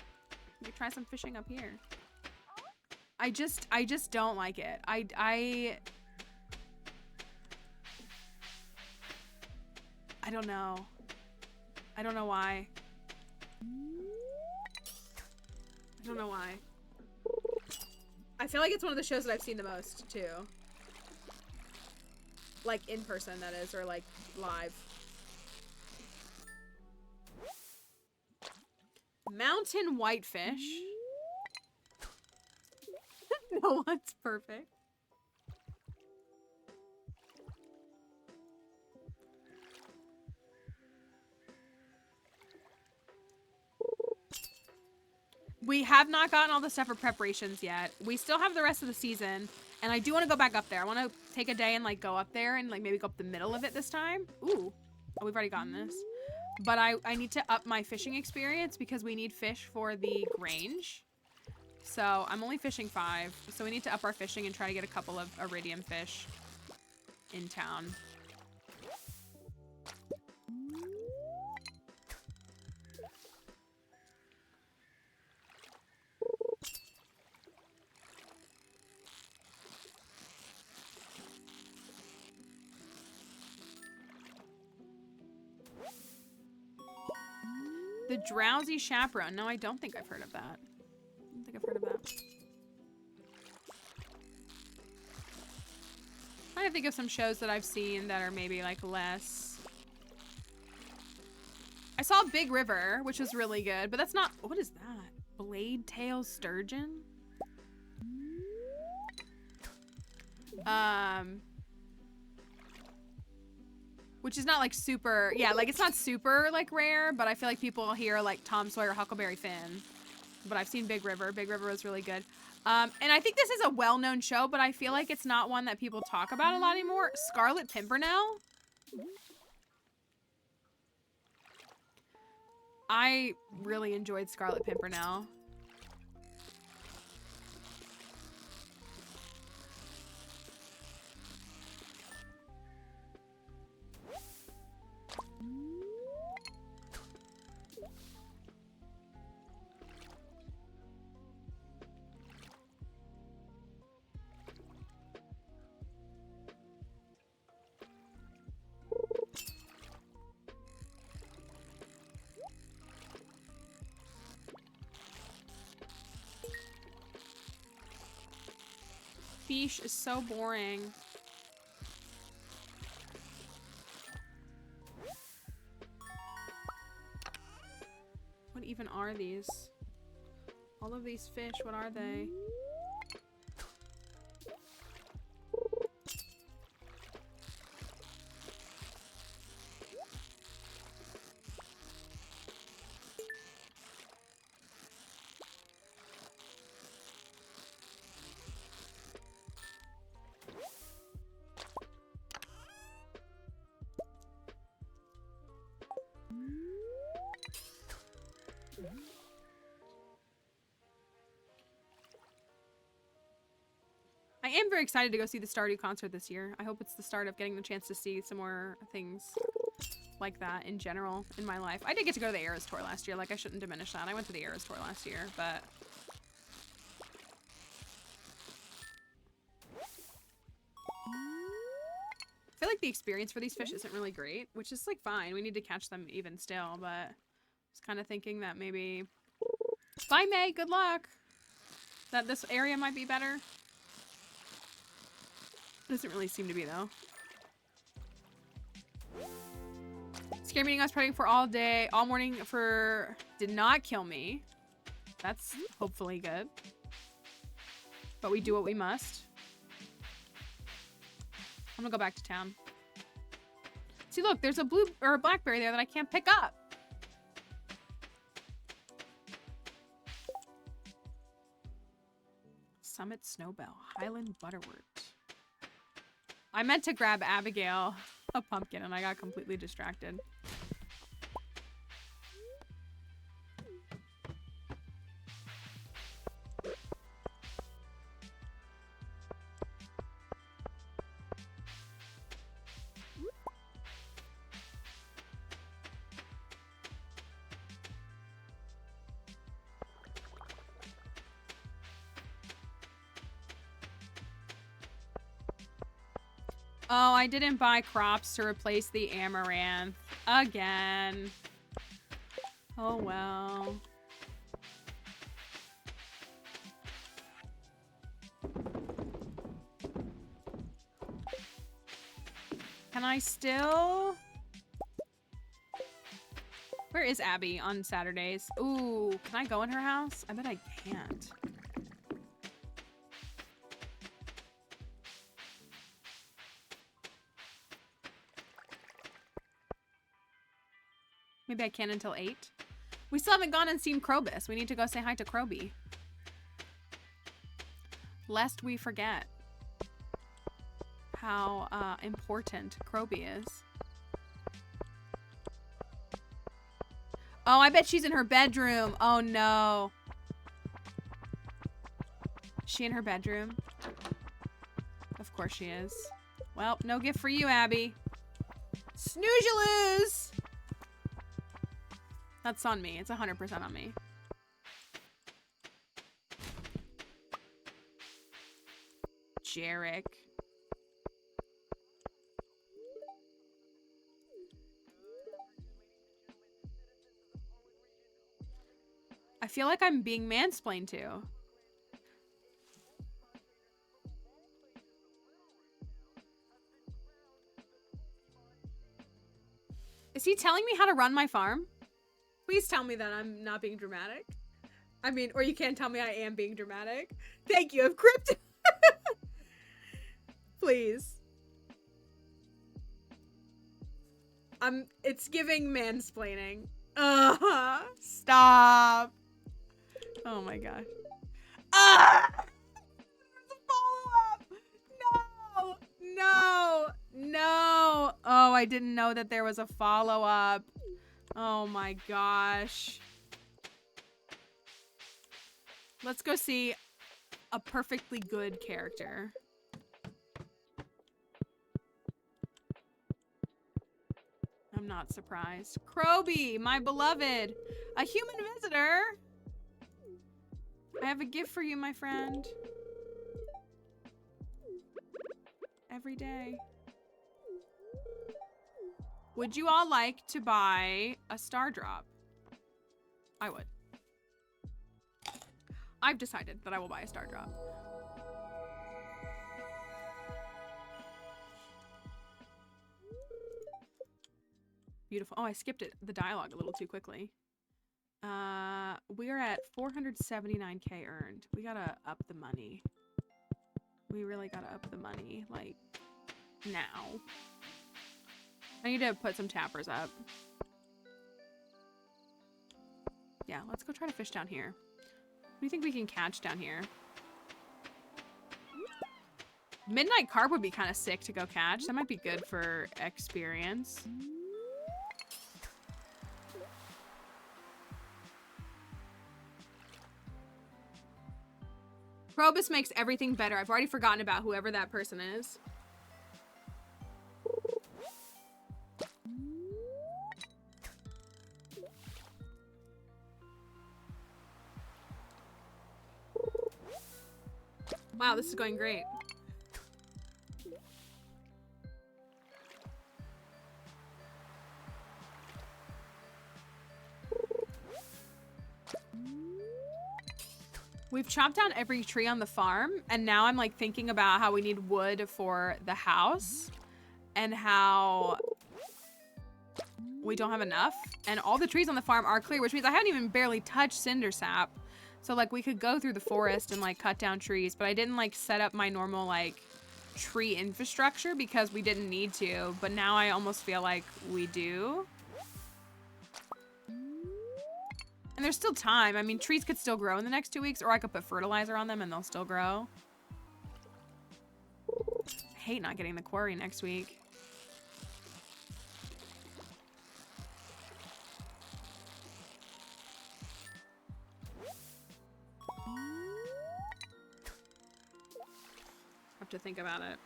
We try some fishing up here. I just don't like it. I don't know. I don't know why. I don't know why. I feel like it's one of the shows that I've seen the most too. Like in person, that is, or like live. Mountain whitefish. No one's perfect. We have not gotten all the stuff for preparations yet. We still have the rest of the season, and I do want to go back up there. I want to take a day and like go up there and like maybe go up the middle of it this time. Ooh, oh, we've already gotten this. But I need to up my fishing experience because we need fish for the Grange. So I'm only fishing 5. So we need to up our fishing and try to get a couple of iridium fish in town. The Drowsy Chaperone. No, I don't think I've heard of that. I don't think I've heard of that. I think of some shows that I've seen that are maybe like less. I saw Big River, which was really good, but that's not. What is that? Blade Tail Sturgeon? Which is not like super, yeah, like it's not super like rare, but I feel like people here like Tom Sawyer, Huckleberry Finn. But I've seen Big River. Big River was really good. And I think this is a well-known show, but I feel like it's not one that people talk about a lot anymore. Scarlet Pimpernel. I really enjoyed Scarlet Pimpernel. Fish is so boring. What even are these? All of these fish, what are they? I am very excited to go see the Stardew concert this year. I hope it's the start of getting the chance to see some more things like that in general in my life. I did get to go to the Eras tour last year. Like, I shouldn't diminish that. I went to the Eras tour last year, but... I feel like the experience for these fish isn't really great, which is, like, fine. We need to catch them even still, but I was kind of thinking that maybe... Bye, May! Good luck! That this area might be better. Doesn't really seem to be, though. Scare meeting I was praying for all day, all morning for... Did not kill me. That's hopefully good. But we do what we must. I'm gonna go back to town. See, look, there's a blue or a blackberry there that I can't pick up. Summit Snowbell, Highland Butterwort. I meant to grab Abigail a pumpkin and I got completely distracted. Oh, I didn't buy crops to replace the amaranth. Again. Oh, well. Can I still... Where is Abby on Saturdays? Ooh, can I go in her house? I bet I can't. Maybe I can until 8. We still haven't gone and seen Krobus. We need to go say hi to Kroby. Lest we forget how important Kroby is. Oh, I bet she's in her bedroom. Oh, no. Is she in her bedroom? Of course she is. Well, no gift for you, Abby. Snooze you lose! That's on me. It's 100% on me. Jarek. feel like I'm being mansplained to. Is he telling me how to run my farm? Please tell me that I'm not being dramatic. I mean, or you can't tell me I am being dramatic. Thank you, Crypt. Please. It's giving mansplaining. Stop. Oh my gosh. There's a follow-up. No. Oh, I didn't know that there was a follow-up. Oh my gosh. Let's go see a perfectly good character. I'm not surprised. Kroby, my beloved. A human visitor. I have a gift for you, my friend. Every day. Would you all like to buy a star drop? I would. I've decided that I will buy a star drop. Beautiful. Oh, I skipped it. The dialogue a little too quickly. We are at 479k earned. We gotta up the money. We really gotta up the money, like, now. I need to put some tappers up. Yeah, let's go try to fish down here. What do you think we can catch down here? Midnight carp would be kind of sick to go catch. That might be good for experience. Probus makes everything better. I've already forgotten about whoever that person is. Wow, this is going great. We've chopped down every tree on the farm, and now I'm like thinking about how we need wood for the house and how we don't have enough. And all the trees on the farm are clear, which means I haven't even barely touched cinder sap. So like we could go through the forest and like cut down trees, but I didn't like set up my normal like tree infrastructure because we didn't need to, but now I almost feel like we do. And there's still time. I mean, trees could still grow in the next 2 weeks, or I could put fertilizer on them and they'll still grow. I hate not getting the quarry next week. Have to think about it.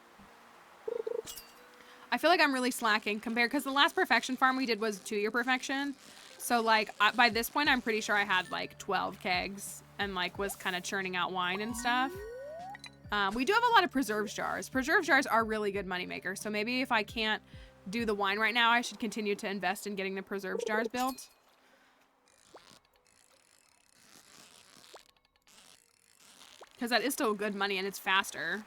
I feel like I'm really slacking compared, because the last perfection farm we did was 2-year perfection. So like by this point, I'm pretty sure I had like 12 kegs and like was kind of churning out wine and stuff. We do have a lot of preserves jars. Preserve jars are really good moneymakers. So maybe if I can't do the wine right now, I should continue to invest in getting the preserves jars built. Because that is still good money and it's faster.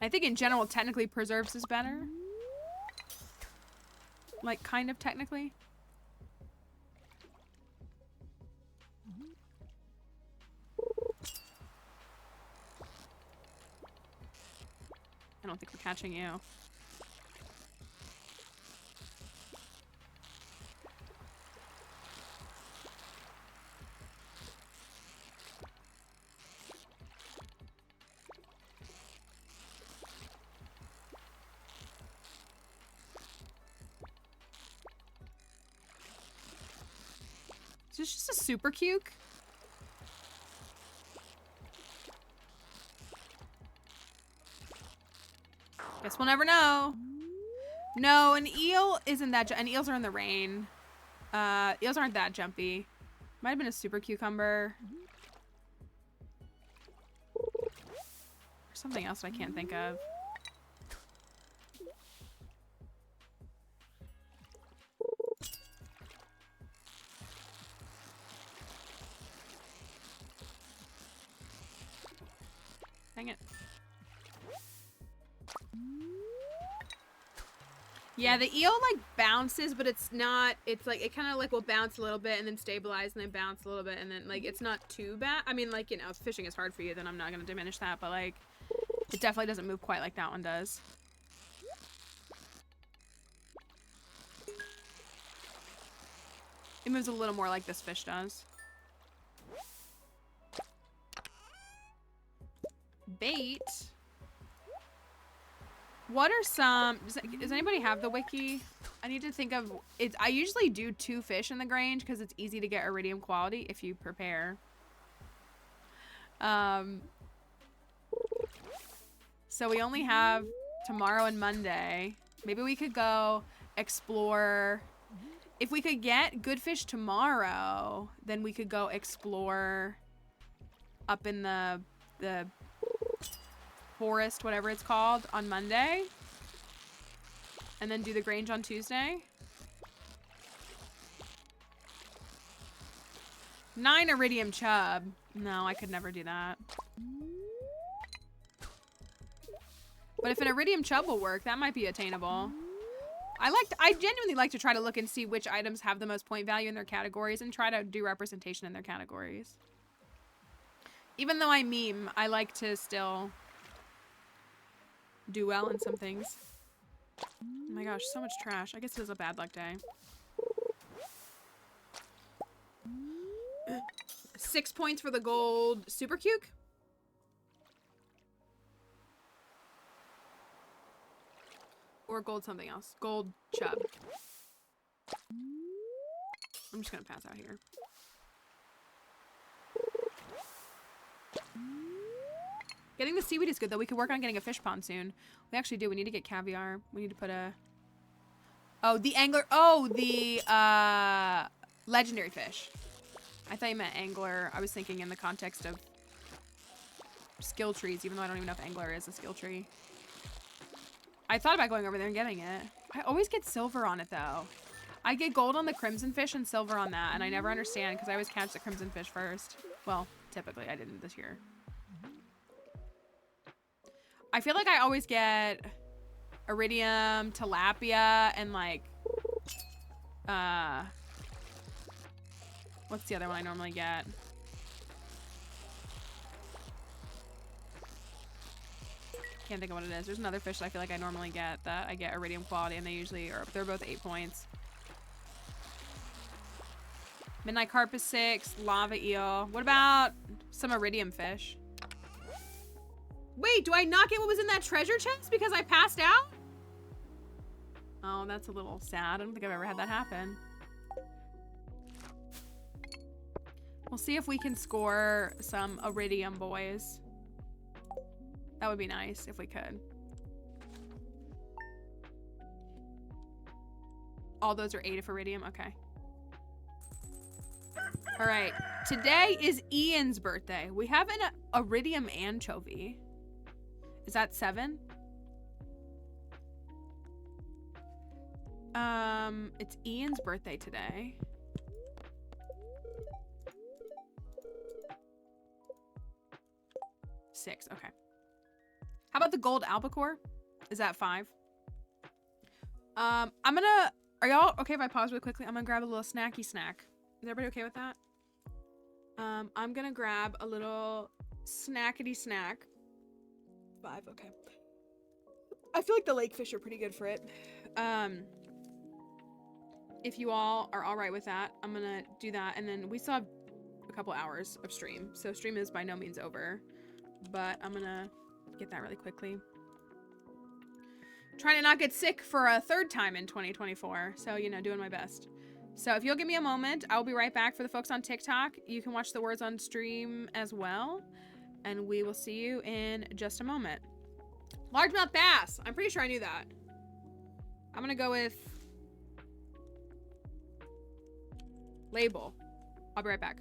I think in general, technically, preserves is better. Like, kind of technically. I don't think we're catching you. Is this just a super cuke? Guess we'll never know. No, an eel isn't that and eels are in the rain. Eels aren't that jumpy. Might have been a super cucumber. Or something else I can't think of. Dang it. Yeah, the eel like bounces, but it's not, it's like, it kind of like will bounce a little bit and then stabilize and then bounce a little bit and then like, it's not too bad. I mean, like, you know, if fishing is hard for you, then I'm not going to diminish that, but like, it definitely doesn't move quite like that one does. It moves a little more like this fish does. Bait. What are some, does anybody have the wiki? I need to think of it. I usually do 2 fish in the Grange because it's easy to get iridium quality if you prepare. So we only have tomorrow and Monday. Maybe we could go explore. If we could get good fish tomorrow, then we could go explore up in the forest, whatever it's called, on Monday. And then do the Grange on Tuesday. 9 iridium chub. No, I could never do that. But if an iridium chub will work, that might be attainable. I genuinely like to try to look and see which items have the most point value in their categories and try to do representation in their categories. Even though I meme, I like to still do well in some things. Oh my gosh, so much trash. I guess it was a bad luck day. 6 points for the gold super cuke. Or gold something else. Gold chub. I'm just gonna pass out here. Getting the seaweed is good, though. We could work on getting a fish pond soon. We actually do. We need to get caviar. We need to put a... Oh, the angler... Oh, the legendary fish. I thought you meant angler. I was thinking in the context of skill trees, even though I don't even know if angler is a skill tree. I thought about going over there and getting it. I always get silver on it, though. I get gold on the crimson fish and silver on that, and I never understand because I always catch the crimson fish first. Well, typically. I didn't this year. I feel like I always get iridium, tilapia, and like, what's the other one I normally get? Can't think of what it is. There's another fish that I feel like I normally get that I get iridium quality, and they usually are, they're both 8 points. Midnight carp is 6, lava eel. What about some iridium fish? Wait, do I not get what was in that treasure chest because I passed out? Oh, that's a little sad. I don't think I've ever had that happen. We'll see if we can score some iridium, boys. That would be nice if we could. All those are 8 of iridium? Okay. All right. Today is Ian's birthday. We have an iridium anchovy. Is that 7? It's Ian's birthday today. Six, okay. How about the gold albacore? Is that 5? I'm gonna, are y'all okay if I pause really quickly? I'm gonna grab a little snacky snack. Is everybody okay with that? I'm gonna grab a little snackety snack. 5, okay. I feel like the lake fish are pretty good for it. If you all are all right with that, I'm gonna do that, and then we still have a couple hours of stream, so stream is by no means over, but I'm gonna get that really quickly. Trying to not get sick for a 3rd time in 2024, so, you know, doing my best. So if you'll give me a moment, I'll be right back. For the folks on TikTok, you can watch the words on stream as well, and we will see you in just a moment. Largemouth bass. I'm pretty sure I knew that. I'm gonna go with label. I'll be right back.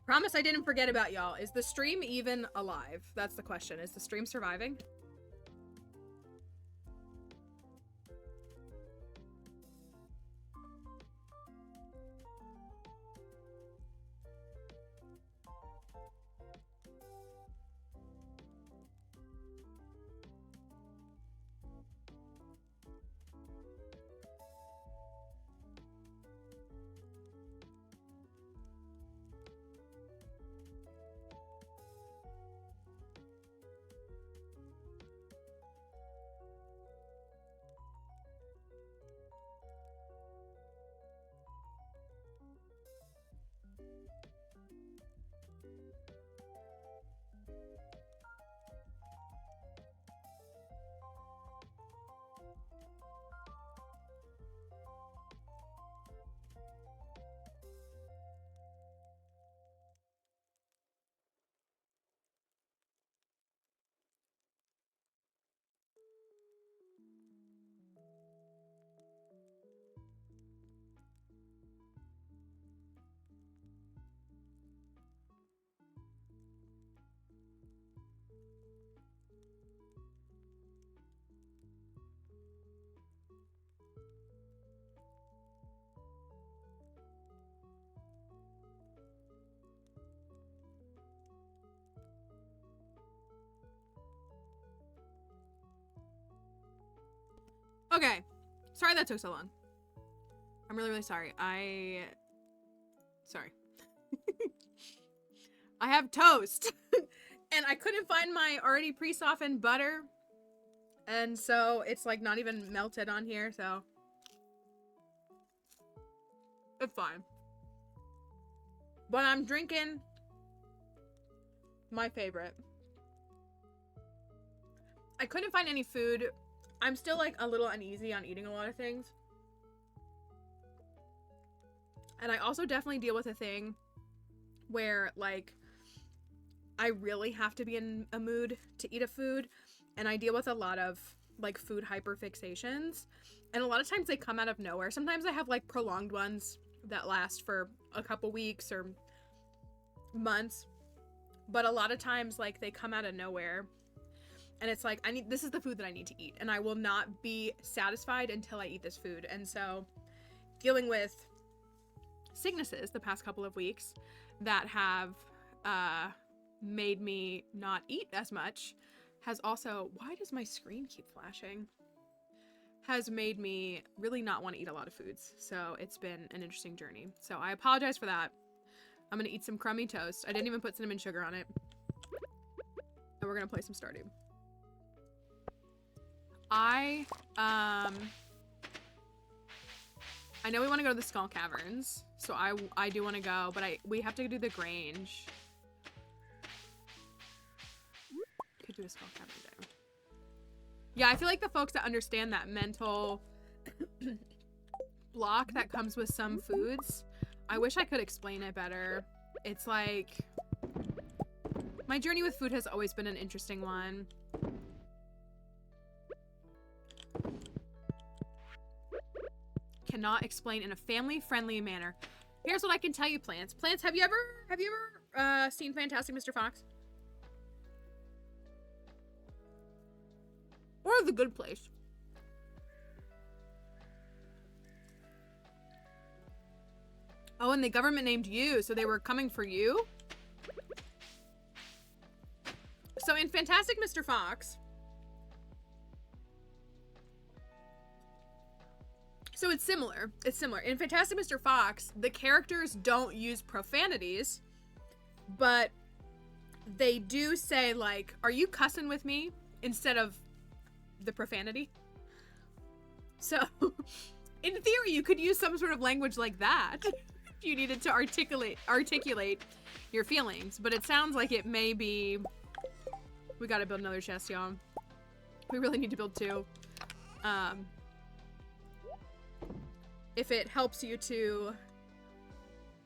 Promise I didn't forget about y'all. Is the stream even alive? That's the question. Is the stream surviving? Okay. Sorry that took so long. I'm really, really sorry. Sorry. I have toast. And I couldn't find my already pre-softened butter. And so it's like not even melted on here, so. It's fine. But I'm drinking my favorite. I couldn't find any food. I'm still like a little uneasy on eating a lot of things. And I also definitely deal with a thing where like I really have to be in a mood to eat a food, and I deal with a lot of like food hyperfixations, and a lot of times they come out of nowhere. Sometimes I have like prolonged ones that last for a couple weeks or months, but a lot of times like they come out of nowhere. And it's like, this is the food that I need to eat. And I will not be satisfied until I eat this food. And so dealing with sicknesses the past couple of weeks that have made me not eat as much has also, why does my screen keep flashing? Has made me really not want to eat a lot of foods. So it's been an interesting journey. So I apologize for that. I'm going to eat some crummy toast. I didn't even put cinnamon sugar on it. And we're going to play some Stardew. I know we want to go to the Skull Caverns, so I do want to go, but we have to do the Grange. Could do a Skull Cavern there. Yeah, I feel like the folks that understand that mental block that comes with some foods, I wish I could explain it better. It's like, my journey with food has always been an interesting one. Cannot explain in a family-friendly manner. Here's what I can tell you, Plants. Plants, have you ever seen Fantastic Mr. Fox? Or The Good Place? Oh, and the government named you, so they were coming for you? So in Fantastic Mr. Fox, so it's similar. It's similar. In Fantastic Mr. Fox, the characters don't use profanities, but they do say, like, are you cussing with me? Instead of the profanity. So, in theory, you could use some sort of language like that if you needed to articulate your feelings. But it sounds like it may be... We gotta build another chest, y'all. We really need to build two. If it helps you to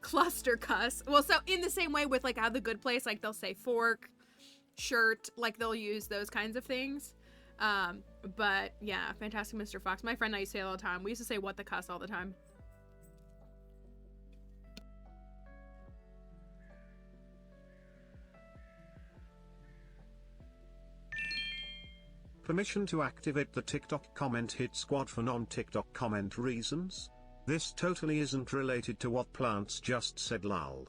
cluster cuss. Well, so in the same way with like how The Good Place, like they'll say fork, shirt, like they'll use those kinds of things. But yeah, Fantastic Mr. Fox. My friend and I used to say it all the time. We used to say what the cuss all the time. Permission to activate the TikTok comment hit squad for non-TikTok comment reasons? This totally isn't related to what Plants just said, lol.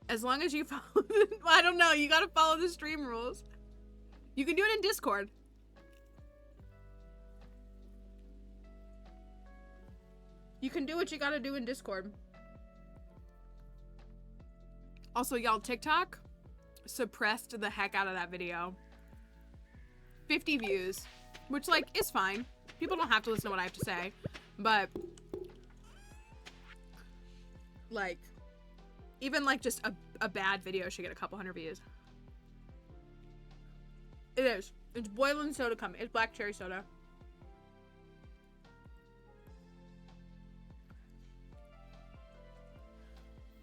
As long as you follow, I don't know, you gotta follow the stream rules. You can do it in Discord. You can do what you gotta do in Discord. Also, y'all, TikTok suppressed the heck out of that video. 50 views, which, like, is fine. People don't have to listen to what I have to say, but, like, even, like, just a bad video should get a couple hundred views. It is. It's boiling soda coming. It's black cherry soda.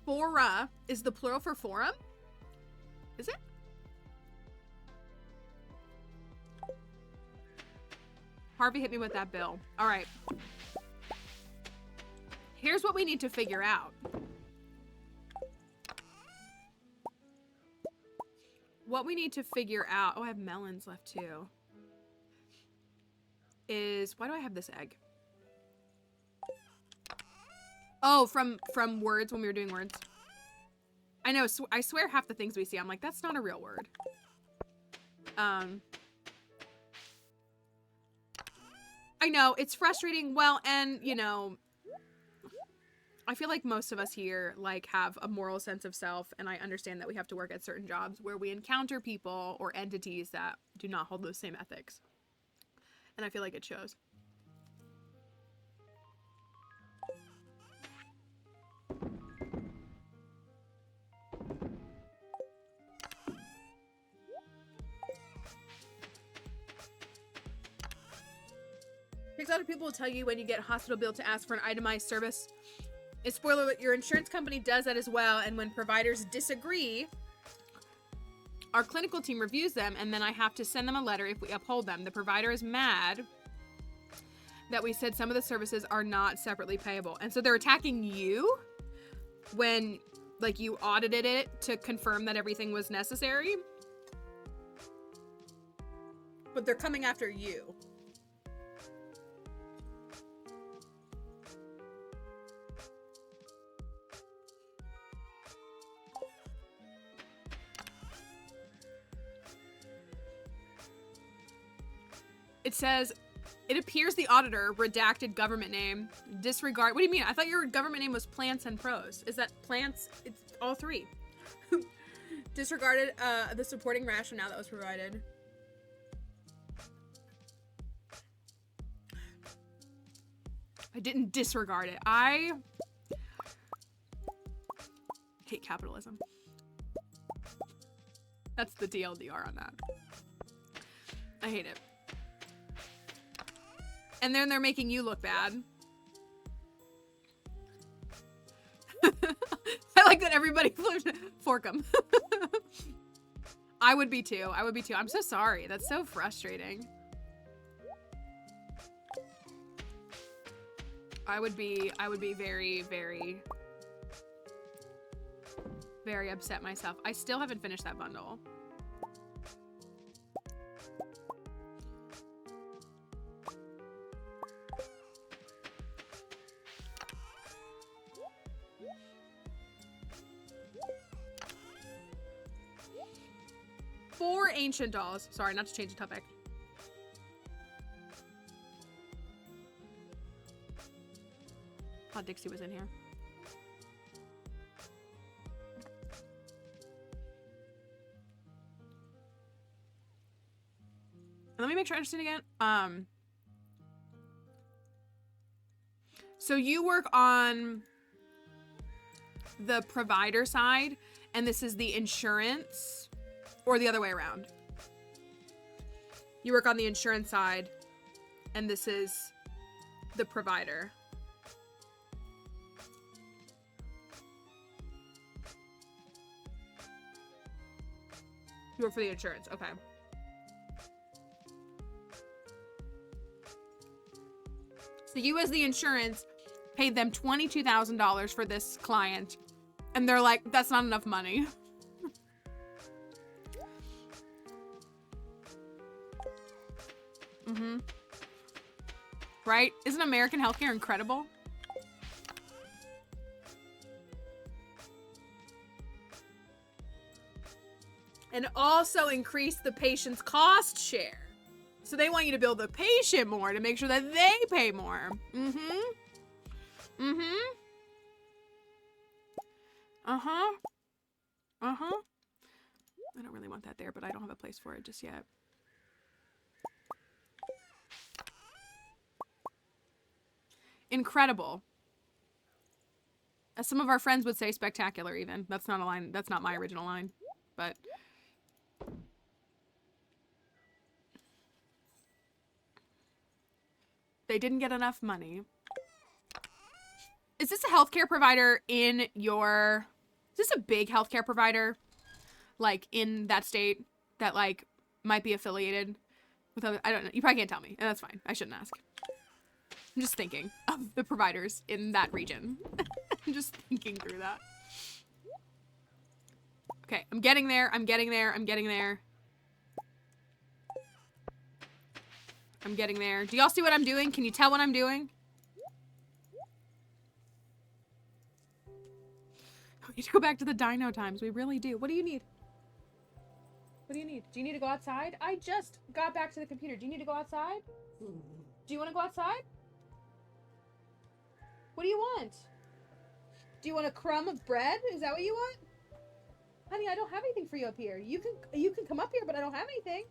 Fora is the plural for forum? Is it? Harvey hit me with that bill. All right. Here's what we need to figure out. What we need to figure out, oh, I have melons left too, is, why do I have this egg? Oh, from words, when we were doing words. I know, I swear half the things we see, I'm like, that's not a real word. I know, it's frustrating. Well, and, you know, I feel like most of us here, like, have a moral sense of self, and I understand that we have to work at certain jobs where we encounter people or entities that do not hold those same ethics. And I feel like it shows. Other people will tell you when you get a hospital bill to ask for an itemized service. It's spoiler alert, your insurance company does that as well, and when providers disagree, our clinical team reviews them, and then I have to send them a letter if we uphold them. The provider is mad that we said some of the services are not separately payable, and so they're attacking you when, like, you audited it to confirm that everything was necessary, but they're coming after you. It says, it appears the auditor redacted government name, disregard. What do you mean? I thought your government name was Plants and Pros. Is that Plants? It's all three. Disregarded the supporting rationale that was provided. I didn't disregard it. I hate capitalism. That's the DLDR on that. I hate it. And then they're making you look bad. I like that everybody fork them. I would be too. I would be too. I'm so sorry. That's so frustrating. I would be very, very, very upset myself. I still haven't finished that bundle. Four ancient dolls. Sorry, not to change the topic. Thought Dixie was in here. Let me make sure I understand again. So you work on the provider side, and this is the insurance, or the other way around. You work on the insurance side, and this is the provider. You work for the insurance, okay. So you as the insurance paid them $22,000 for this client, and they're like, that's not enough money. Mm-hmm. Right? Isn't American healthcare incredible? And also increase the patient's cost share. So they want you to bill the patient more to make sure that they pay more. Mm-hmm. Mm-hmm. Uh-huh. Uh-huh. I don't really want that there, but I don't have a place for it just yet. Incredible. As some of our friends would say, spectacular even. That's not a line. That's not my original line. But they didn't get enough money. Is this a healthcare provider in your... Is this a big healthcare provider? Like, in that state that, like, might be affiliated with other... I don't know. You probably can't tell me. And that's fine. I shouldn't ask. I'm just thinking of the providers in that region. I'm just thinking through that. Okay, I'm getting there. I'm getting there. I'm getting there. I'm getting there. Do y'all see what I'm doing? Can you tell what I'm doing? We need to go back to the dino times. We really do. What do you need? What do you need? Do you need to go outside? I just got back to the computer. Do you need to go outside? Do you want to go outside? What do you want? Do you want a crumb of bread? Is that what you want? Honey, I don't have anything for you up here. You can come up here, but I don't have anything.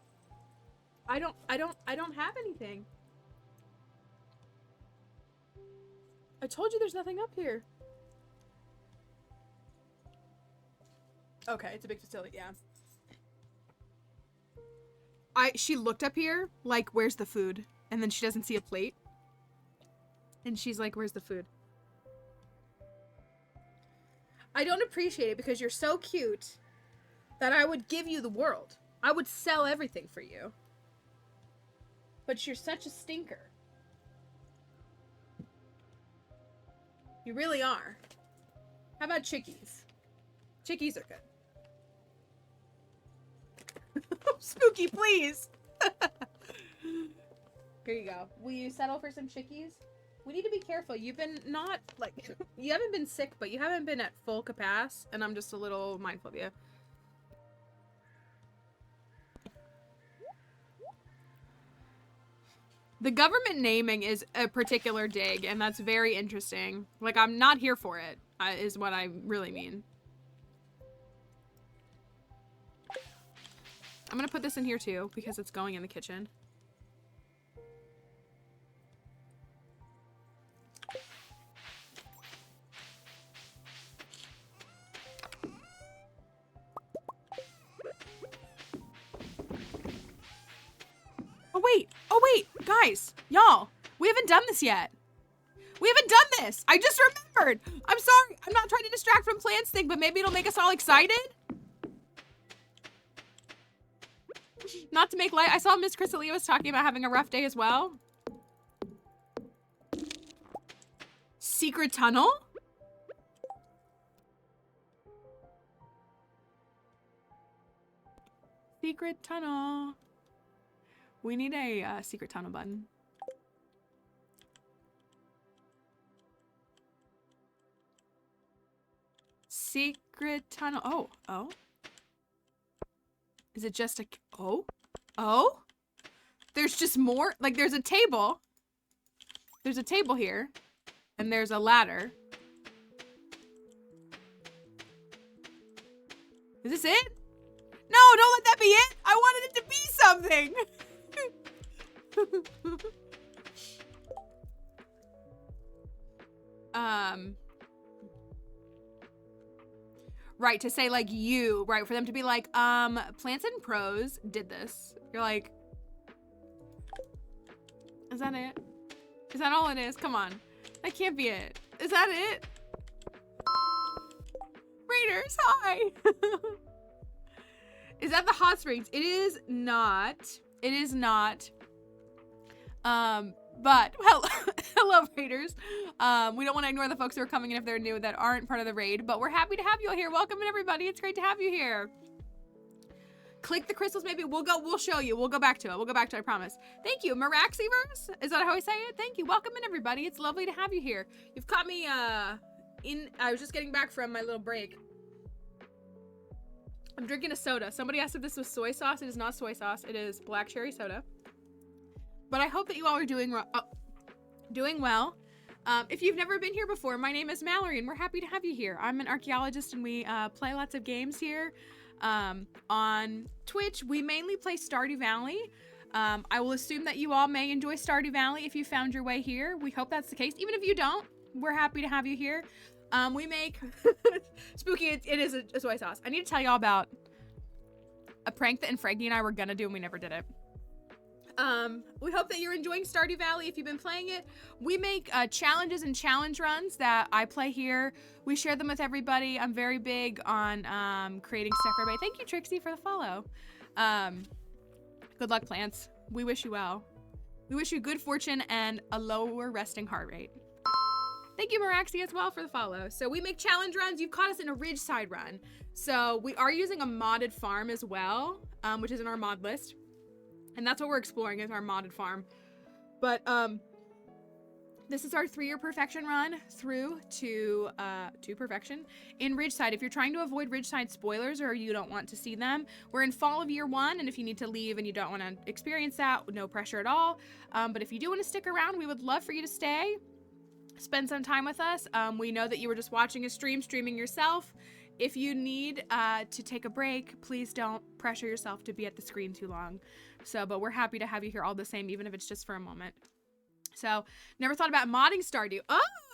I don't have anything. I told you there's nothing up here. Okay, it's a big facility, yeah. She looked up here, like, where's the food? And then she doesn't see a plate. And she's like, where's the food? I don't appreciate it because you're so cute that I would give you the world. I would sell everything for you. But you're such a stinker. You really are. How about chickies? Chickies are good. Spooky, please. Here you go. Will you settle for some chickies? We need to be careful. You've been not, like, you haven't been sick, but you haven't been at full capacity, and I'm just a little mindful of you. The government naming is a particular dig, and that's very interesting. Like, I'm not here for it, is what I really mean. I'm gonna put this in here, too, because it's going in the kitchen. Oh wait, guys, y'all, we haven't done this yet. We haven't done this. I just remembered. I'm sorry. I'm not trying to distract from Plants thing, but maybe it'll make us all excited. Not to make light. I saw Miss Crystalia was talking about having a rough day as well. Secret tunnel? Secret tunnel. We need a secret tunnel button. Secret tunnel. Oh. Is it just a... Oh? There's just more? Like, there's a table. There's a table here. And there's a ladder. Is this it? No, don't let that be it. I wanted it to be something. Right, to say like you, right, for them to be like, Plants and Pros did this. You're like, is that it? Is that all it is? Come on. That can't be it. Is that it? Raiders, hi. Is that the hot springs? It is not. It is not. But hello Raiders. We don't want to ignore the folks who are coming in if they're new that aren't part of the raid, but we're happy to have you all here. Welcome everybody. It's great to have you here. Click the crystals, maybe. We'll show you. We'll go back to it. We'll go back to it, I promise. Thank you. Maraxiverse? Is that how I say it? Thank you. Welcome in, everybody. It's lovely to have you here. You've caught me, I was just getting back from my little break. I'm drinking a soda. Somebody asked if this was soy sauce. It is not soy sauce. It is black cherry soda. But I hope that you all are doing well. If you've never been here before, my name is Mallory, and we're happy to have you here. I'm an archaeologist, and we play lots of games here. On Twitch, we mainly play Stardew Valley. I will assume that you all may enjoy Stardew Valley if you found your way here. We hope that's the case. Even if you don't, we're happy to have you here. We make Spooky, it is a soy sauce. I need to tell y'all about a prank that Frankie and I were gonna do and we never did it. We hope that you're enjoying Stardew Valley if you've been playing it. We make challenges and challenge runs that I play here. We share them with everybody. I'm very big on creating stuff for everybody. Thank you, Trixie, for the follow. Good luck, plants. We wish you well. We wish you good fortune and a lower resting heart rate. Thank you, Maraxi, as well, for the follow. So we make challenge runs. You've caught us in a Ridgeside run. So we are using a modded farm as well, which is in our mod list. And that's what we're exploring, is our modded farm. But this is our 3-year perfection run through to perfection in Ridgeside. If you're trying to avoid Ridgeside spoilers or you don't want to see them, we're in fall of year 1, and if you need to leave and you don't want to experience that, no pressure at all. But if you do want to stick around, we would love for you to stay, spend some time with us. We know that you were just watching a streaming yourself. If you need to take a break, please don't pressure yourself to be at the screen too long. But we're happy to have you here all the same, even if it's just for a moment. So, never thought about modding Stardew.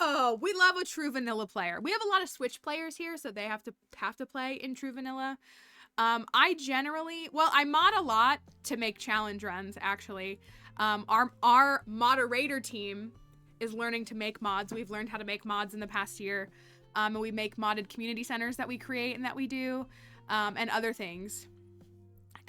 Oh, we love a true vanilla player. We have a lot of Switch players here, so they have to play in true vanilla. I mod a lot to make challenge runs, actually. Our moderator team is learning to make mods. We've learned how to make mods in the past year. And we make modded community centers that we create and that we do, and other things.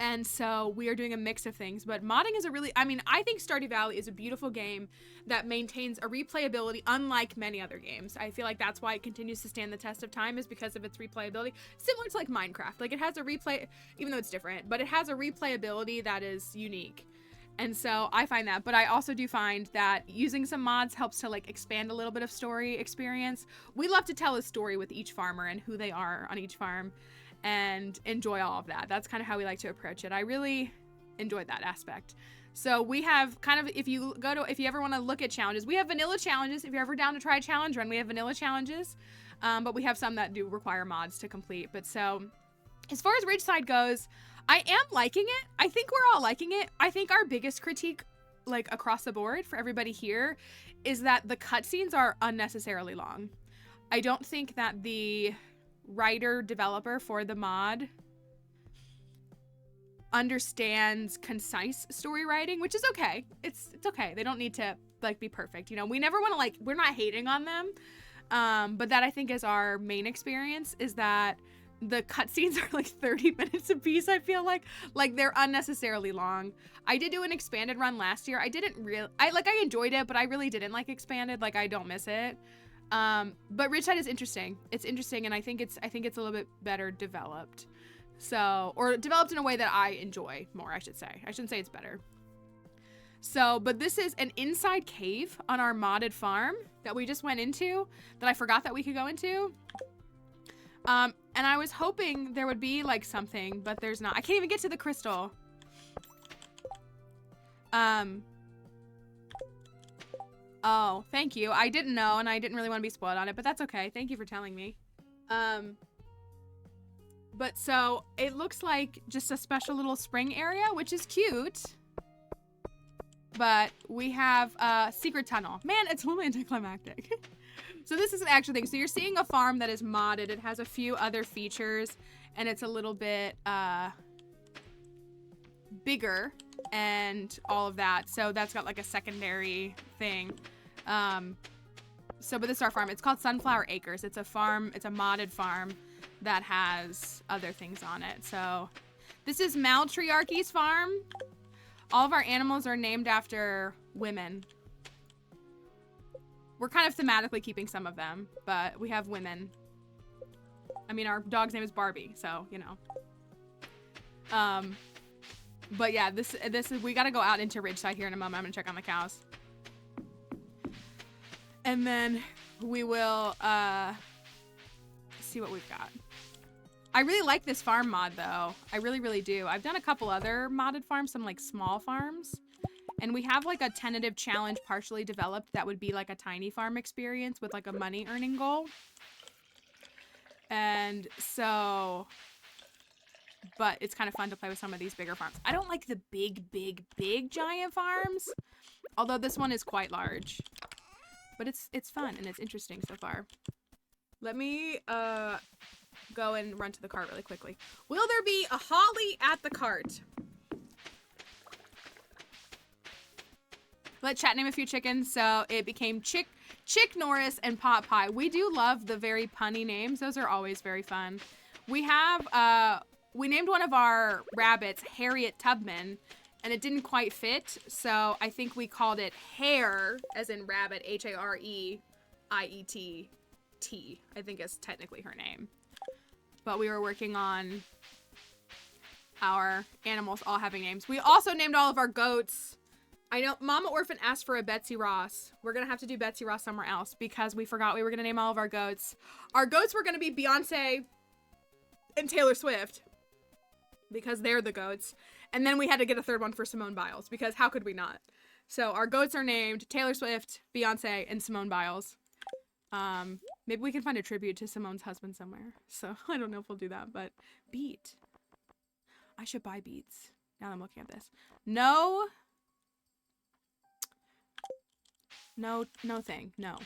And so we are doing a mix of things, but modding is I think Stardew Valley is a beautiful game that maintains a replayability unlike many other games. I feel like that's why it continues to stand the test of time, is because of its replayability. Similar to like Minecraft. Like, it has a replay, even though it's different, but it has a replayability that is unique. And so I find that, but I also do find that using some mods helps to like expand a little bit of story experience. We love to tell a story with each farmer and who they are on each farm, and enjoy all of that. That's kind of how we like to approach it. I really enjoyed that aspect. So we have kind of, if you ever want to look at challenges, we have vanilla challenges. If you're ever down to try a challenge run, we have vanilla challenges. But we have some that do require mods to complete. But so as far as Ridgeside goes, I am liking it. I think we're all liking it. I think our biggest critique, like across the board for everybody here, is that the cutscenes are unnecessarily long. I don't think that the developer for the mod understands concise story writing, which is okay. It's okay. They don't need to like be perfect. You know, we never want to we're not hating on them. But that I think is our main experience, is that the cutscenes are like 30 minutes a piece. I feel like they're unnecessarily long. I did do an expanded run last year. I enjoyed it, but I really didn't like expanded. Like, I don't miss it. But Ridgeside is interesting. It's interesting, and I think it's a little bit better developed. So, or developed in a way that I enjoy more, I should say. I shouldn't say it's better. So, but this is an inside cave on our modded farm that we just went into, that I forgot that we could go into. And I was hoping there would be like something, but there's not. I can't even get to the crystal. Oh, thank you. I didn't know, and I didn't really want to be spoiled on it, but that's okay. Thank you for telling me. But so it looks like just a special little spring area, which is cute. But we have a secret tunnel. Man, it's totally anticlimactic. So this is an actual thing. So you're seeing a farm that is modded. It has a few other features, and it's a little bit bigger and all of that. So that's got like a secondary thing. But this is our farm. It's called Sunflower Acres. It's a farm. It's a modded farm that has other things on it. So this is Maltriarchy's farm. All of our animals are named after women. We're kind of thematically keeping some of them, but we have women. I mean, our dog's name is Barbie, so, you know. But yeah, this is, we gotta go out into Ridgeside here in a moment. I'm gonna check on the cows. And then we will, see what we've got. I really like this farm mod though. I really, really do. I've done a couple other modded farms, some like small farms. And we have like a tentative challenge partially developed that would be like a tiny farm experience with like a money earning goal. And so, but it's kind of fun to play with some of these bigger farms. I don't like the big giant farms, although this one is quite large. But it's fun and it's interesting so far. Let me go and run to the cart really quickly. Will there be a holly at the cart? Let chat name a few chickens, so it became Chick Norris and Pot Pie. We do love the very punny names. Those are always very fun. We have we named one of our rabbits Harriet Tubman, and it didn't quite fit, so I think we called it Hare, as in rabbit, H-A-R-E-I-E-T. I think is technically her name. But we were working on our animals all having names. We also named all of our goats. I know Mama Orphan asked for a Betsy Ross. We're gonna have to do Betsy Ross somewhere else because we forgot we were gonna name all of our goats. Our goats were gonna be Beyonce and Taylor Swift because they're the goats. And then we had to get a third one for Simone Biles because how could we not? So our goats are named Taylor Swift, Beyonce, and Simone Biles. Maybe we can find a tribute to Simone's husband somewhere. So I don't know if we'll do that, but beet. I should buy beets. Now that I'm looking at this. No thing. No.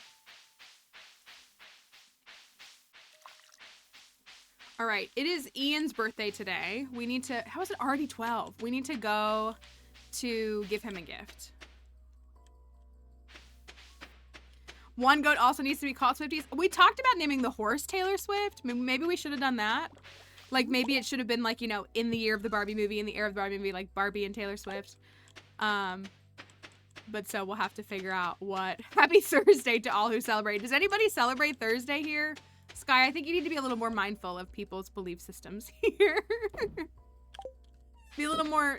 All right. It is Ian's birthday today. We need to, how is it already 12? We need to go to give him a gift. One goat also needs to be called Swifties. We talked about naming the horse Taylor Swift. Maybe we should have done that. Like maybe it should have been like, you know, in the year of the Barbie movie, in the era of the Barbie movie, like Barbie and Taylor Swift. But so we'll have to figure out what. Happy Thursday to all who celebrate. Does anybody celebrate Thursday here? Sky, I think you need to be a little more mindful of people's belief systems here. Be a little more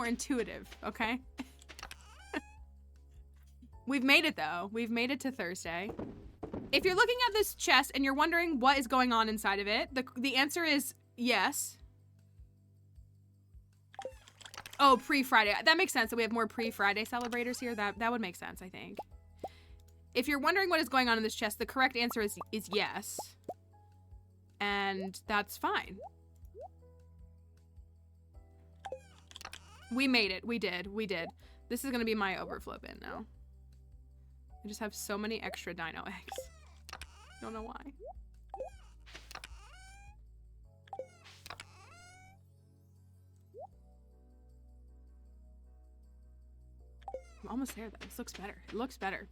intuitive, okay? We've made it though. We've made it to Thursday. If you're looking at this chest and you're wondering what is going on inside of it, the answer is yes. Oh, pre-Friday. That makes sense that we have more pre-Friday celebrators here. That would make sense, I think. If you're wondering what is going on in this chest, the correct answer is yes. And that's fine. We made it. We did. This is going to be my overflow bin now. I just have so many extra dino eggs. Don't know why. I'm almost there though. This looks better. It looks better.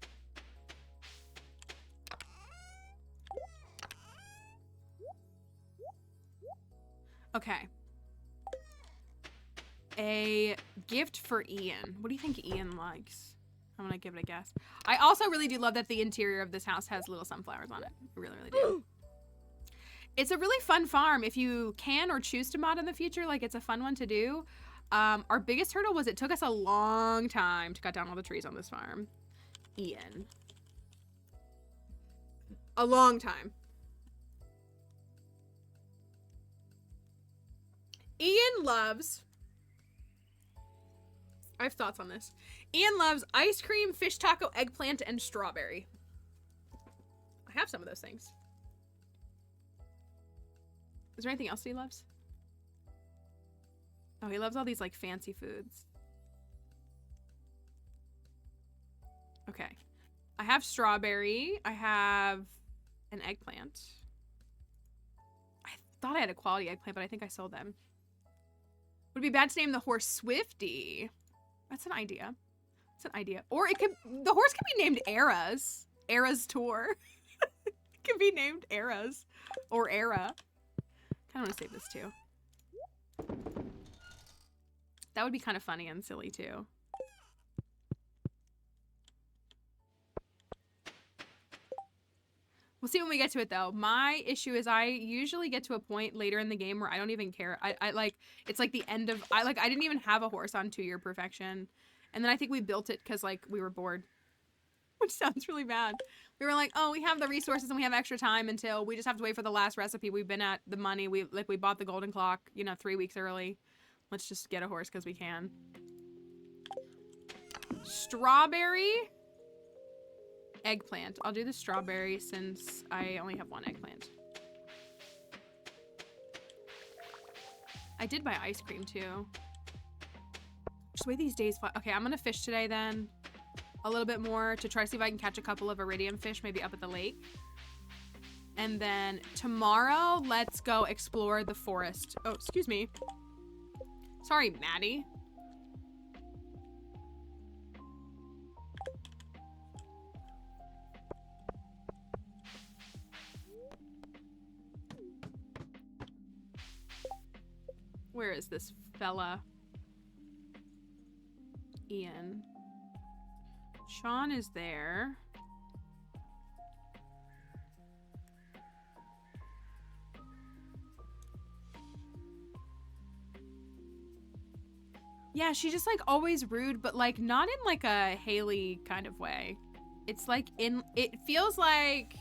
Okay. A gift for Ian. What do you think Ian likes? I'm gonna give it a guess. I also really do love that the interior of this house has little sunflowers on it. I really, really do. It's a really fun farm if you can or choose to mod in the future. Like, it's a fun one to do. Our biggest hurdle was it took us a long time to cut down all the trees on this farm. Ian. A long time. Ian loves... I have thoughts on this. Ian loves ice cream, fish taco, eggplant, and strawberry. I have some of those things. Is there anything else he loves? Oh, he loves all these like fancy foods. Okay. I have strawberry. I have an eggplant. I thought I had a quality eggplant, but I think I sold them. Would it be bad to name the horse Swifty? That's an idea. It's an idea. Or it could, the horse could be named Era's. Era's Tour. It could be named Era's. Or Era. Kind of want to save this too. That would be kind of funny and silly too. We'll see when we get to it, though. My issue is I usually get to a point later in the game where I don't even care. I like, it's like the end of, I didn't even have a horse on 2-year perfection. And then I think we built it because, like, we were bored. Which sounds really bad. We were like, oh, we have the resources and we have extra time until we just have to wait for the last recipe. We've been at the money. We bought the golden clock, you know, 3 weeks early. Let's just get a horse because we can. Strawberry. Eggplant. I'll do the strawberry since I only have 1 eggplant. I did buy ice cream too. Just the way these days fly. Okay, I'm gonna fish today then. A little bit more to try to see if I can catch a couple of iridium fish, maybe up at the lake. And then tomorrow, let's go explore the forest. Oh, excuse me. Sorry, Maddie. Where is this fella? Ian. Sean is there. Yeah, she's just like always rude, but like not in like a Haley kind of way. It's like it feels like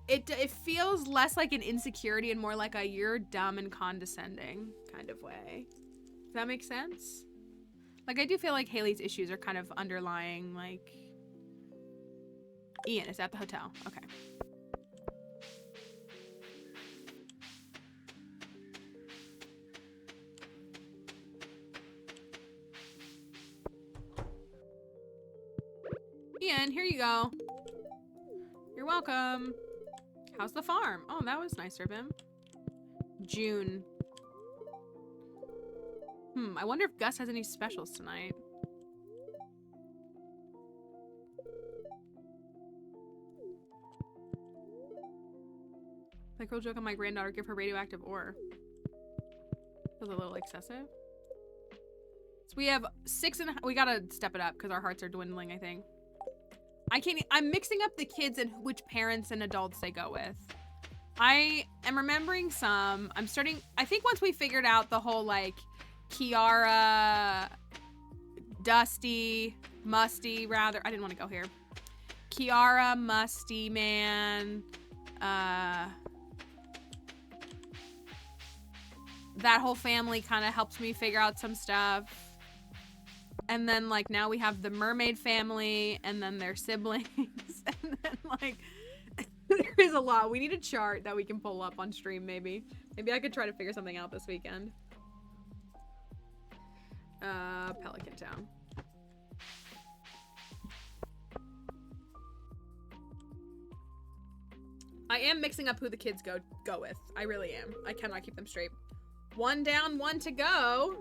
it feels less like an insecurity and more like a you're dumb and condescending kind of way. Does that make sense? Like, I do feel like Haley's issues are kind of underlying, like... Ian is at the hotel. Okay. Ian, here you go. You're welcome. How's the farm? Oh, that was nice of him. June. I wonder if Gus has any specials tonight. Like, real joke on my granddaughter, give her radioactive ore. Feels a little excessive. So we have 6 and we gotta step it up because our hearts are dwindling, I think. I'm mixing up the kids and which parents and adults they go with. I am remembering some. I think once we figured out the whole, like, Kiara, Dusty, Musty, rather. I didn't want to go here. Kiara, Musty, man. That whole family kind of helped me figure out some stuff. And then, like, now we have the mermaid family and then their siblings. And then, like, there is a lot. We need a chart that we can pull up on stream, maybe. Maybe I could try to figure something out this weekend. Pelican Town. I am mixing up who the kids go with. I really am. I cannot keep them straight. 1 down, 1 to go.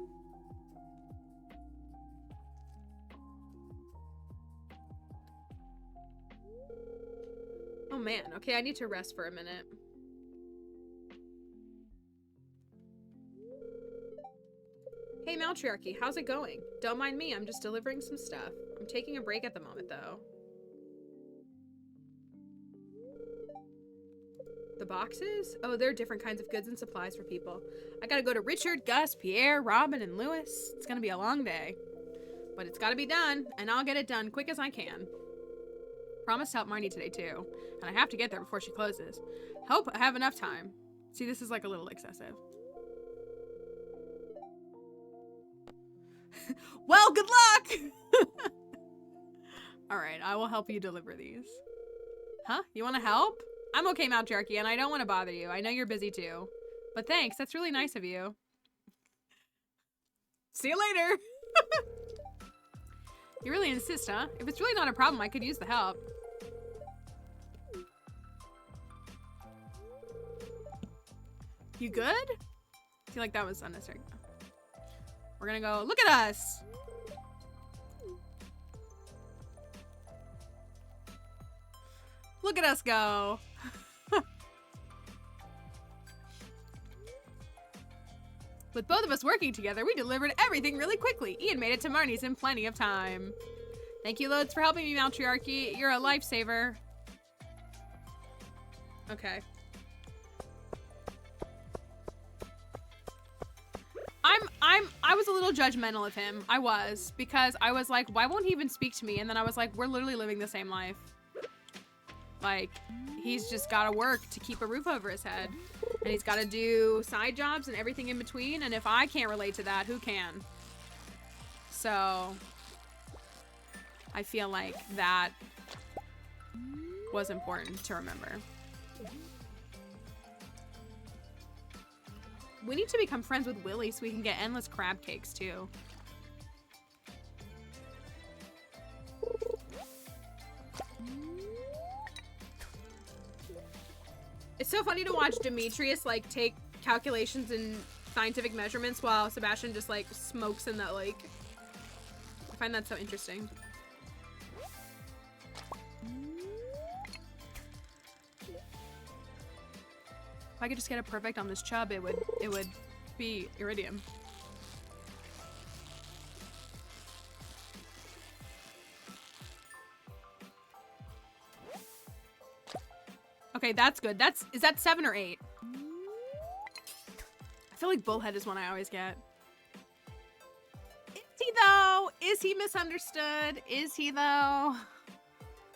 Oh man, okay, I need to rest for a minute. Hey, Matriarchy, how's it going? Don't mind me, I'm just delivering some stuff. I'm taking a break at the moment, though. The boxes? Oh, they're different kinds of goods and supplies for people. I gotta go to Richard, Gus, Pierre, Robin, and Louis. It's gonna be a long day. But it's gotta be done, and I'll get it done quick as I can. Promised to help Marnie today, too. And I have to get there before she closes. Hope I have enough time. See, this is like a little excessive. Well, good luck! Alright, I will help you deliver these. Huh? You want to help? I'm okay, Matriarchy, and I don't want to bother you. I know you're busy too. But thanks, that's really nice of you. See you later! You really insist, huh? If it's really not a problem, I could use the help. You good? I feel like that was unnecessary. We're gonna go, look at us! Look at us go! With both of us working together, we delivered everything really quickly. Ian made it to Marnie's in plenty of time. Thank you, Loads, for helping me, Matriarchy. You're a lifesaver. Okay. I was a little judgmental of him. I was, because I was like, why won't he even speak to me? And then I was like, we're literally living the same life. Like, he's just gotta work to keep a roof over his head. And he's gotta do side jobs and everything in between. And if I can't relate to that, who can? So, I feel like that was important to remember. We need to become friends with Willy so we can get endless crab cakes too. It's so funny to watch Demetrius like take calculations and scientific measurements while Sebastian just like smokes in that lake. I find that so interesting. If I could just get it perfect on this chub, it would be iridium. Okay, that's good. Is that 7 or 8? I feel like Bullhead is one I always get. Is he though? Is he misunderstood? Is he though?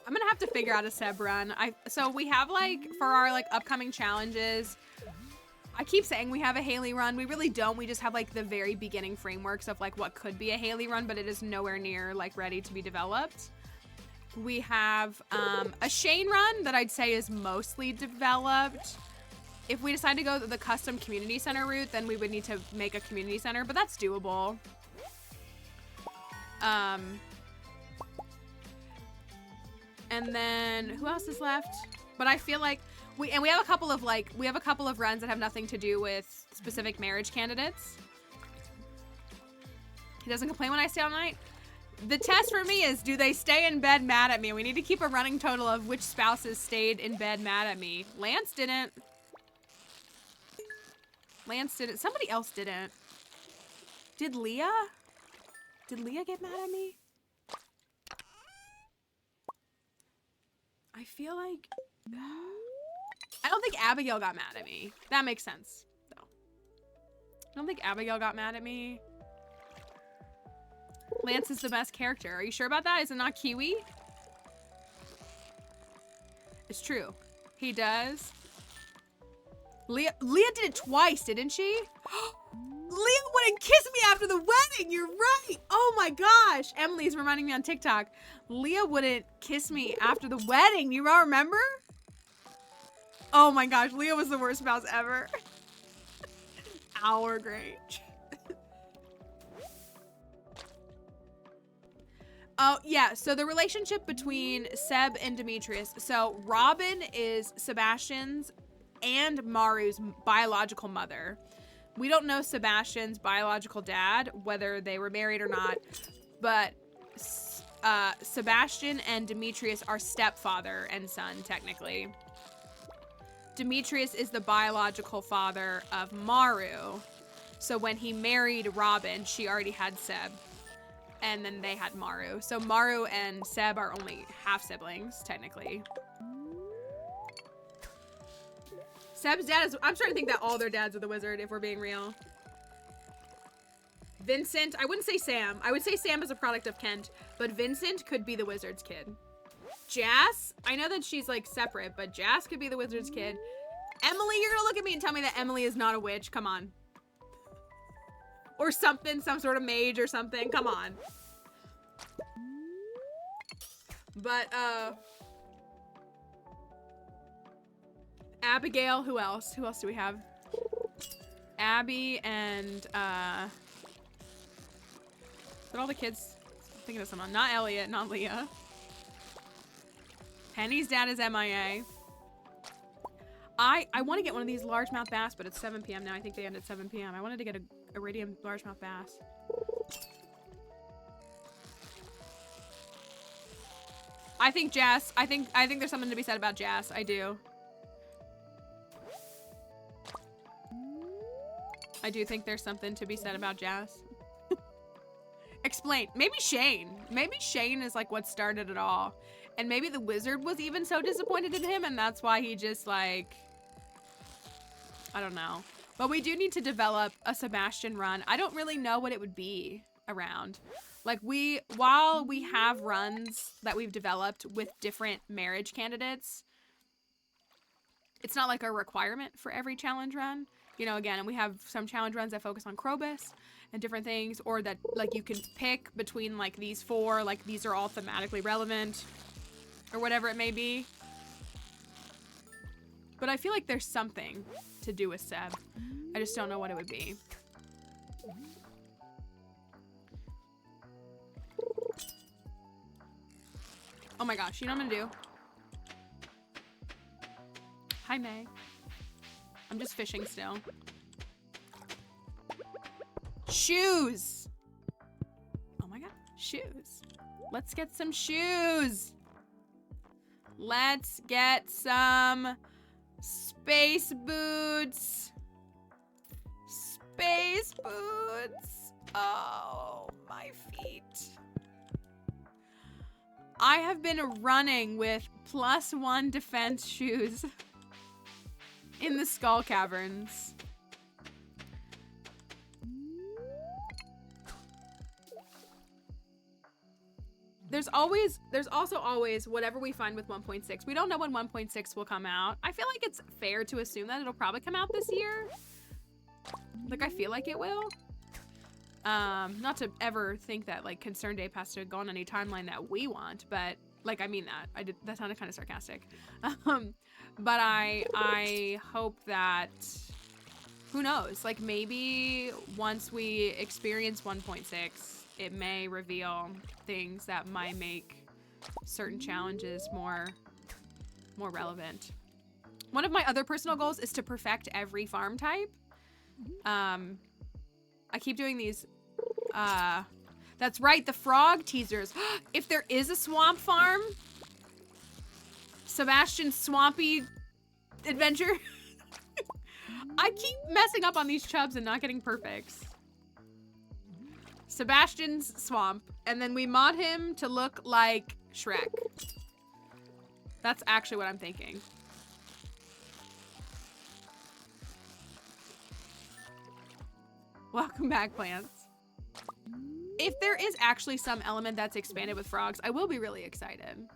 I'm gonna have to figure out a Seb run. So we have like, for our like upcoming challenges, I keep saying we have a Haley run. We really don't. We just have like the very beginning frameworks of like what could be a Haley run, but it is nowhere near like ready to be developed. We have a Shane run that I'd say is mostly developed. If we decide to go the custom community center route, then we would need to make a community center, but that's doable. And then who else is left? But I feel like we have a couple of runs that have nothing to do with specific marriage candidates. He doesn't complain when I stay all night. The test for me is, do they stay in bed mad at me? We need to keep a running total of which spouses stayed in bed mad at me. Lance didn't. Lance didn't. Somebody else didn't. Did Leah? Did Leah get mad at me? I feel like... I don't think Abigail got mad at me. That makes sense, though. I don't think Abigail got mad at me. Lance is the best character. Are you sure about that? Is it not Kiwi? It's true. He does. Leah did it twice, didn't she? Leah wouldn't kiss me after the wedding. You're right. Oh my gosh. Emily's reminding me on TikTok. Leah wouldn't kiss me after the wedding. You all remember? Oh my gosh. Leah was the worst spouse ever. Our Grange. Oh, yeah. So the relationship between Seb and Demetrius. So Robin is Sebastian's and Maru's biological mother. We don't know Sebastian's biological dad, whether they were married or not, but Sebastian and Demetrius are stepfather and son, technically. Demetrius is the biological father of Maru. So when he married Robin, she already had Seb. And then they had Maru. So Maru and Seb are only half siblings, technically. Seb's dad is... I'm starting to think that all their dads are the wizard, if we're being real. Vincent... I wouldn't say Sam. I would say Sam is a product of Kent. But Vincent could be the wizard's kid. Jas... I know that she's, like, separate. But Jas could be the wizard's kid. Emily, you're gonna look at me and tell me that Emily is not a witch. Come on. Or something. Some sort of mage or something. Come on. But, Abigail, who else? Who else do we have? Abby and, but all the kids, I'm thinking of someone. Not Elliot, not Leah. Penny's dad is MIA. I want to get one of these largemouth bass, but it's 7 p.m. now. I think they end at 7 p.m. I wanted to get a iridium largemouth bass. I think Jas, I think there's something to be said about Jas. I do. I do think there's something to be said about Jas. Explain. Maybe Shane. Maybe Shane is like what started it all. And maybe the wizard was even so disappointed in him, and that's why he just, like, I don't know. But we do need to develop a Sebastian run. I don't really know what it would be around. Like, while we have runs that we've developed with different marriage candidates, it's not like a requirement for every challenge run. You know, again, and we have some challenge runs that focus on Krobus and different things, or that, like, you can pick between, like, these 4, like, these are all thematically relevant, or whatever it may be. But I feel like there's something to do with Seb. I just don't know what it would be. Oh my gosh, you know what I'm gonna do? Hi, May. I'm just fishing still. Shoes! Oh my god, shoes. Let's get some shoes. Let's get some space boots. Space boots. Oh, my feet. I have been running with +1 defense shoes in the Skull Caverns. There's also always whatever we find with 1.6. We don't know when 1.6 will come out. I feel like it's fair to assume that it'll probably come out this year. Like, I feel like it will. Not to ever think that, like, Concern Dave has to go on any timeline that we want, but, like, I mean that. That sounded kind of sarcastic. But I hope that, who knows, like, maybe once we experience 1.6, it may reveal things that might make certain challenges more relevant. One of my other personal goals is to perfect every farm type. I keep doing these, that's right, the frog teasers. If there is a swamp farm, Sebastian's swampy adventure. I keep messing up on these chubs and not getting perfects. Sebastian's swamp, and then we mod him to look like Shrek. That's actually what I'm thinking. Welcome back, plants. If there is actually some element that's expanded with frogs, I will be really excited.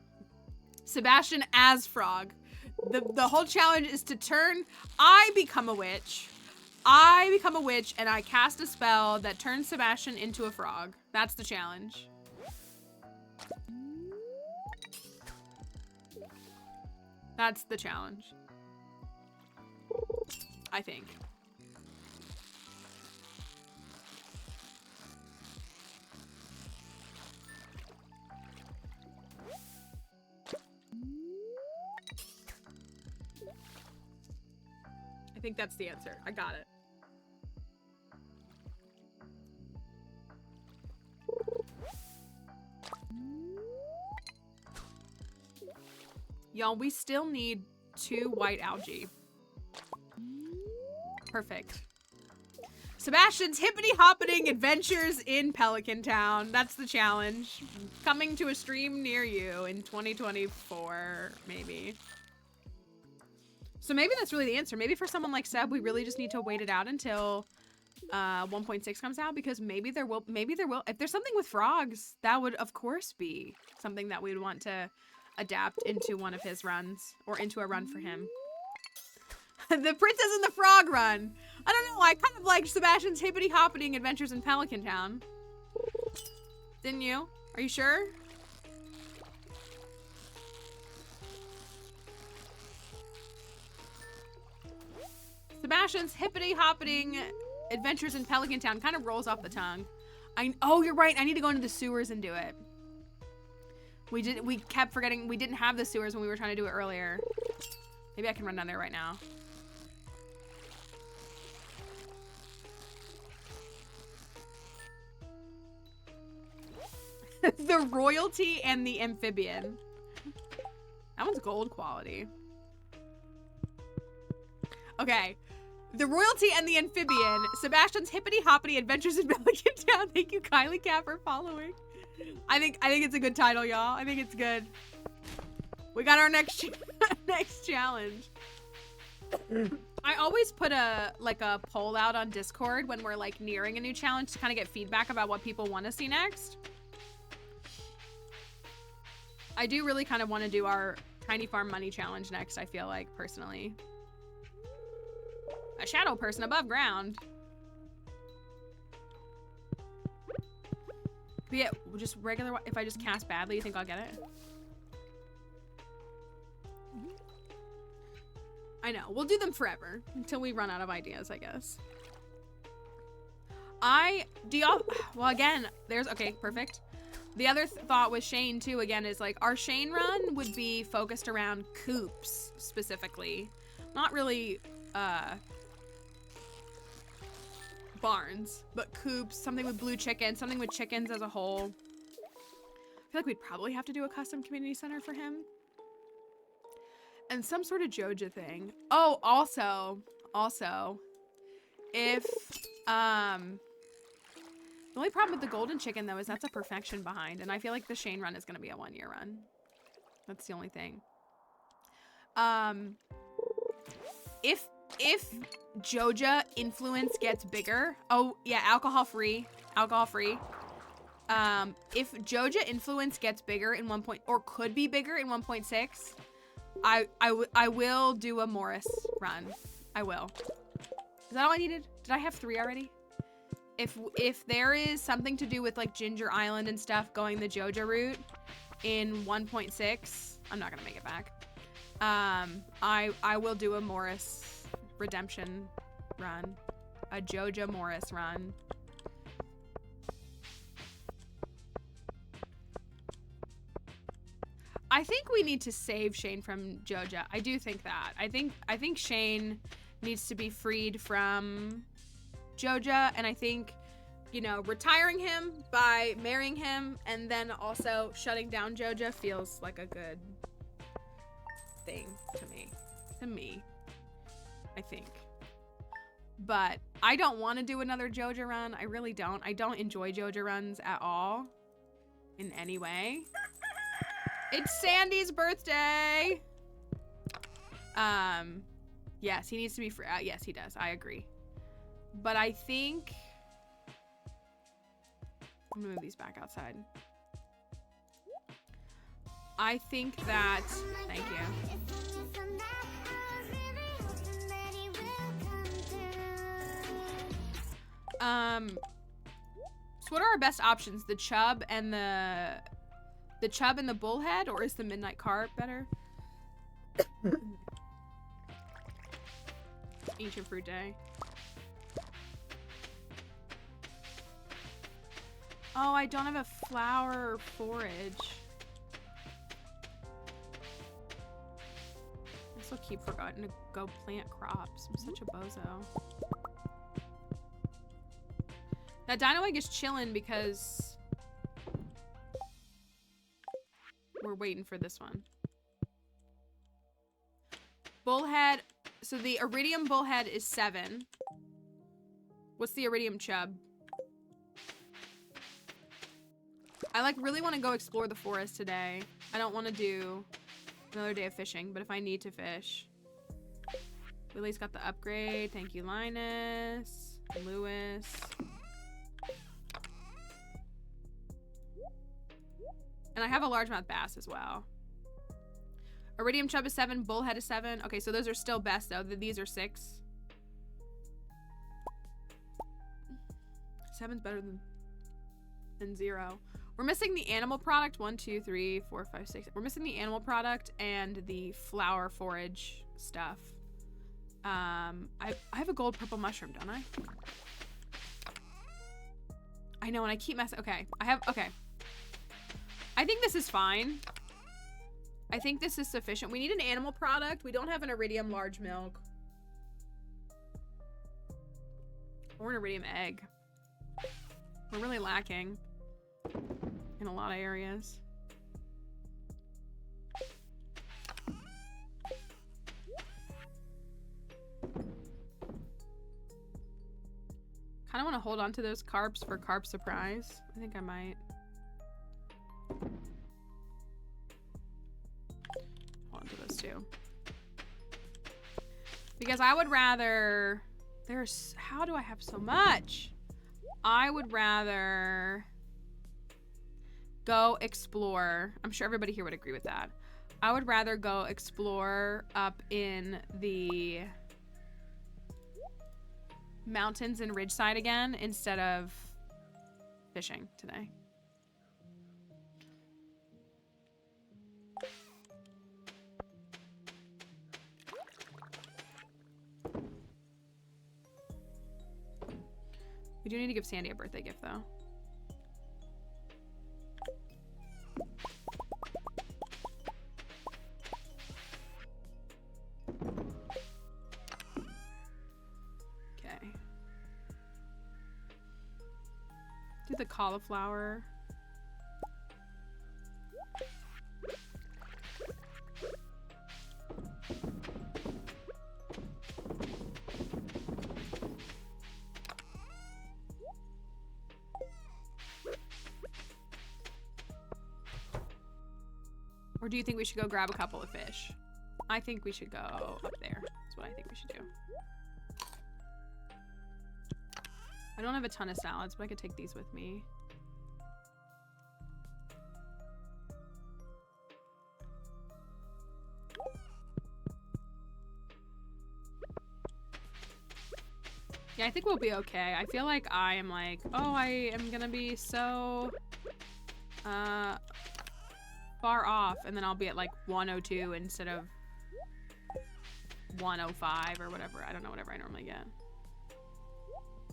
Sebastian as frog. The whole challenge is to I become a witch. I become a witch and I cast a spell that turns Sebastian into a frog. That's the challenge. That's the challenge. I think. I think that's the answer. I got it. Y'all, we still need 2 white algae. Perfect. Sebastian's hippity-hoppeting adventures in Pelican Town. That's the challenge. Coming to a stream near you in 2024, maybe. So maybe that's really the answer. Maybe for someone like Seb, we really just need to wait it out until 1.6 comes out, because maybe there will, if there's something with frogs, that would of course be something that we'd want to adapt into one of his runs, or into a run for him. The Princess and the Frog run. I don't know, I kind of liked Sebastian's hippity-hoppeting adventures in Pelican Town. Didn't you? Are you sure? Sebastian's hippity-hoppeting adventures in Pelican Town kind of rolls off the tongue. Oh, you're right. I need to go into the sewers and do it. We kept forgetting we didn't have the sewers when we were trying to do it earlier. Maybe I can run down there right now. The royalty and the amphibian. That one's gold quality. Okay. The royalty and the amphibian. Sebastian's hippity-hoppity adventures in Pelican Town. Thank you, Kylie Cat, for following. I think it's a good title, y'all. I think it's good. We got our next next challenge. I always put a poll out on Discord when we're like nearing a new challenge to kind of get feedback about what people want to see next. I do really kind of want to do our Tiny Farm Money Challenge next, I feel like, personally. A shadow person above ground. But yeah, just regular, if I just cast badly, you think I'll get it? I know, we'll do them forever until we run out of ideas, I guess. Well, again, okay, perfect. The other thought with Shane too, again, is like our Shane run would be focused around coops specifically, not really barns, but coops, something with blue chickens, something with chickens as a whole. I feel like we'd probably have to do a custom community center for him. And some sort of Joja thing. Oh, also, if, the only problem with the golden chicken though is that's a perfection behind, and I feel like the Shane run is gonna be a 1-year run. That's the only thing. If Joja influence gets bigger, oh yeah, alcohol free. If Joja influence gets bigger in or could be bigger in 1.6, I will do a Morris run. I will. Is that all I needed? Did I have 3 already? If there is something to do with like Ginger Island and stuff going the Joja route in 1.6, I'm not gonna make it back. I will do a Morris redemption run, a Joja Morris run. I think we need to save Shane from Joja. I do think that. I think Shane needs to be freed from Joja, and I think, you know, retiring him by marrying him and then also shutting down Joja feels like a good thing to me, I think. But I don't want to do another Joja run. I really don't. I don't enjoy Joja runs at all in any way. It's Sandy's birthday. Yes, he needs to be free. Yes, he does. I agree. But I think I'm gonna move these back outside. I think that, thank you. So what are our best options? The chub and the bullhead, or is the midnight carp better? Ancient fruit day. Oh, I don't have a flower or forage. I still keep forgetting to go plant crops. I'm such a bozo. That dino egg is chilling because we're waiting for this one. Bullhead. So the iridium bullhead is 7. What's the iridium chub? I like really want to go explore the forest today. I don't want to do another day of fishing, but if I need to fish. Willie's got the upgrade. Thank you, Linus. Lewis. And I have a largemouth bass as well. Iridium chub is 7. Bullhead is 7. Okay, so those are still best though. These are 6. 7's better than 0. We're missing the animal product. 1, 2, 3, 4, 5, 6. We're missing the animal product and the flower forage stuff. I have a gold purple mushroom, don't I? I know, and I keep messing. Okay, okay. I think this is fine. I think this is sufficient. We need an animal product. We don't have an iridium large milk. Or an iridium egg. We're really lacking in a lot of areas. Kind of want to hold on to those carps for carp surprise. I think I might. too. Because I would rather... How do I have so much? I would rather go explore. I'm sure everybody here would agree with that. I would rather go explore up in the mountains in Ridgeside again instead of fishing today. We do need to give Sandy a birthday gift, though. Okay. Do the cauliflower. Or do you think we should go grab a couple of fish? I think we should go up there. That's what I think we should do. I don't have a ton of salads, but I could take these with me. Yeah, I think we'll be okay. I feel like I am like, oh, I am gonna be so far off, and then I'll be at like 102 instead of 105 or whatever. I don't know, whatever I normally get.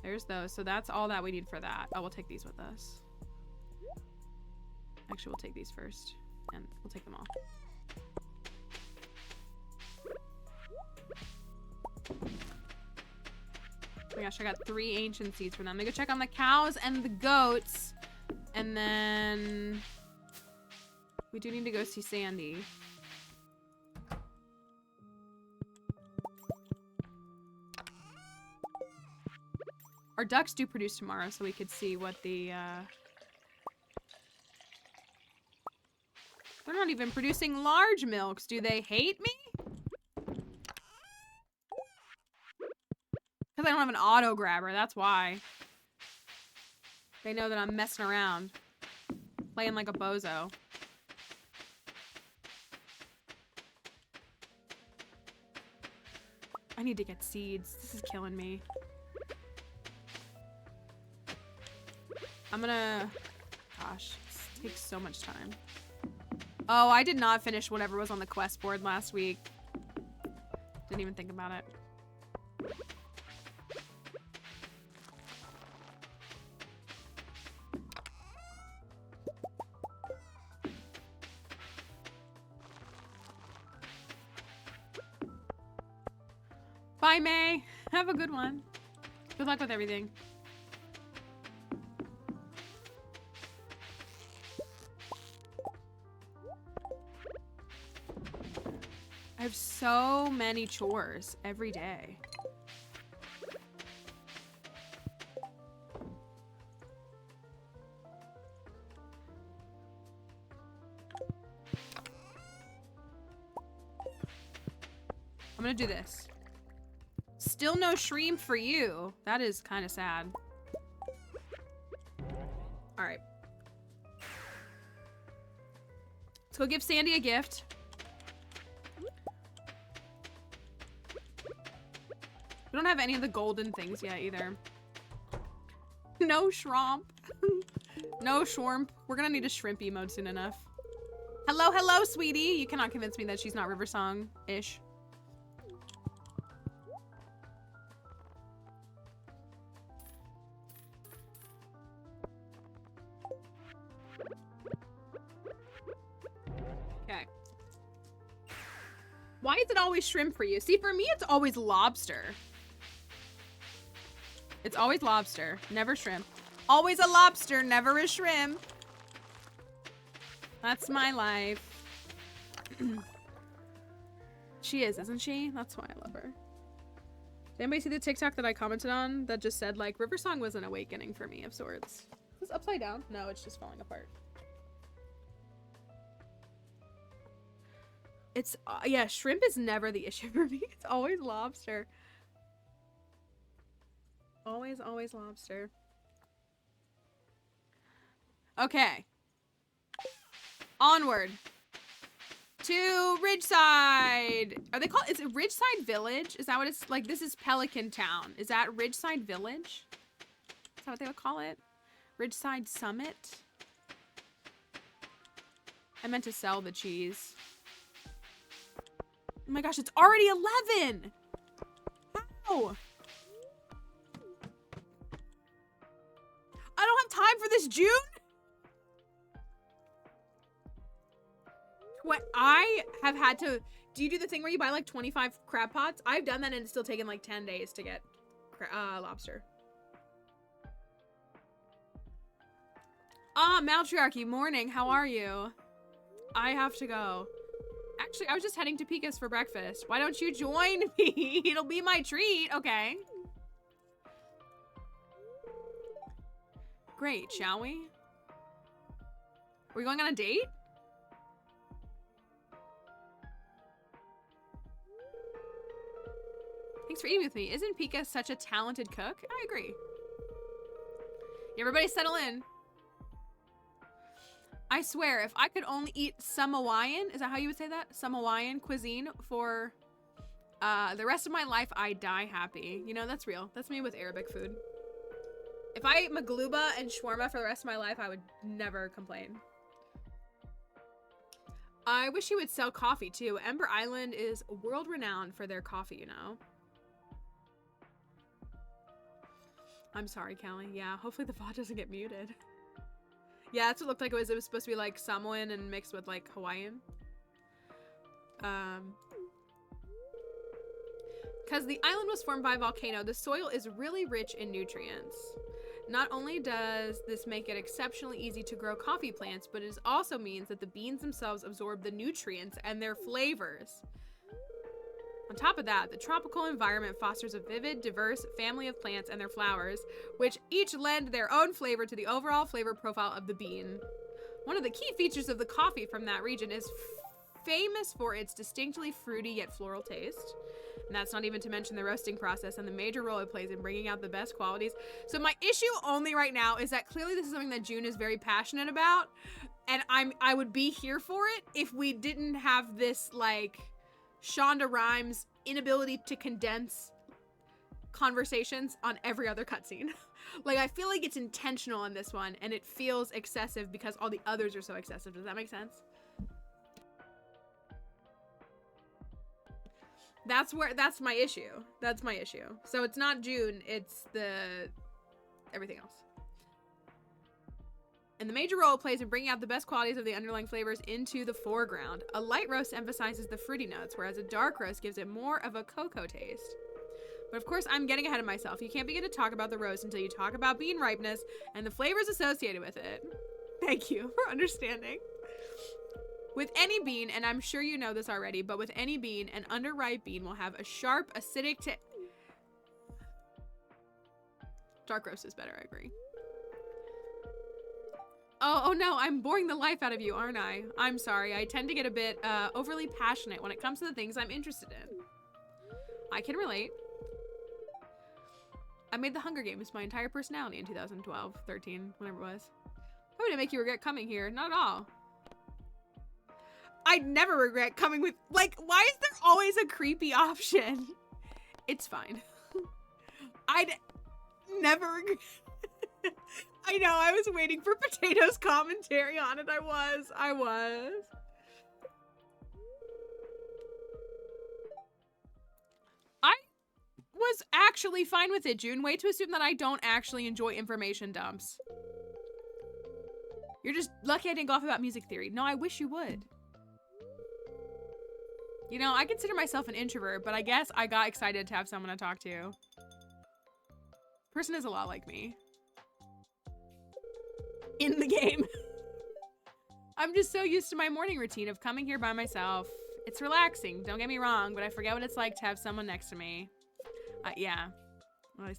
There's those. So that's all that we need for that. Oh, we'll take these with us. Actually, we'll take these first, and we'll take them all. Oh my gosh, I got 3 ancient seeds from them. I'm gonna go check on the cows and the goats, and then we do need to go see Sandy. Our ducks do produce tomorrow, so we could see what the, They're not even producing large milks. Do they hate me? Because I don't have an auto grabber, that's why. They know that I'm messing around. Playing like a bozo. I need to get seeds. This is killing me. I'm gonna... Gosh, this takes so much time. Oh, I did not finish whatever was on the quest board last week. Didn't even think about it. Bye, May. Have a good one. Good luck with everything. I have so many chores every day. I'm gonna do this. Still no shrimp for you. That is kind of sad. All right. Let's go give Sandy a gift. We don't have any of the golden things yet either. No shrimp. No shrimp. We're gonna need a shrimp emote soon enough. Hello, hello, sweetie. You cannot convince me that she's not River Song-ish. Okay. Why is it always shrimp for you? See, for me, it's always lobster. It's always lobster, never shrimp. Always a lobster, never a shrimp. That's my life. She is, isn't she? That's why I love her. Did anybody see the TikTok that I commented on that just said, like, River Song was an awakening for me of sorts? Is this upside down? No, it's just falling apart. It's, yeah, shrimp is never the issue for me. It's always lobster. Always, always lobster. Okay. Onward. To Ridgeside. Are they called, is it Ridgeside Village? Is that what it's, like, this is Pelican Town. Is that Ridgeside Village? Is that what they would call it? Ridgeside Summit? I meant to sell the cheese. Oh my gosh, it's already 11! How? I don't have time for this, June? What I have had to, do you do the thing where you buy like 25 crab pots? I've done that and it's still taken like 10 days to get lobster. Ah, Matriarchy, morning, how are you? I have to go. Actually, I was just heading to Pika's for breakfast. Why don't you join me? It'll be my treat, okay. Great, shall we? Are we going on a date? Thanks for eating with me. Isn't Pika such a talented cook? I agree. Everybody settle in. I swear, if I could only eat some Hawaiian, is that how you would say that? Some Hawaiian cuisine for the rest of my life, I die happy. You know, that's real. That's me with Arabic food. If I ate magluba and shawarma for the rest of my life, I would never complain. I wish you would sell coffee too. Ember Island is world renowned for their coffee, you know. I'm sorry, Callie. Yeah, hopefully the VOD doesn't get muted. Yeah, that's what it looked like. It was supposed to be like Samoan and mixed with like Hawaiian. Because the island was formed by a volcano, the soil is really rich in nutrients. Not only does this make it exceptionally easy to grow coffee plants, but it also means that the beans themselves absorb the nutrients and their flavors. On top of that, the tropical environment fosters a vivid, diverse family of plants and their flowers, which each lend their own flavor to the overall flavor profile of the bean. One of the key features of the coffee from that region is famous for its distinctly fruity yet floral taste. And that's not even to mention the roasting process and the major role it plays in bringing out the best qualities. So my issue only right now is that clearly this is something that June is very passionate about, and I would be here for it if we didn't have this, like, Shonda Rhimes inability to condense conversations on every other cutscene. Like, I feel like it's intentional on this one, and it feels excessive because all the others are so excessive. Does that make sense? That's my issue. That's my issue. So it's not June, it's everything else. And the major role it plays in bringing out the best qualities of the underlying flavors into the foreground. A light roast emphasizes the fruity notes, whereas a dark roast gives it more of a cocoa taste. But of course, I'm getting ahead of myself. You can't begin to talk about the roast until you talk about bean ripeness and the flavors associated with it. Thank you for understanding. With any bean, and I'm sure you know this already, but with any bean, an underripe bean will have a sharp, acidic taste. Dark roast is better, I agree. Oh no, I'm boring the life out of you, aren't I? I'm sorry, I tend to get a bit overly passionate when it comes to the things I'm interested in. I can relate. I made the Hunger Games my entire personality in 2012, 13, whenever it was. How would it make you regret coming here? Not at all. I'd never regret coming with, like, why is there always a creepy option? It's fine. I'd never regret. I know, I was waiting for Potato's commentary on it. I was. I was actually fine with it, June. Way to assume that I don't actually enjoy information dumps. You're just lucky I didn't go off about music theory. No, I wish you would. You know, I consider myself an introvert, but I guess I got excited to have someone to talk to. Person is a lot like me. In the game. I'm just so used to my morning routine of coming here by myself. It's relaxing, don't get me wrong, but I forget what it's like to have someone next to me. Yeah. Well,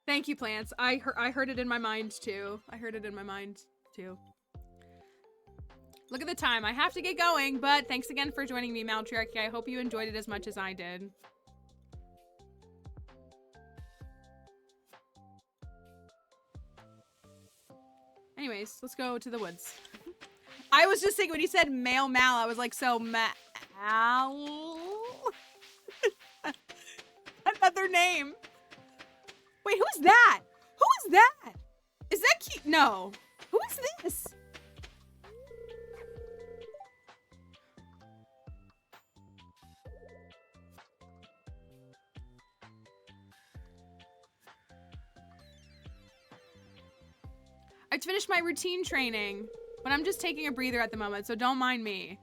Thank you, plants. I heard it in my mind too. I heard it in my mind too. Look at the time. I have to get going, but thanks again for joining me, Maltriarchy. I hope you enjoyed it as much as I did. Anyways, let's go to the woods. I was just thinking when you said male mal, I was like, so mal. Another name. Wait, who's that? Who is that? Is that cute? No. Who is this? I finished my routine training, but I'm just taking a breather at the moment, so don't mind me.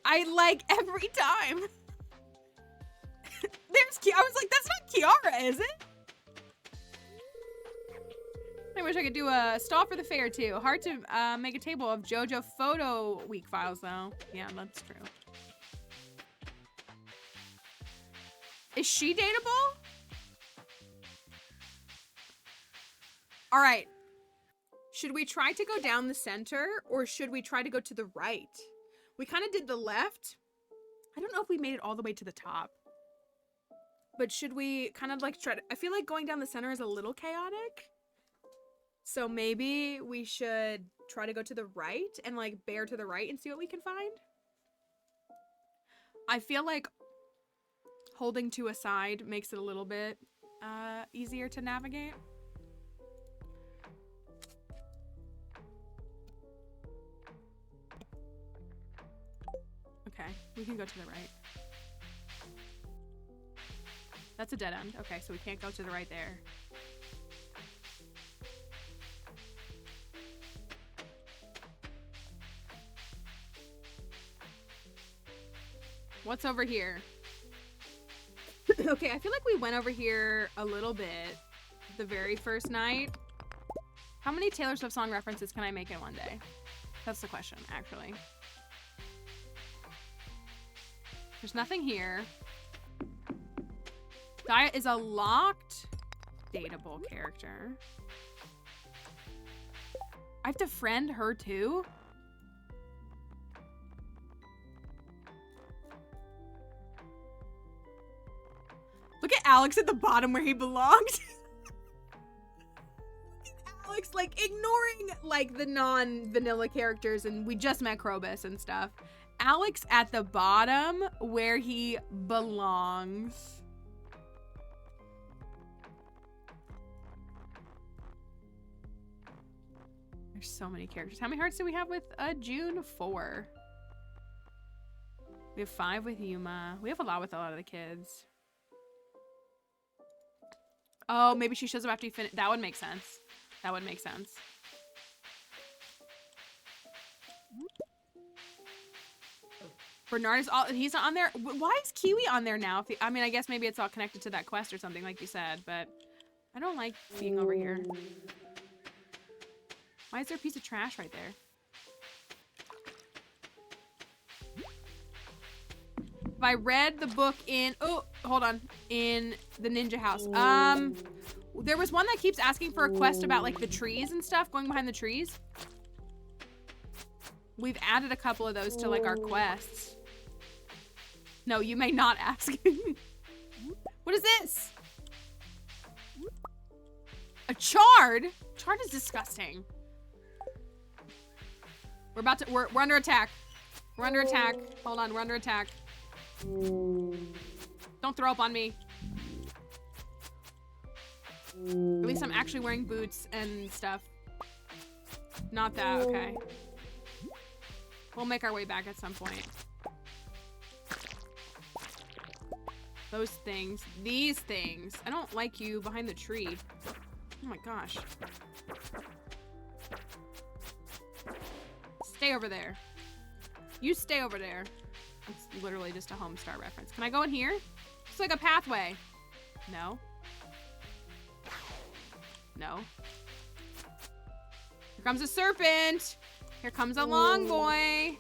I like every time. I was like, that's not Kiara, is it? I wish I could do a stall for the fair too. Hard to make a table of JoJo photo week files though. Yeah, that's true. Is she dateable? All right. Should we try to go down the center or should we try to go to the right? We kind of did the left. I don't know if we made it all the way to the top. But should we kind of like try to... I feel like going down the center is a little chaotic. So maybe we should try to go to the right and like bear to the right and see what we can find. I feel like holding to a side makes it a little bit easier to navigate. Okay, we can go to the right. That's a dead end. Okay, so we can't go to the right there. What's over here? Okay, I feel like we went over here a little bit the very first night. How many Taylor Swift song references can I make in one day? That's the question, actually. There's nothing here. Dia is a locked, dateable character. I have to friend her too? Look at Alex at the bottom where he belongs. Alex, like, ignoring, like, the non-vanilla characters, and we just met Krobus and stuff. Alex at the bottom where he belongs. There's so many characters. How many hearts do we have with June? 4. We have 5 with Yuma. We have a lot with a lot of the kids. Oh, maybe she shows up after you finish. That would make sense. That would make sense. Bernard is all, he's not on there. Why is Kiwi on there now? I mean, I guess maybe it's all connected to that quest or something like you said, but I don't like being over here. Why is there a piece of trash right there? If I read the book in, oh, hold on, in the ninja house. There was one that keeps asking for a quest about like the trees and stuff, going behind the trees. We've added a couple of those to like our quests. No, you may not ask. What is this? A chard? Chard is disgusting. We're under attack. We're under attack. Hold on, we're under attack. Don't throw up on me. At least I'm actually wearing boots and stuff. Not that, okay. We'll make our way back at some point. Those things. These things. I don't like you behind the tree. Oh my gosh. Stay over there. You stay over there. It's literally just a Homestar reference. Can I go in here? It's like a pathway. No. No. Here comes a serpent. Here comes a long boy.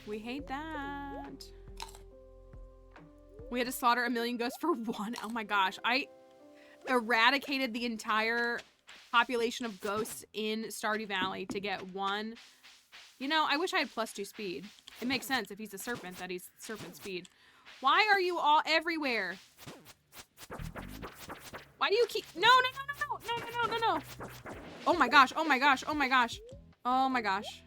We hate that. We had to slaughter 1 million ghosts for one. Oh my gosh. I eradicated the entire population of ghosts in Stardew Valley to get one. You know, I wish I had +2 speed. It makes sense if he's a serpent that he's serpent speed. Why are you all everywhere? Why do you keep... No. Oh my gosh. Oh my gosh. Oh my gosh. Oh my gosh.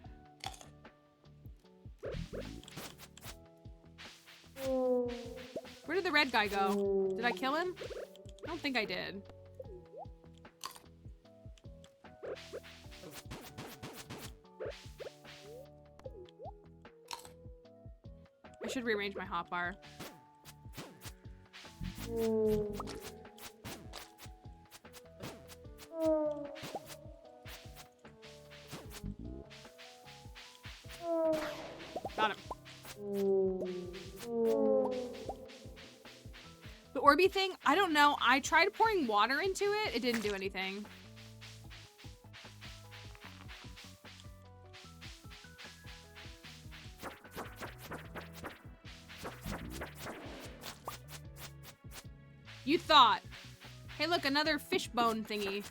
Where did the red guy go? Did I kill him? I don't think I did. I should rearrange my hotbar. Got him. The Orby thing, I don't know. I tried pouring water into it. It didn't do anything. You thought. Hey, look, another fishbone thingy.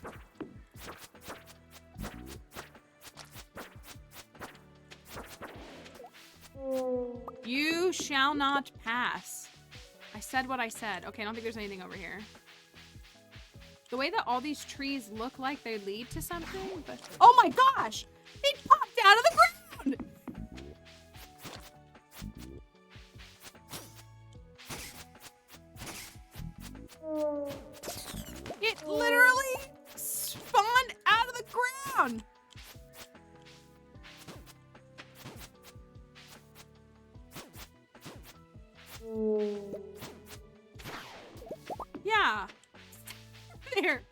You shall not pass. I said what I said. Okay, I don't think there's anything over here. The way that all these trees look like they lead to something, but... Oh my gosh! It popped out of the ground! It literally spawned out of the ground! Yeah. There.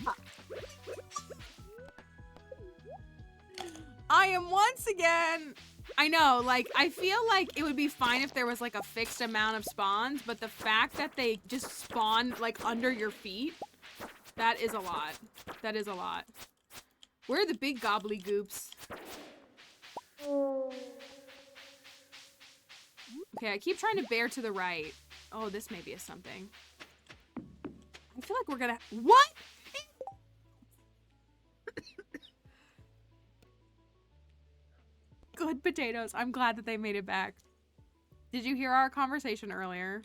Ah. I am once again... I know, like, I feel like it would be fine if there was, like, a fixed amount of spawns, but the fact that they just spawn, like, under your feet, that is a lot. That is a lot. Where are the big gobbly goops? Okay, I keep trying to bear to the right. Oh, this maybe is something. I feel like we're gonna... What? Good potatoes. I'm glad that they made it back. Did you hear our conversation earlier?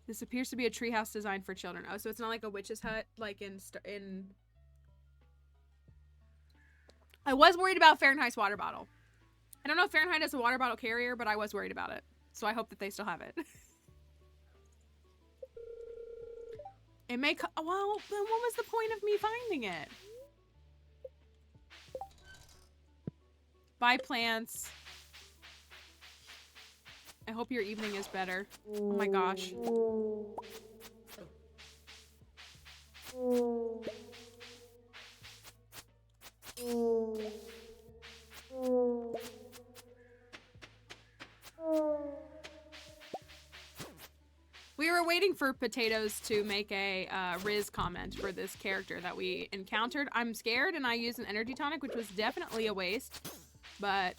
This appears to be a treehouse designed for children. Oh, so it's not like a witch's hut, like in... I was worried about Fahrenheit's water bottle. I don't know if Fahrenheit is a water bottle carrier, but I was worried about it. So I hope that they still have it. It may well, then what was the point of me finding it? Bye, plants. I hope your evening is better. Oh my gosh. We were waiting for Potatoes to make a Riz comment for this character that we encountered. I'm scared and I used an energy tonic, which was definitely a waste, but...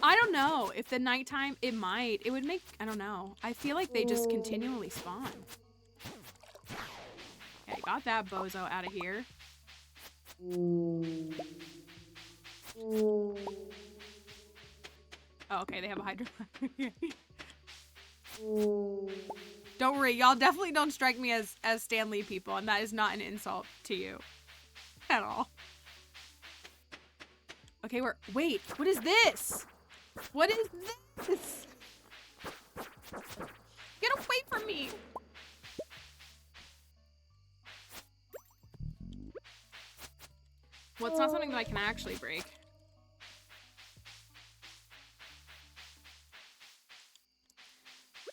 I don't know. If the nighttime, it would make, I don't know. I feel like they just continually spawn. Okay, got that bozo out of here. Oh, okay, they have a hydro. Don't worry, y'all definitely don't strike me as Stan Lee people, and that is not an insult to you. At all. Okay, wait, what is this? What is this? Get away from me! Well, it's not something that I can actually break.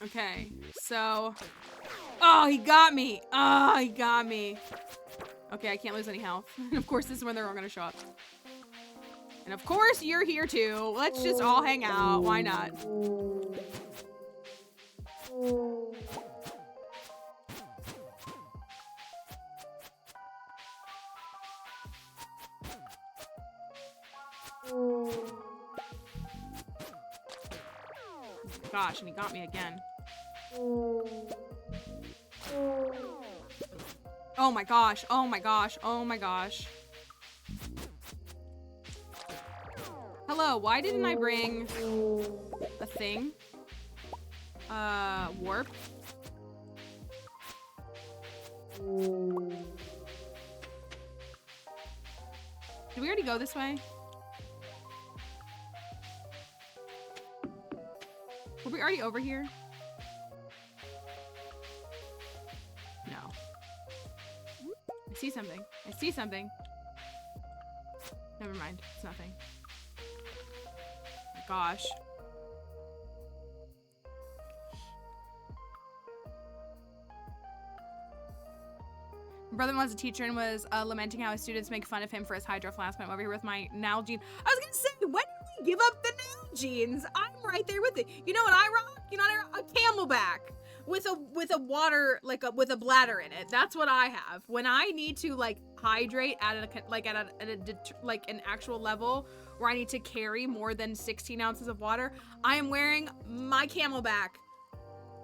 Okay, so... Oh, he got me! Oh, he got me! Okay, I can't lose any health. And of course, this is when they're all gonna show up. And of course, you're here too. Let's just all hang out. Why not? Gosh, and he got me again. Oh my gosh, oh my gosh, oh my gosh. Hello, why didn't I bring a thing? Warp. Did we already go this way? Were we already over here? No. I see something. I see something. Never mind. It's nothing. Oh my gosh. My brother was a teacher and was lamenting how his students make fun of him for his hydro flask. I'm over here with my Nalgene. I was gonna say, when did we give up the Nalgenes? I'm right there with it. You know what I rock? You know what I rock? A Camelback with a water, like with a bladder in it. That's what I have when I need to like hydrate at an actual level where I need to carry more than 16 ounces of water. I am wearing my Camelback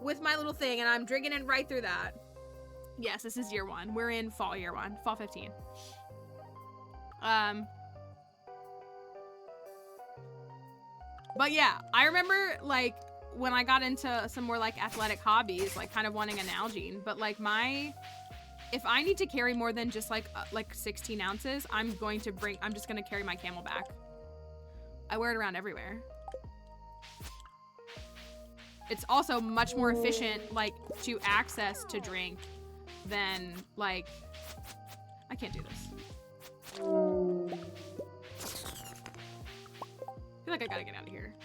with my little thing, and I'm drinking it right through that. Yes, this is year 1. We're in fall year 1, fall 15. But yeah, I remember like when I got into some more like athletic hobbies, like kind of wanting an Nalgene, but like if I need to carry more than just like 16 ounces, I'm just gonna carry my Camelback. I wear it around everywhere. It's also much more efficient, like, to access to drink than, like, I can't do this. I feel like I gotta get out of here.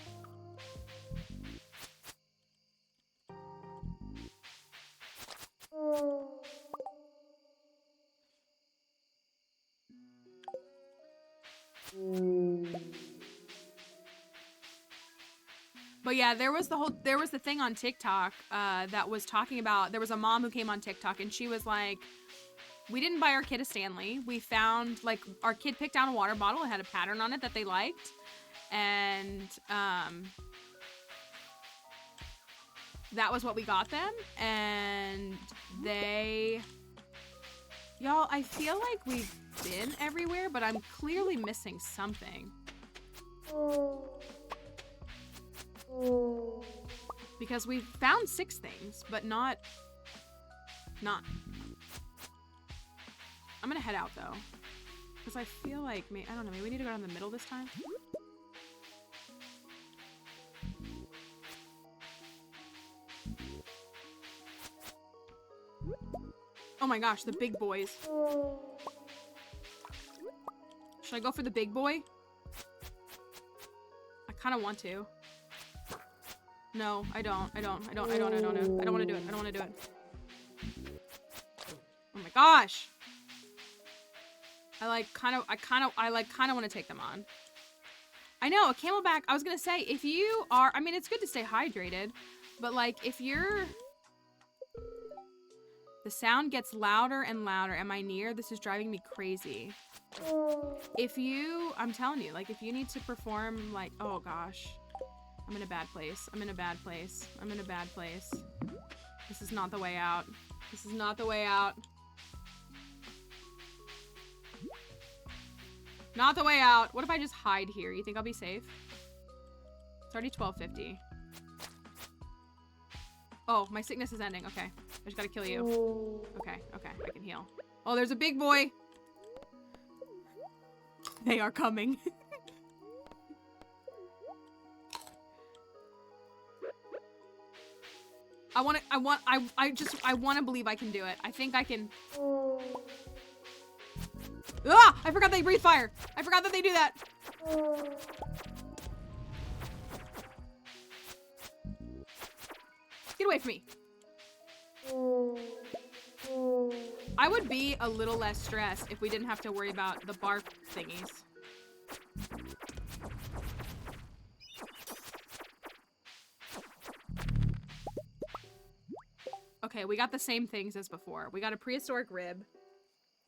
But yeah, there was the thing on TikTok that was talking about, there was a mom who came on TikTok and she was like, we didn't buy our kid a Stanley. We found, like, our kid picked out a water bottle. It had a pattern on it that they liked. And that was what we got them. And y'all, I feel like we've been everywhere, but I'm clearly missing something. Because we've found 6 things, but not. I'm gonna head out though, because I feel like I don't know. Maybe we need to go down the middle this time. Oh my gosh, the big boys. Should I go for the big boy? I kind of want to. No, I don't want to do it. I don't want to do it. Oh my gosh. I kind of want to take them on. I know, a Camelback, I was going to say, if you are, I mean, it's good to stay hydrated, but like, if you're, the sound gets louder and louder. Am I near? This is driving me crazy. I'm telling you, like, if you need to perform, like, oh gosh. I'm in a bad place. I'm in a bad place. This is not the way out. This is not the way out. Not the way out. What if I just hide here? You think I'll be safe? It's already 12:50. Oh, my sickness is ending. Okay. I just gotta kill you. Okay, I can heal. Oh, there's a big boy. They are coming. I want to believe I can do it. I think I can. Ah! I forgot they breathe fire. I forgot that they do that. Get away from me. I would be a little less stressed if we didn't have to worry about the bark thingies. Okay, we got the same things as before. We got a prehistoric rib,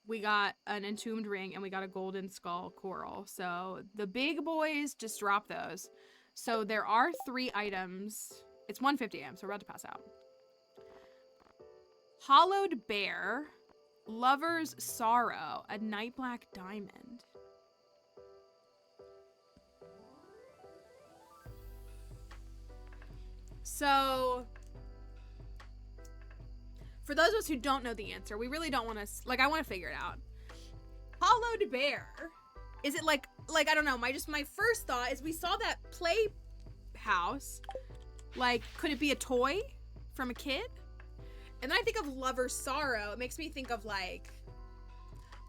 we got an entombed ring, and we got a golden skull coral. So the big boys, just drop those. So there are 3 items. It's 1:50 a.m., so we're about to pass out. Hollowed Bear, Lover's Sorrow, a Night Black Diamond. So, for those of us who don't know the answer, we really don't want to, like, I want to figure it out. Hollowed Bear, is it like, I don't know, my first thought is we saw that playhouse, like, could it be a toy from a kid? And then I think of Lover's Sorrow. It makes me think of, like,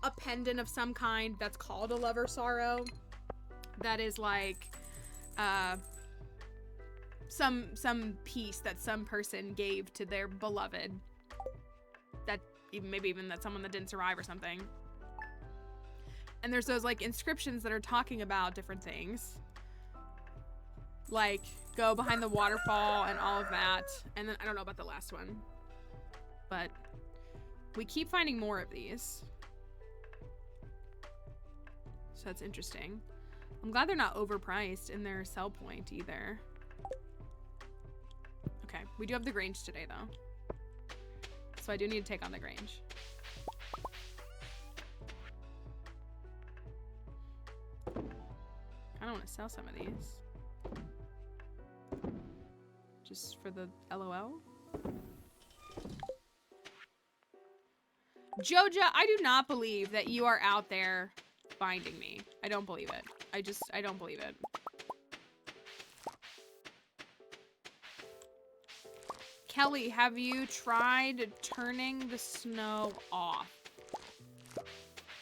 a pendant of some kind that's called a Lover's Sorrow. That is, like, some piece that some person gave to their beloved. That, maybe even that someone that didn't survive or something. And there's those, like, inscriptions that are talking about different things. Like, go behind the waterfall and all of that. And then, I don't know about the last one. But we keep finding more of these. So that's interesting. I'm glad they're not overpriced in their sell point either. Okay, we do have the Grange today though. So I do need to take on the Grange. I don't want to sell some of these. Just for the LOL. Joja, I do not believe that you are out there finding me. I don't believe it. I don't believe it. Kelly, have you tried turning the snow off?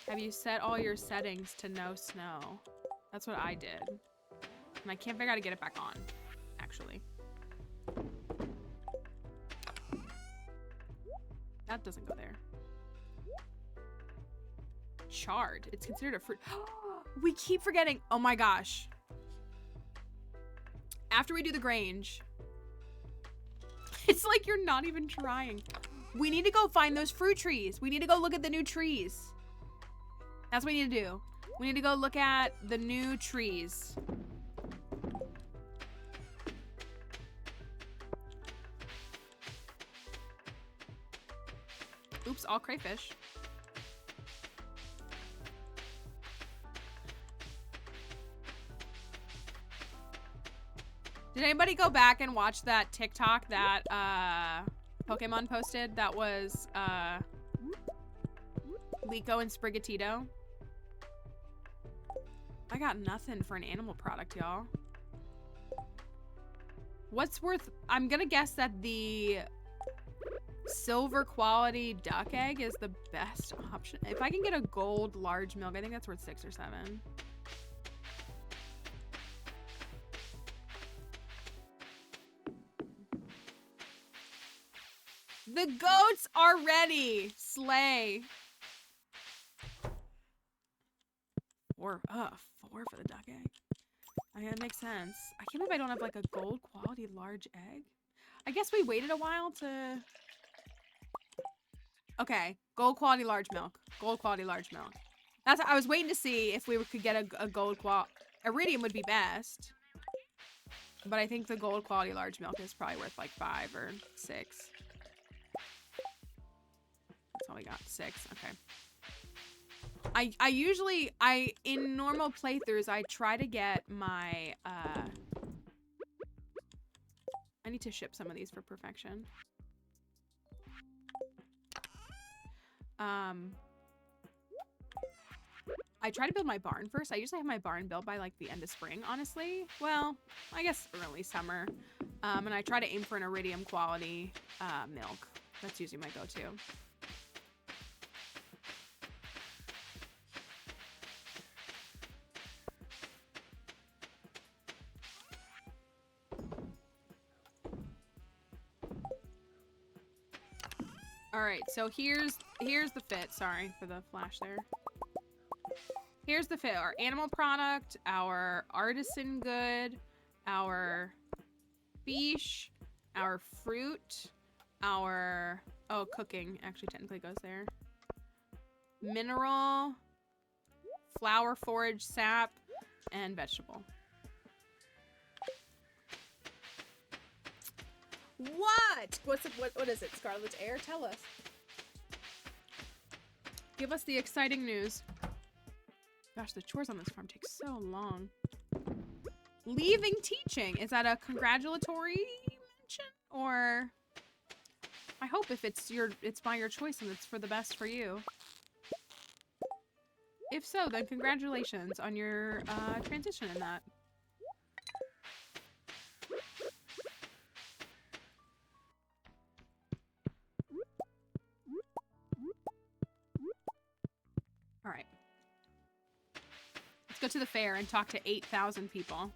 Have you set all your settings to no snow? That's what I did. And I can't figure out how to get it back on, actually. That doesn't go there. Chard. It's considered a fruit. We keep forgetting. Oh my gosh. After we do the Grange, it's like you're not even trying. We need to go find those fruit trees. We need to go look at the new trees. That's what we need to do. We need to go look at the new trees. Oops, all crayfish. Did anybody go back and watch that TikTok that Pokemon posted? That was Liko and Sprigatito. I got nothing for an animal product, y'all. What's worth? I'm gonna guess that the silver quality duck egg is the best option. If I can get a gold large milk, I think that's worth 6 or 7. The goats are ready. Slay. 4 for the duck egg. I mean, that makes sense. I can't believe I don't have like a gold quality large egg. I guess we waited a while to... Okay, gold quality large milk. Gold quality large milk. That's. I was waiting to see if we could get a gold quality. Iridium would be best. But I think the gold quality large milk is probably worth like 5 or 6. That's all we got. 6. Okay. I usually, in normal playthroughs, I try to get my, I need to ship some of these for perfection. I try to build my barn first. I usually have my barn built by like the end of spring, honestly. Well, I guess early summer. And I try to aim for an iridium quality milk. That's usually my go-to. All right, so here's the fit. Sorry for the flash there. Here's the fit. Our animal product, our artisan good, our fish, our fruit, our... Oh, cooking actually technically goes there. Mineral, flower forage sap, and vegetable. What? What is it? Scarlet's Air? Tell us. Give us the exciting news. Gosh, the chores on this farm take so long. Leaving teaching. Is that a congratulatory mention? Or I hope if it's by your choice and it's for the best for you. If so, then congratulations on your transition in that. All right. Let's go to the fair and talk to 8,000 people.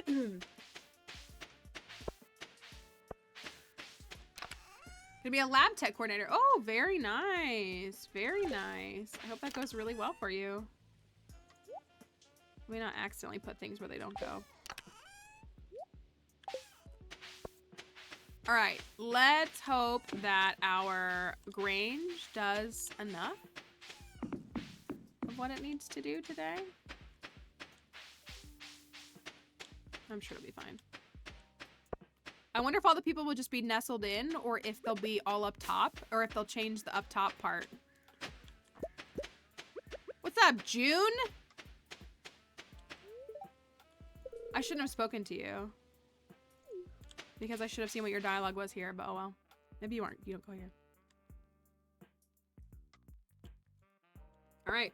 Gonna be a lab tech coordinator. Oh, very nice. Very nice. I hope that goes really well for you. Let me not accidentally put things where they don't go. All right, let's hope that our Grange does enough of what it needs to do today. I'm sure it'll be fine. I wonder if all the people will just be nestled in, or if they'll be all up top, or if they'll change the up top part. What's up, June? I shouldn't have spoken to you. Because I should have seen what your dialogue was here, but oh well. Maybe you aren't. You don't go here. Alright.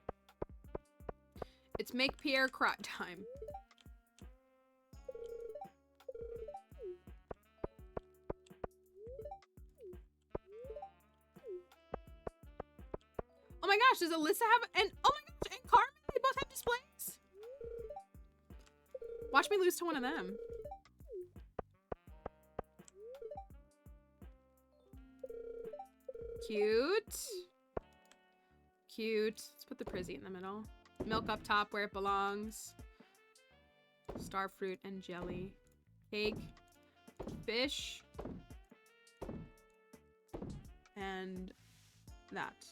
It's make Pierre cry time. Oh my gosh, does Alyssa have and oh my gosh, and Carmen, they both have displays? Watch me lose to one of them. Cute. Cute. Let's put the Prizzy in the middle. Milk up top where it belongs. Star fruit and jelly. Cake. Fish. And that.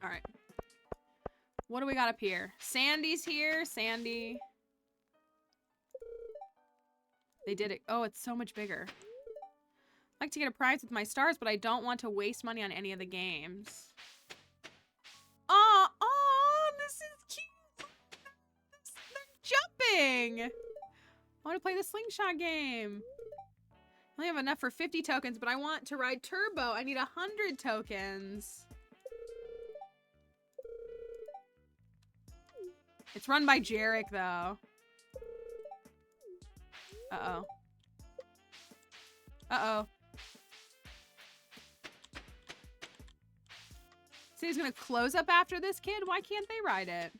Alright. What do we got up here? Sandy's here. Sandy. They did it. Oh, it's so much bigger. I'd like to get a prize with my stars, but I don't want to waste money on any of the games. Oh, this is cute. They're jumping. I want to play the slingshot game. I only have enough for 50 tokens, but I want to ride Turbo. I need 100 tokens. It's run by Jarek, though. Uh-oh. Uh-oh. So he's gonna close up after this kid? Why can't they ride it?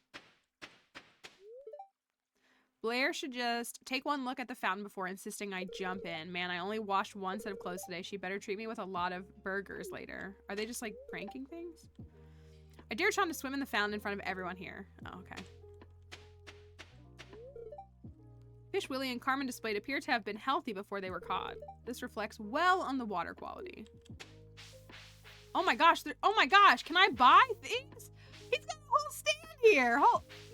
Blair should just take one look at the fountain before insisting I jump in. Man, I only washed one set of clothes today. She better treat me with a lot of burgers later. Are they just, like, pranking things? I dare Sean to swim in the fountain in front of everyone here. Oh, okay. Fish Willie and Carmen displayed appear to have been healthy before they were caught. This reflects well on the water quality. Oh my gosh, oh my gosh, can I buy things? He's got a whole stand here.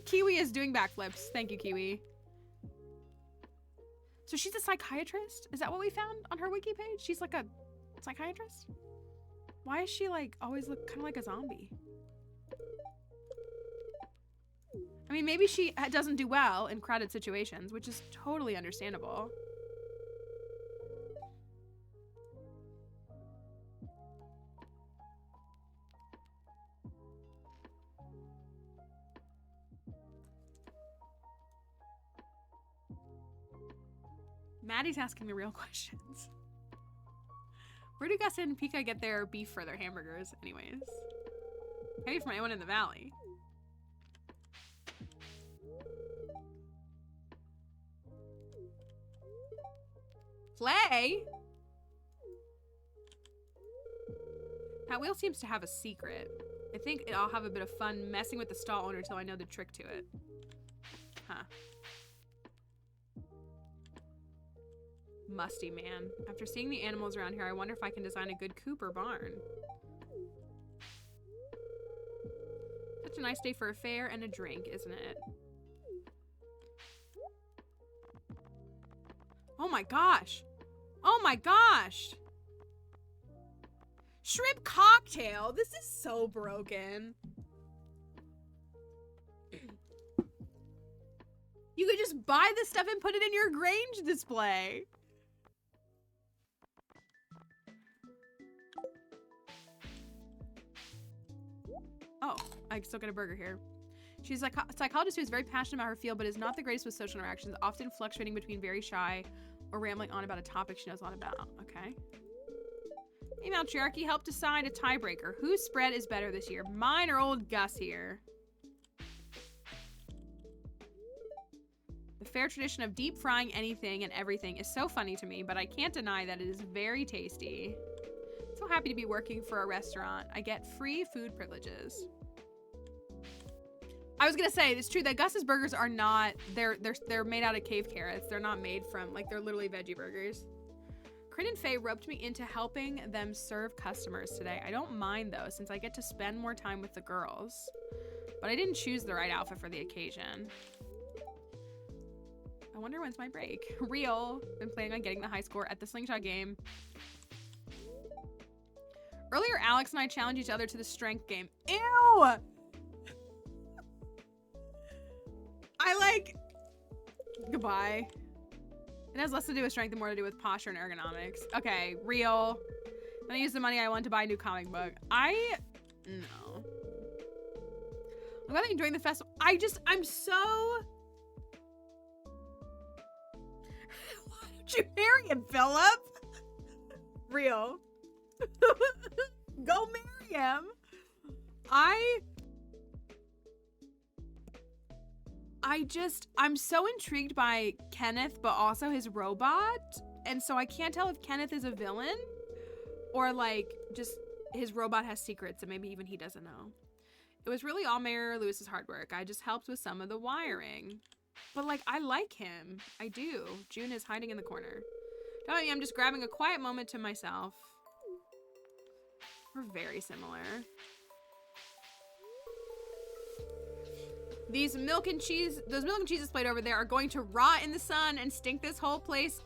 Kiwi is doing backflips. Thank you, Kiwi. So she's a psychiatrist? Is that what we found on her wiki page? She's like a psychiatrist? Why is she like always look kind of like a zombie? I mean, maybe she doesn't do well in crowded situations, which is totally understandable. Maddie's asking the real questions. Where do Gus and Pika get their beef for their hamburgers, anyways? Maybe from anyone in the valley. Play? That wheel seems to have a secret. I think I'll have a bit of fun messing with the stall owner till I know the trick to it. Huh. Musty man. After seeing the animals around here, I wonder if I can design a good coop or barn. Such a nice day for a fair and a drink, isn't it? Oh my gosh. Oh my gosh. Shrimp cocktail. This is so broken. You could just buy this stuff and put it in your Grange display. Oh, I still get a burger here. She's a psychologist who is very passionate about her field, but is not the greatest with social interactions, often fluctuating between very shy or rambling on about a topic she knows a lot about. Okay. Hey, Matriarchy, help decide a tiebreaker. Whose spread is better this year? Mine or old Gus here? The fair tradition of deep frying anything and everything is so funny to me, but I can't deny that it is very tasty. So happy to be working for a restaurant. I get free food privileges. I was gonna say, it's true that Gus's burgers are not, they're made out of cave carrots. They're not made from, like, they're literally veggie burgers. Corinne and Faye roped me into helping them serve customers today. I don't mind though, since I get to spend more time with the girls. But I didn't choose the right outfit for the occasion. I wonder when's my break. Real. Been planning on getting the high score at the slingshot game. Earlier, Alex and I challenged each other to the strength game. Ew! Goodbye. It has less to do with strength and more to do with posture and ergonomics. Okay, real. Then I used the money I want to buy a new comic book. No. I'm glad that you're enjoying the festival. I'm so... Why don't you marry him, Philip? Real. Go marry him. I'm so intrigued by Kenneth, but also his robot. And so I can't tell if Kenneth is a villain or like just his robot has secrets and maybe even he doesn't know. It was really all Mayor Lewis's hard work. I just helped with some of the wiring. But like, I like him. I do. June is hiding in the corner. Don't me, I'm just grabbing a quiet moment to myself. We're very similar. Those milk and cheese displayed over there are going to rot in the sun and stink this whole place.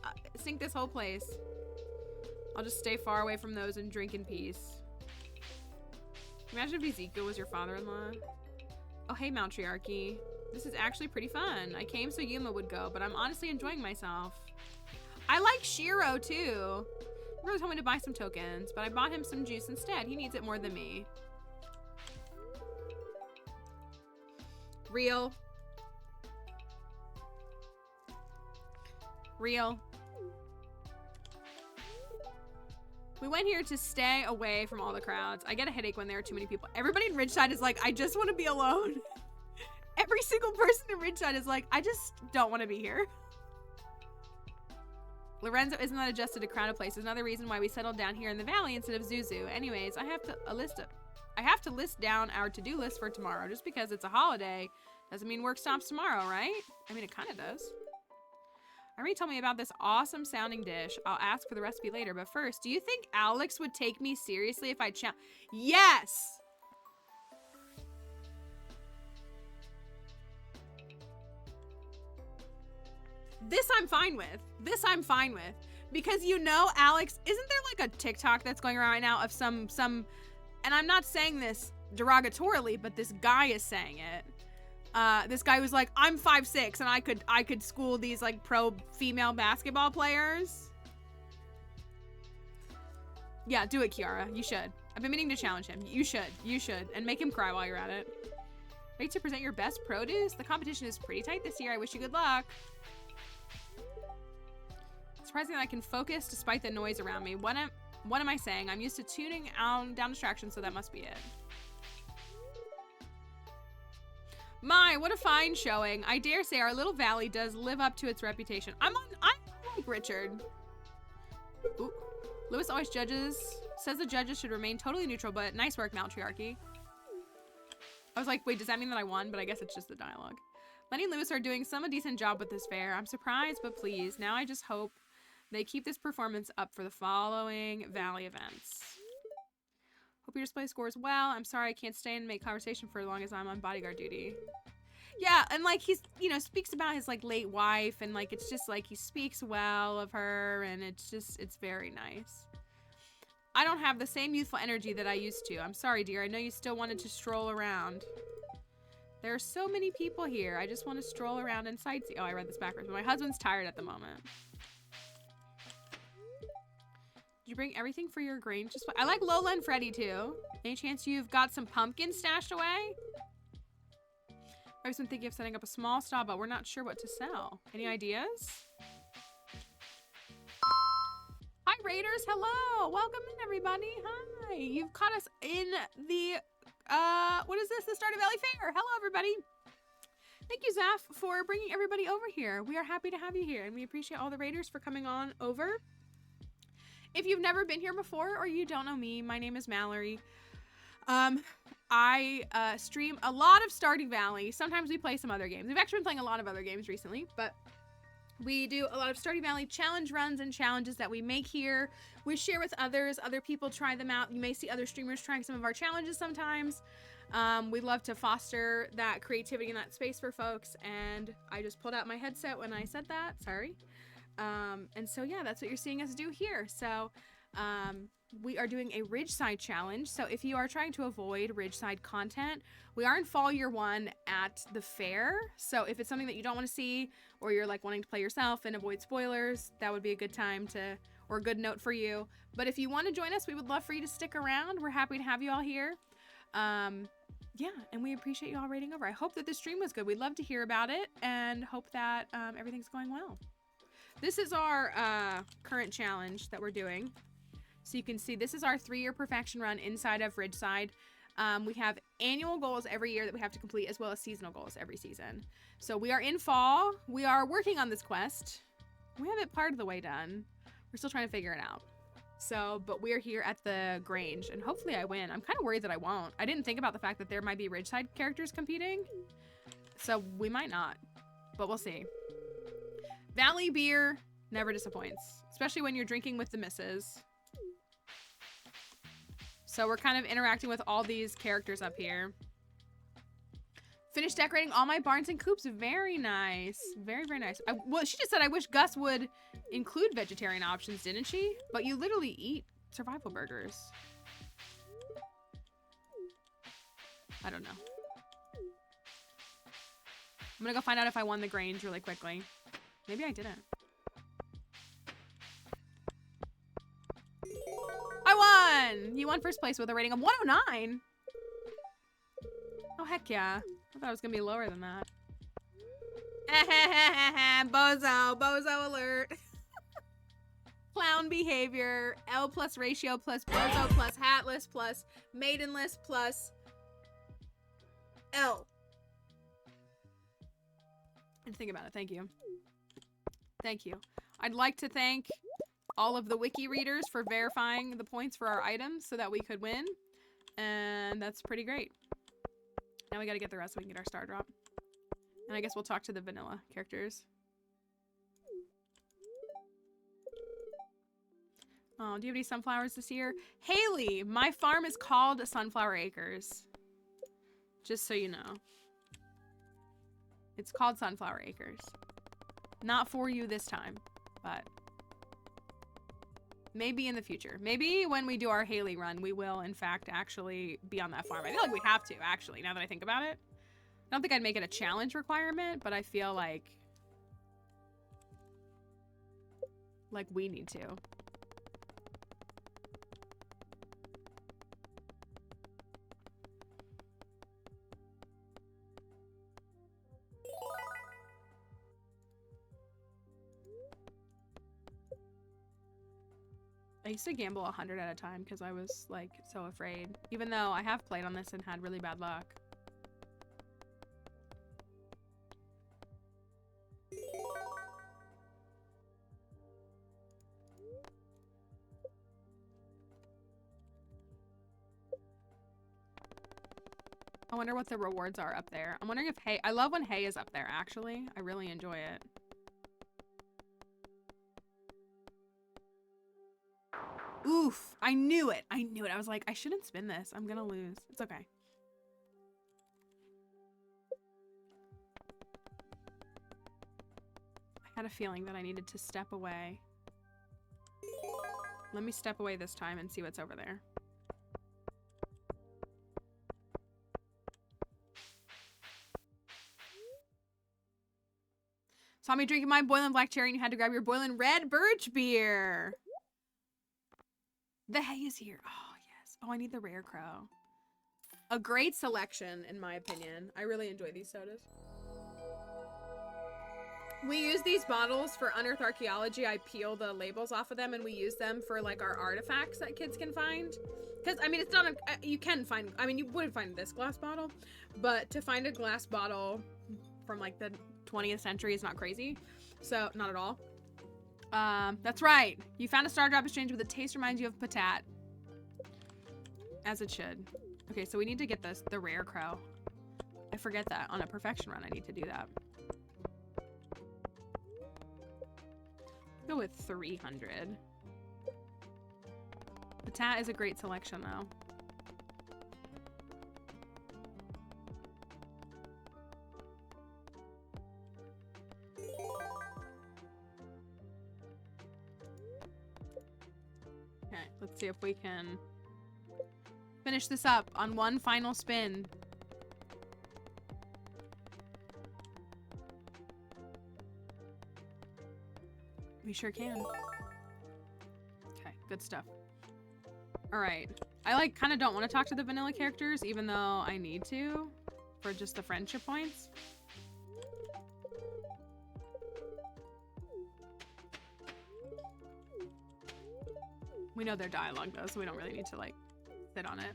I'll just stay far away from those and drink in peace. Imagine if Ezekiel was your father-in-law. Oh, hey, Matriarchy. This is actually pretty fun. I came so Yuma would go, but I'm honestly enjoying myself. I like Shiro, too. He really told me to buy some tokens, but I bought him some juice instead. He needs it more than me. Real. We went here to stay away from all the crowds. I get a headache when there are too many people. Everybody in Ridgeside is like, I just want to be alone. Every single person in Ridgeside is like, I just don't want to be here. Lorenzo isn't that adjusted to crowded places. Another reason why we settled down here in the valley instead of Zuzu. Anyways, I have to list down our to-do list for tomorrow. Just because it's a holiday doesn't mean work stops tomorrow, right? I mean, it kind of does. Irene told me about this awesome sounding dish. I'll ask for the recipe later, but first, do you think Alex would take me seriously if I Yes! This I'm fine with. Because you know, Alex, isn't there like a TikTok that's going around right now of some, and I'm not saying this derogatorily, but this guy is saying it. This guy was like, I'm 5'6" and I could school these like pro female basketball players. Yeah, do it, Kiara. You should. I've been meaning to challenge him. You should. And make him cry while you're at it. Ready to present your best produce? The competition is pretty tight this year. I wish you good luck. Surprising that I can focus despite the noise around me. What am I saying? I'm used to tuning out down distractions, so that must be it. My, what a fine showing. I dare say our little valley does live up to its reputation. I like Richard. Ooh. Lewis always says the judges should remain totally neutral, but nice work, Matriarchy. I was like, wait, does that mean that I won? But I guess it's just the dialogue. Lenny and Lewis are doing some decent job with this fair. I'm surprised, but please. Now I just hope they keep this performance up for the following Valley events. Hope your display scores well. I'm sorry I can't stay and make conversation for as long as I'm on bodyguard duty. Yeah, and like he's, you know, speaks about his like late wife, and like it's just like he speaks well of her, and it's very nice. I don't have the same youthful energy that I used to. I'm sorry, dear. I know you still wanted to stroll around. There are so many people here. I just want to stroll around and sightsee. Oh, I read this backwards, but my husband's tired at the moment. Did you bring everything for your Grange? I like Lola and Freddy too. Any chance you've got some pumpkins stashed away? I've been thinking of setting up a small stall, but we're not sure what to sell. Any ideas? Hi, Raiders. Hello. Welcome in, everybody. Hi. You've caught us in the, what is this? The Stardew Valley Fair. Hello, everybody. Thank you, Zaf, for bringing everybody over here. We are happy to have you here, and we appreciate all the Raiders for coming on over. If you've never been here before or you don't know me, my name is Mallory. I stream a lot of Stardew Valley. Sometimes we play some other games. We've actually been playing a lot of other games recently, but we do a lot of Stardew Valley challenge runs and challenges that we make here. We share with others. Other people try them out. You may see other streamers trying some of our challenges sometimes. We love to foster that creativity in that space for folks, and I just pulled out my headset when I said that. Sorry. And so, yeah, that's what you're seeing us do here. So, we are doing a Ridgeside challenge. So if you are trying to avoid Ridgeside content, we are in fall year 1 at the fair. So if it's something that you don't want to see, or you're like wanting to play yourself and avoid spoilers, that would be a good time to, or a good note for you. But if you want to join us, we would love for you to stick around. We're happy to have you all here. Yeah, and we appreciate you all raiding over. I hope that this stream was good. We'd love to hear about it and hope that everything's going well. This is our current challenge that we're doing. So you can see this is our 3-year perfection run inside of Ridgeside. We have annual goals every year that we have to complete, as well as seasonal goals every season. So we are in fall. We are working on this quest. We have it part of the way done. We're still trying to figure it out. So, but we're here at the Grange, and hopefully I win. I'm kind of worried that I won't. I didn't think about the fact that there might be Ridgeside characters competing. So we might not, but we'll see. Valley beer never disappoints, especially when you're drinking with the missus. So we're kind of interacting with all these characters up here. Finished decorating all my barns and coops. Very nice. Very, very nice. Well, she just said, I wish Gus would include vegetarian options, didn't she? But you literally eat survival burgers. I don't know. I'm gonna go find out if I won the Grange really quickly. Maybe I didn't. I won! You won first place with a rating of 109. Oh, heck yeah. I thought it was gonna be lower than that. Bozo. Bozo alert. Clown behavior. L plus ratio plus bozo plus hatless plus maidenless plus L. And think about it. Thank you. Thank you. I'd like to thank all of the wiki readers for verifying the points for our items so that we could win. And that's pretty great. Now we gotta get the rest so we can get our star drop. And I guess we'll talk to the vanilla characters. Oh, do you have any sunflowers this year? Haley, my farm is called Sunflower Acres. Just so you know. It's called Sunflower Acres. Not for you this time, but maybe in the future. Maybe when we do our Haley run, we will, in fact, actually be on that farm. I feel like we have to, actually, now that I think about it. I don't think I'd make it a challenge requirement, but I feel like we need to. I used to gamble 100 at a time because I was like so afraid, even though I have played on this and had really bad luck. I wonder what the rewards are up there. I'm wondering if hay, I love when hay is up there actually. I really enjoy it. Oof. I knew it. I knew it. I was like, I shouldn't spin this. I'm gonna lose. It's okay. I had a feeling that I needed to step away. Let me step away this time and see what's over there. Saw me drinking my boiling black cherry and you had to grab your boiling red birch beer. The hay is here. Oh, yes. Oh, I need the rare crow. A great selection, in my opinion. I really enjoy these sodas. We use these bottles for Unearthed Archaeology. I peel the labels off of them and we use them for like our artifacts that kids can find. Because, I mean, it's not a, you can find, I mean, you wouldn't find this glass bottle, but to find a glass bottle from like the 20th century is not crazy. So, not at all. That's right. You found a star drop exchange, but the taste reminds you of patat. As it should. Okay, so we need to get the rare crow. I forget that. On a perfection run, I need to do that. Go with 300. Patat is a great selection, though. Okay, let's see if we can finish this up on one final spin. We sure can. Okay, good stuff. All right. I like kind of don't want to talk to the vanilla characters, even though I need to for just the friendship points. We know their dialogue though, so we don't really need to like sit on it.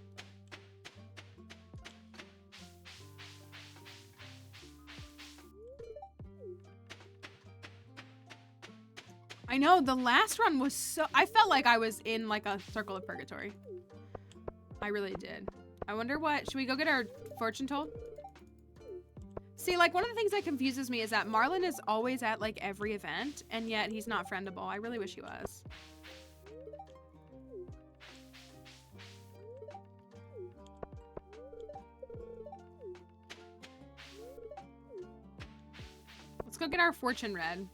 I know, the last run was so... I felt like I was in, like, a circle of purgatory. I really did. I wonder what... Should we go get our fortune told? See, like, one of the things that confuses me is that Marlon is always at, like, every event, and yet he's not friendable. I really wish he was. Let's go get our fortune read.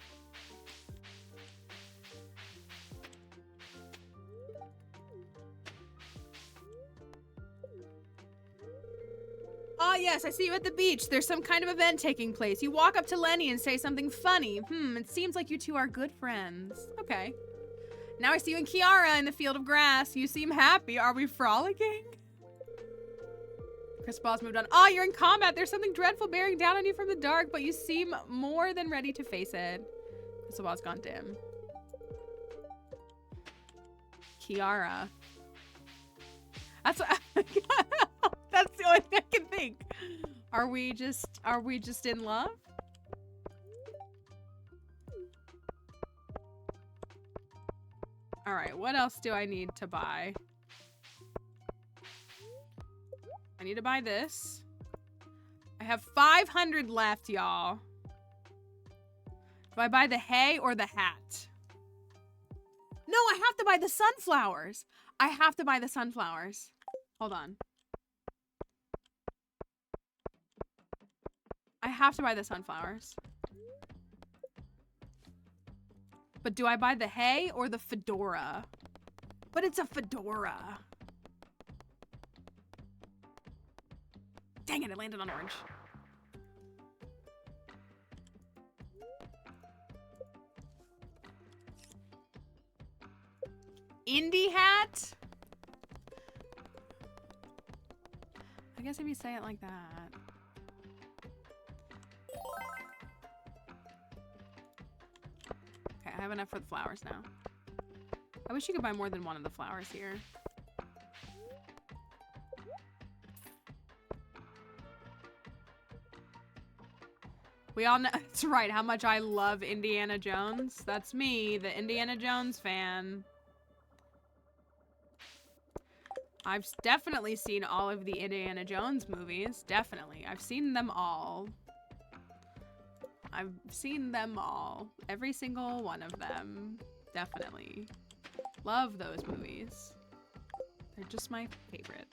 Oh, yes, I see you at the beach. There's some kind of event taking place. You walk up to Lenny and say something funny. It seems like you two are good friends. Okay. Now I see you and Kiara in the field of grass. You seem happy. Are we frolicking? Chris Boss moved on. Oh, you're in combat. There's something dreadful bearing down on you from the dark, but you seem more than ready to face it. Chris Boss gone dim. Kiara. That's what that's the only thing I can think. Are we just in love? All right, what else do I need to buy? I need to buy this. I have 500 left, y'all. Do I buy the hay or the hat? No, I have to buy the sunflowers. I have to buy the sunflowers. Hold on. I have to buy the sunflowers. But do I buy the hay or the fedora? But it's a fedora. Dang it, I landed on orange. Indie hat? I guess if you say it like that. Okay, I have enough for the flowers now. I wish you could buy more than one of the flowers here. We all know, that's right, how much I love Indiana Jones. That's me, the Indiana Jones fan. I've definitely seen all of the Indiana Jones movies. Definitely. I've seen them all. I've seen them all. Every single one of them. Definitely. Love those movies. They're just my favorite.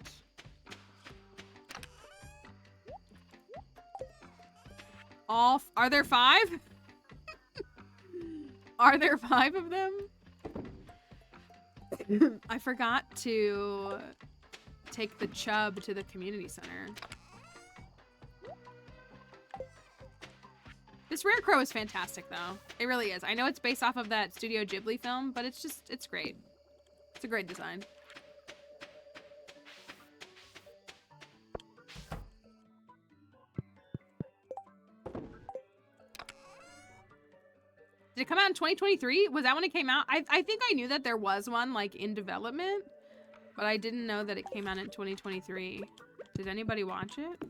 Are there 5? Are there 5 of them? I forgot to take the chub to the community center. This Rare Crow is fantastic, though. It really is. I know it's based off of that Studio Ghibli film, but it's great. It's a great design. Did it come out in 2023? Was that when it came out? I think I knew that there was one, like, in development, but I didn't know that it came out in 2023. Did anybody watch it?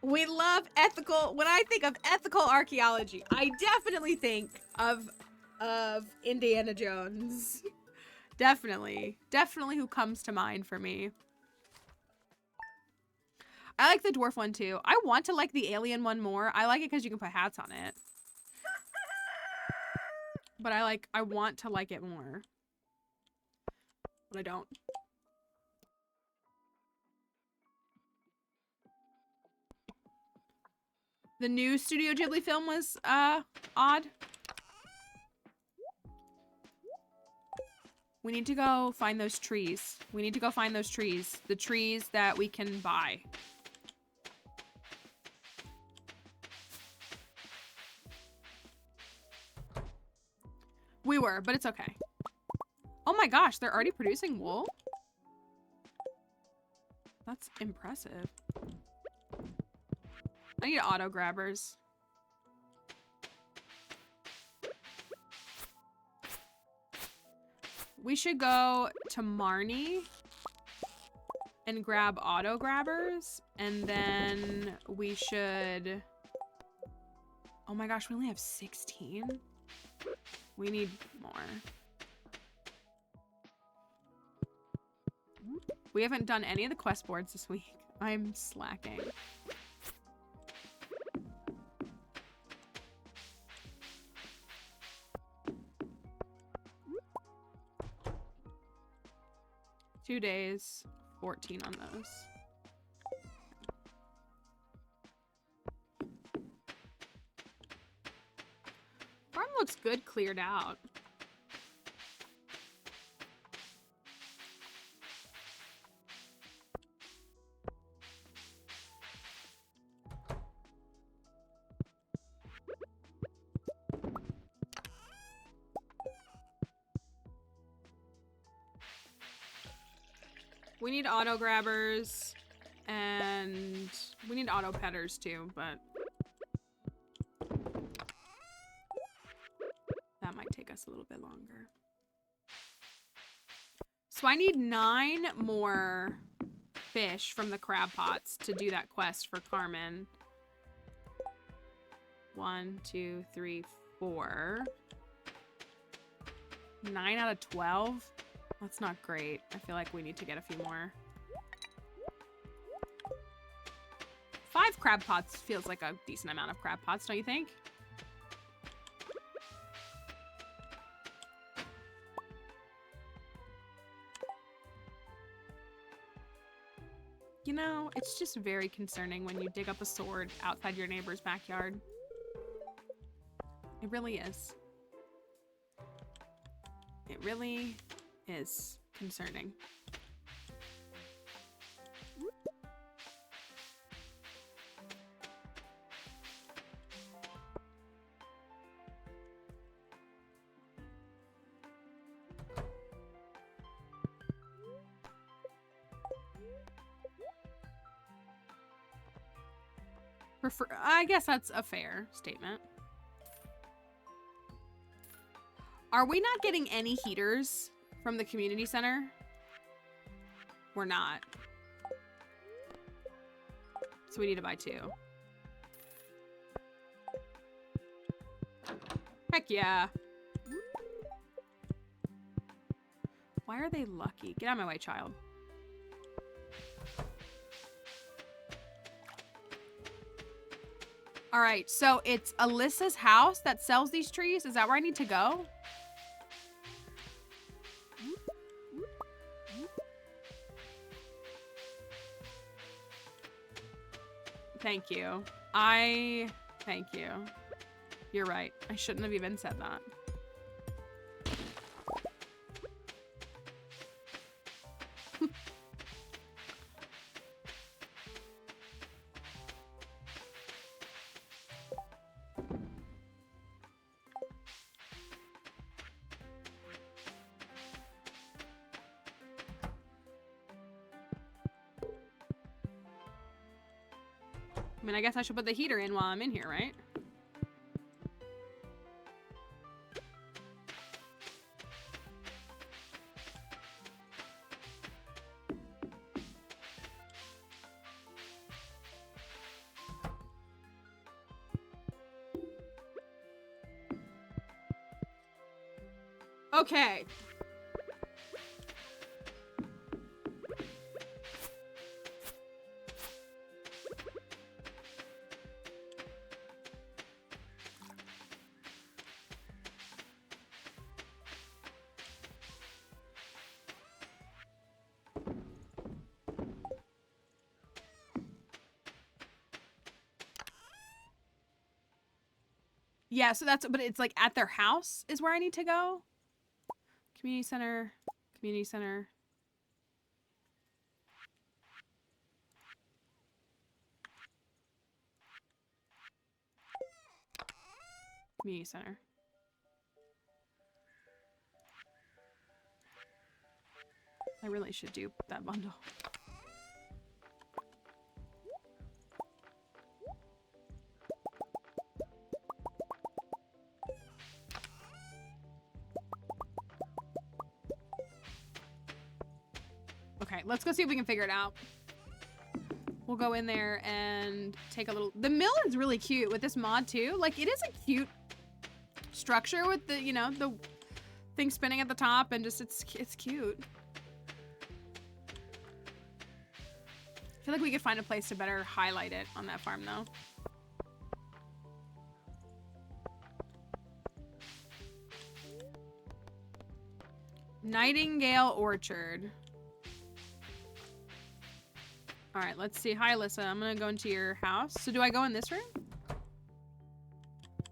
We love ethical. When I think of ethical archaeology, I definitely think of Indiana Jones. Definitely who comes to mind for me. I like the dwarf one too. I want to like the alien one more. I like it because you can put hats on it. But I want to like it more. But I don't. The new Studio Ghibli film was odd. We need to go find those trees. We need to go find those trees. The trees that we can buy. We were, but it's okay. Oh my gosh, they're already producing wool? That's impressive. I need auto grabbers. We should go to Marnie and grab auto grabbers, and then we should... Oh my gosh, we only have 16? We need more. We haven't done any of the quest boards this week. I'm slacking. Two days, 14 on those. Farm looks good cleared out. We need auto grabbers and we need auto petters too, but that might take us a little bit longer. So I need 9 more fish from the crab pots to do that quest for Carmen. 1, 2, 3, 4. 9 out of 12. That's not great. I feel like we need to get a few more. 5 crab pots feels like a decent amount of crab pots, don't you think? You know, it's just very concerning when you dig up a sword outside your neighbor's backyard. It really is. It really is concerning. I guess that's a fair statement. Are we not getting any heaters from the community center? We're not. So we need to buy 2. Heck yeah. Why are they lucky? Get out of my way, child. All right, so it's Alyssa's house that sells these trees. Is that where I need to go? Thank you. Thank you. You're right. I shouldn't have even said that. I mean, I guess I should put the heater in while I'm in here, right? Okay. Yeah, so that's, but it's like at their house is where I need to go. Community center, community center. Community center. I really should do that bundle. Okay, let's go see if we can figure it out. We'll go in there and take a little... The mill is really cute with this mod too. Like, it is a cute structure with the, you know, the thing spinning at the top and just, it's cute. I feel like we could find a place to better highlight it on that farm though. Nightingale Orchard. All right, let's see. Hi, Alyssa. I'm gonna go into your house. So do I go in this room?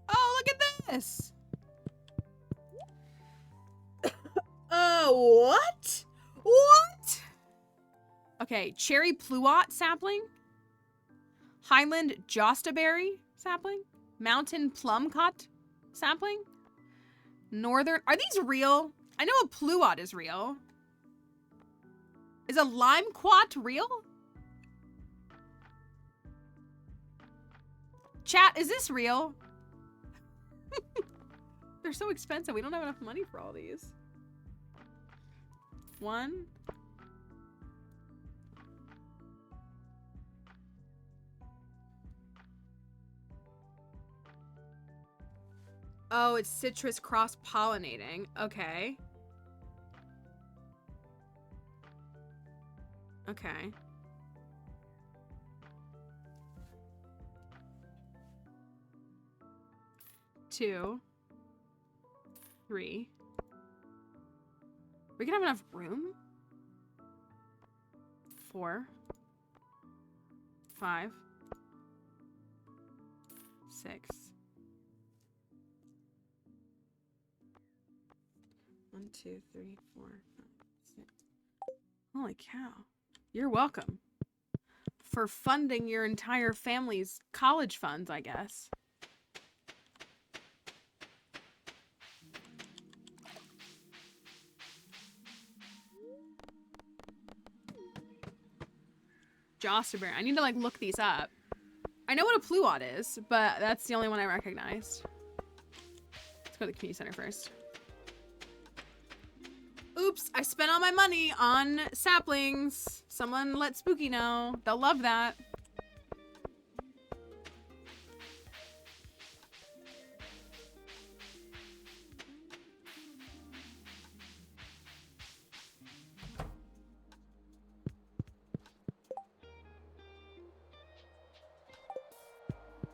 Oh, look at this. What? What? Okay, cherry pluot sapling. Highland jostaberry sapling. Mountain plum cut sapling. Northern, are these real? I know a pluot is real. Is a limequat real? Chat, is this real? They're so expensive. We don't have enough money for all these. One. Oh, it's citrus cross-pollinating. Okay. Okay. Two. Three. We can have enough room? 4. 5. 6. 1, 2, 3, 4, 5, 6. Holy cow. You're welcome. For funding your entire family's college funds, I guess. Jostaberry. I need to like look these up. I know what a pluot is, but that's the only one I recognized. Let's go to the community center first. Oops, I spent all my money on saplings. Someone let Spooky know. They'll love that.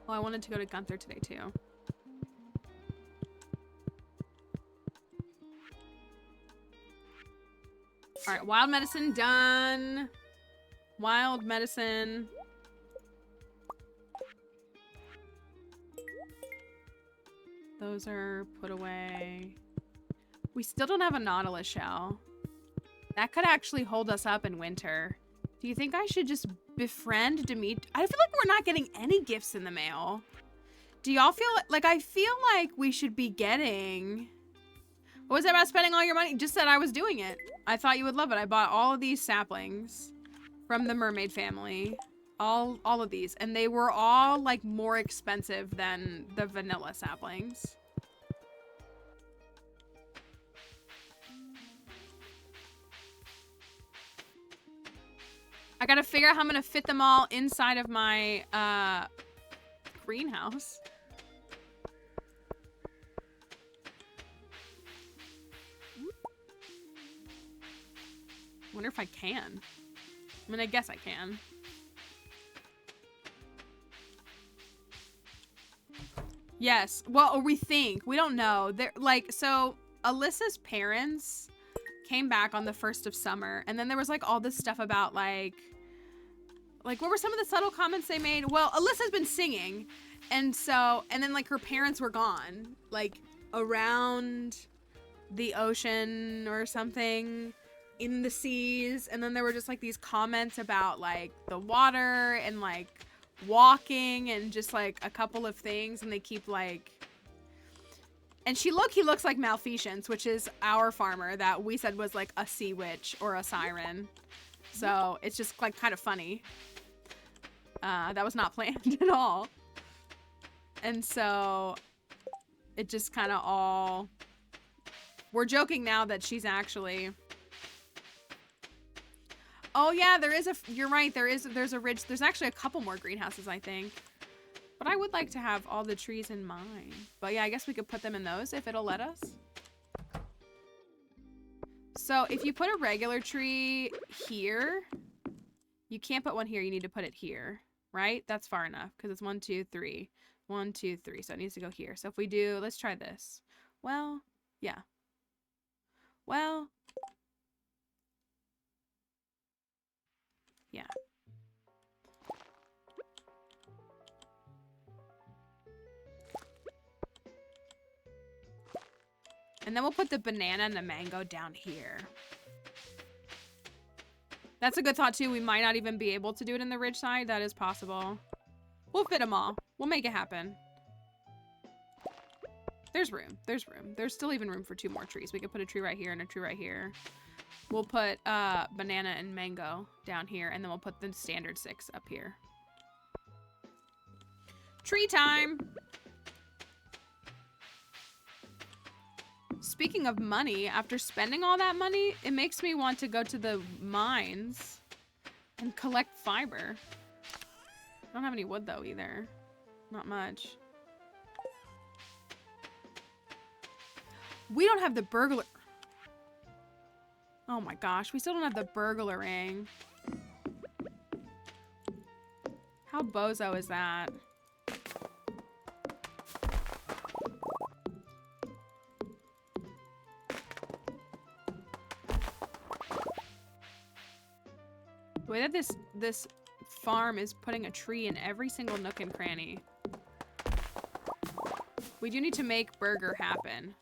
Well, I wanted to go to Gunther today too. All right, wild medicine done. Wild medicine. Those are put away. We still don't have a nautilus shell. That could actually hold us up in winter. Do you think I should just befriend Demet? I feel like we're not getting any gifts in the mail. Do y'all feel like, I feel like we should be getting... What was that about spending all your money? Just said I was doing it. I thought you would love it. I bought all of these saplings from the mermaid family. All of these. And they were all like more expensive than the vanilla saplings. I gotta figure out how I'm gonna fit them all inside of my greenhouse. Wonder if I can. I mean, I guess I can. Yes. Well, or we think. We don't know. They're like, so Alyssa's parents came back on the 1st of summer, and then there was like all this stuff about like what were some of the subtle comments they made? Well, Alyssa's been singing, and then like her parents were gone, like around the ocean or something, in the seas, and then there were just like these comments about like the water and like walking and just like a couple of things, and they keep like, and he looks like Malfeasance, which is our farmer that we said was like a sea witch or a siren. So it's just like kind of funny. That was not planned at all. And so it just kind of all, we're joking now that she's actually, oh yeah, there is a, you're right, there's a ridge, there's actually a couple more greenhouses, I think. But I would like to have all the trees in mine. But yeah, I guess we could put them in those if it'll let us. So if you put a regular tree here, you can't put one here, you need to put it here, right? That's far enough, because it's 1, 2, 3. 1, 2, 3, so it needs to go here. So if we do, let's try this. Well, yeah. Well, yeah. And then we'll put the banana and the mango down here. That's a good thought too. We might not even be able to do it in the ridge side. That is possible. We'll fit them all. We'll make it happen. There's room. There's room. There's still even room for 2 more trees. We could put a tree right here and a tree right here. We'll put banana and mango down here, and then we'll put the standard 6 up here. Tree time! Speaking of money, after spending all that money, it makes me want to go to the mines and collect fiber. I don't have any wood though either. Not much. We don't have the burglar. Oh my gosh, we still don't have the burglaring. How bozo is that? The way that this farm is putting a tree in every single nook and cranny. We do need to make burger happen.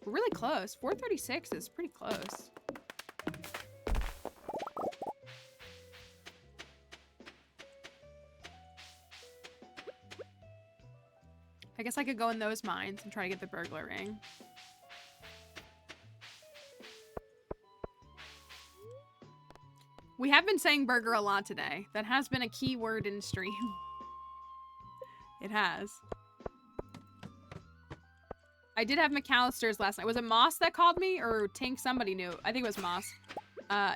We're really close. 436 is pretty close. I guess I could go in those mines and try to get the burglar ring. We have been saying burger a lot today. That has been a key word in stream. It has. I did have McAllister's last night. Was it Moss that called me? Or Tink? Somebody knew. I think it was Moss.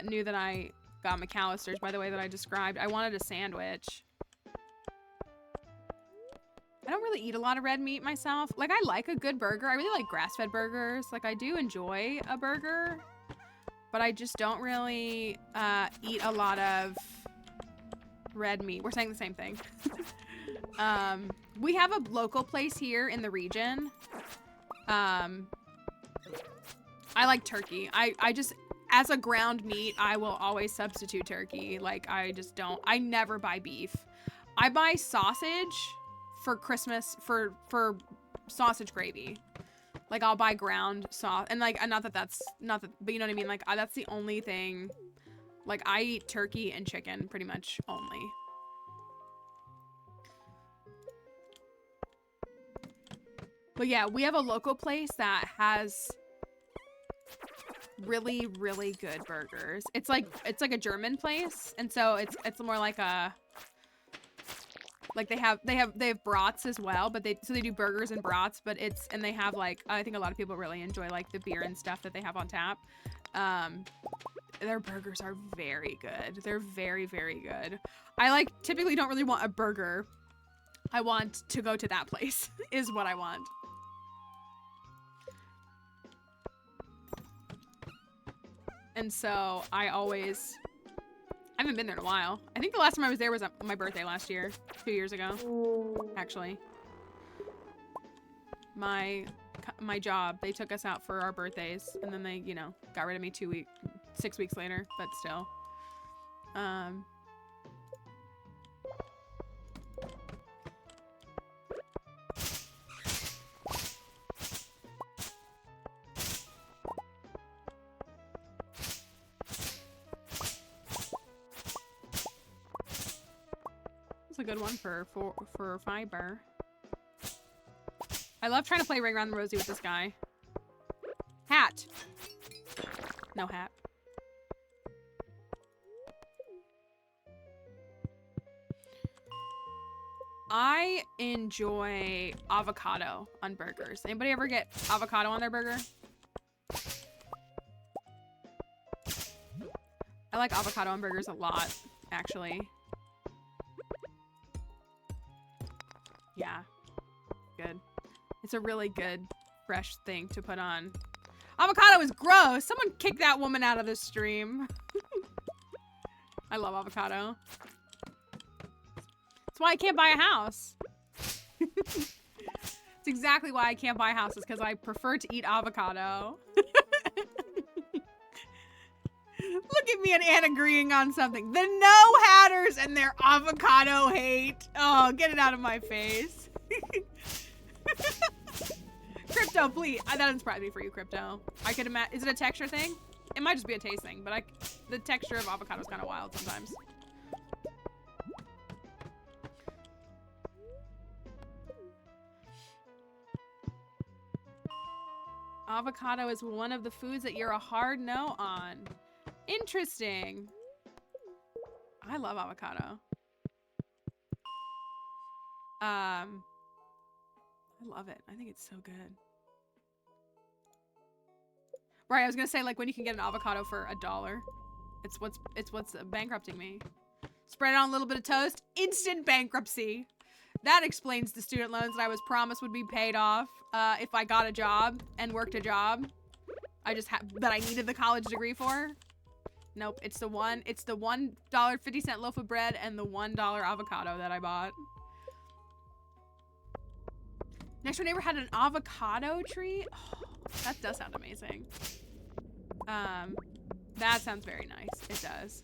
Knew that I got McAllister's by the way that I described. I wanted a sandwich. I don't really eat a lot of red meat myself. Like, I like a good burger. I really like grass-fed burgers. Like, I do enjoy a burger. But I just don't really eat a lot of Red meat. We're saying the same thing. We have a local place here in the region. I like turkey. I just, as a ground meat, I will always substitute turkey. Like, I never buy beef. I buy sausage for Christmas, for sausage gravy. Like, I'll buy ground sauce, and like, but you know what I mean? Like, that's the only thing. Like, I eat turkey and chicken pretty much only. But yeah, we have a local place that has really, really good burgers. It's like a German place, and so it's more like a, like they have brats as well, but they do burgers and brats, but and they have like, I think a lot of people really enjoy like the beer and stuff that they have on tap. Their burgers are very good. They're very, very good. I like typically don't really want a burger. I want to go to that place is what I want. And so I haven't been there in a while. I think the last time I was there was at my birthday last year, 2 years ago, actually. My job, they took us out for our birthdays, and then they, you know, got rid of me 6 weeks later, but still. A good one for fiber. I love trying to play Ring Around the Rosie with this guy. Hat. No hat. I enjoy avocado on burgers. Anybody ever get avocado on their burger? I like avocado on burgers a lot, actually. Yeah, good. It's a really good, fresh thing to put on. Avocado is gross. Someone kick that woman out of the stream. I love avocado. That's why I can't buy a house. It's exactly why I can't buy houses, because I prefer to eat avocado. Look at me and Anne agreeing on something. The no-hatters and their avocado hate. Oh, get it out of my face. Crypto, please. That doesn't surprise me for you, Crypto. I could imagine. Is it a texture thing? It might just be a taste thing, but the texture of avocado is kind of wild sometimes. Avocado is one of the foods that you're a hard no on. Interesting. I love avocado. I love it. I think it's so good. Right, I was gonna say, like, when you can get an avocado for $1. It's what's bankrupting me. Spread it on a little bit of toast. Instant bankruptcy. That explains the student loans that I was promised would be paid off if I got a job and worked a job. That I needed the college degree for. Nope, it's the $1.50 loaf of bread and the $1 avocado that I bought. Next door neighbor had an avocado tree. Oh, that does sound amazing. That sounds very nice. It does.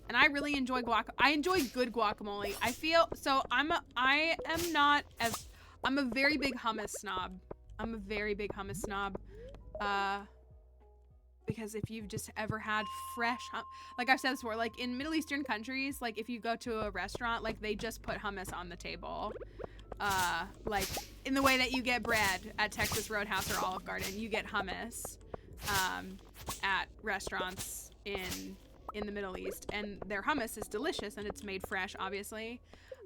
And I really enjoy I enjoy good guacamole. I feel so I'm a very big hummus snob. I'm a very big hummus snob. Because if you've just ever had fresh like I've said this before, like in Middle Eastern countries, like if you go to a restaurant, like they just put hummus on the table. Like in the way that you get bread at Texas Roadhouse or Olive Garden, you get hummus at restaurants in the Middle East, and their hummus is delicious and it's made fresh, obviously.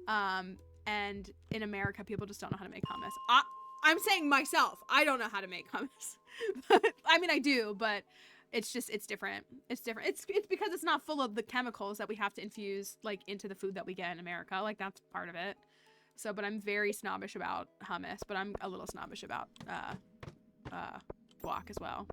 And in America, people just don't know how to make hummus. I'm saying myself, I don't know how to make hummus. I mean, I do, but it's different. It's different. It's because it's not full of the chemicals that we have to infuse like into the food that we get in America. Like that's part of it. So, but I'm very snobbish about hummus, but I'm a little snobbish about guac as well.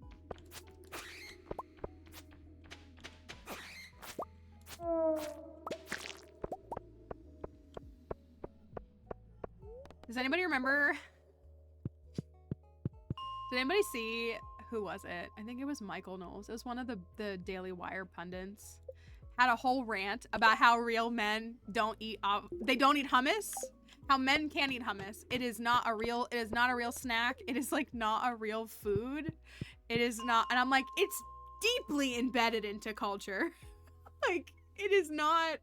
Does anybody remember? Did anybody see, who was it? I think it was Michael Knowles. It was one of the Daily Wire pundits. Had a whole rant about how real men don't eat, they don't eat hummus. How men can't eat hummus. It is not a real snack. It is like not a real food. It is not, and I'm like, it's deeply embedded into culture. Like, it is not.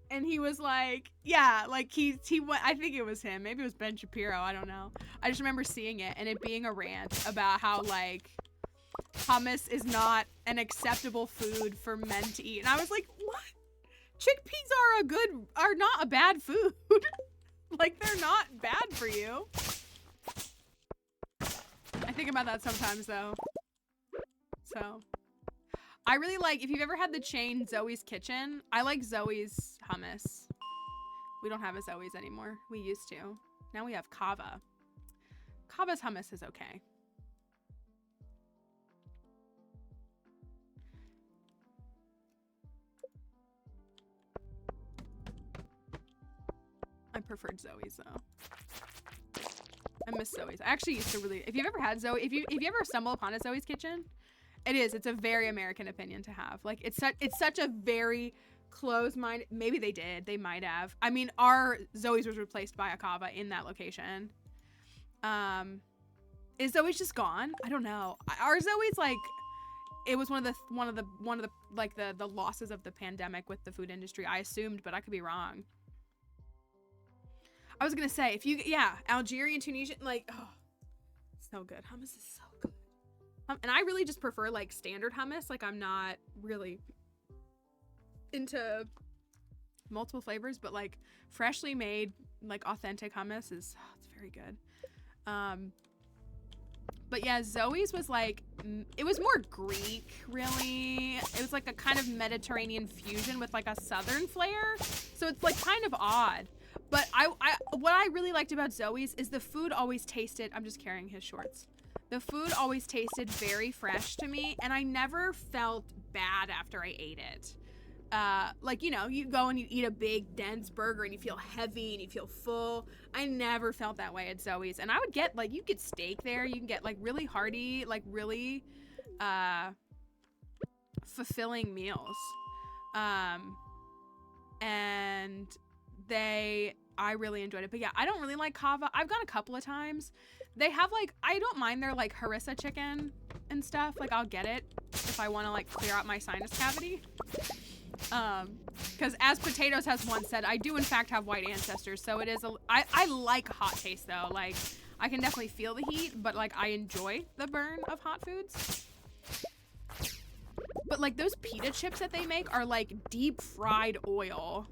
And he was like, yeah, like he went, I think it was him. Maybe it was Ben Shapiro. I don't know. I just remember seeing it and it being a rant about how like hummus is not an acceptable food for men to eat. And I was like, what? Chickpeas are not a bad food. Like, they're not bad for you. I think about that sometimes though. So I really like, if you've ever had the chain Zoe's Kitchen, I like Zoe's hummus. We don't have a Zoe's anymore. We used to. Now we have Kava. Kava's hummus is okay. I preferred Zoe's though. I miss Zoe's. I actually used to really, if you've ever had Zoe, if you ever stumble upon a Zoe's Kitchen, it's a very American opinion to have. Like, it's such a very close-minded, maybe they might have. I mean, our Zoe's was replaced by a Kava in that location. Is Zoe's just gone? I don't know. Our Zoe's, like, it was one of the like the losses of the pandemic with the food industry, I assumed, but I could be wrong. I was gonna say, if you, yeah, Algerian, Tunisian, like, oh, so good. Hummus is so good. And I really just prefer like standard hummus. Like, I'm not really into multiple flavors, but like freshly made, like authentic hummus is, oh, it's very good. But yeah, Zoe's was like, it was more Greek, really. It was like a kind of Mediterranean fusion with like a southern flair. So it's like kind of odd. But what I really liked about Zoe's is the food always tasted, I'm just carrying his shorts. The food always tasted very fresh to me, and I never felt bad after I ate it. Like, you know, you go and you eat a big, dense burger and you feel heavy and you feel full. I never felt that way at Zoe's. And I would get, like, you get steak there. You can get, like, really hearty, like, really fulfilling meals. And I really enjoyed it. But yeah, I don't really like Kava. I've gone a couple of times. They have, like, I don't mind their, like, harissa chicken and stuff. Like, I'll get it if I want to, like, clear out my sinus cavity. Because as Potatoes has once said, I do in fact have white ancestors, so it is I like hot taste though. Like, I can definitely feel the heat, but like I enjoy the burn of hot foods. But like those pita chips that they make are like deep fried oil,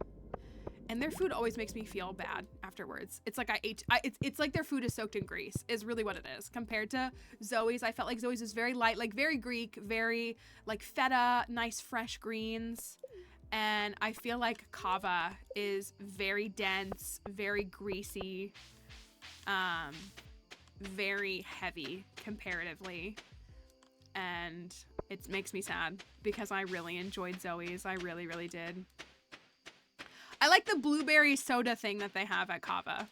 and their food always makes me feel bad afterwards. It's like it's like their food is soaked in grease is really what it is. Compared to Zoe's, I felt like Zoe's was very light, like very Greek, very like feta, nice fresh greens. And I feel like Kava is very dense, very greasy, very heavy comparatively. And it makes me sad because I really enjoyed Zoe's. I really, really did. I like the blueberry soda thing that they have at Kava.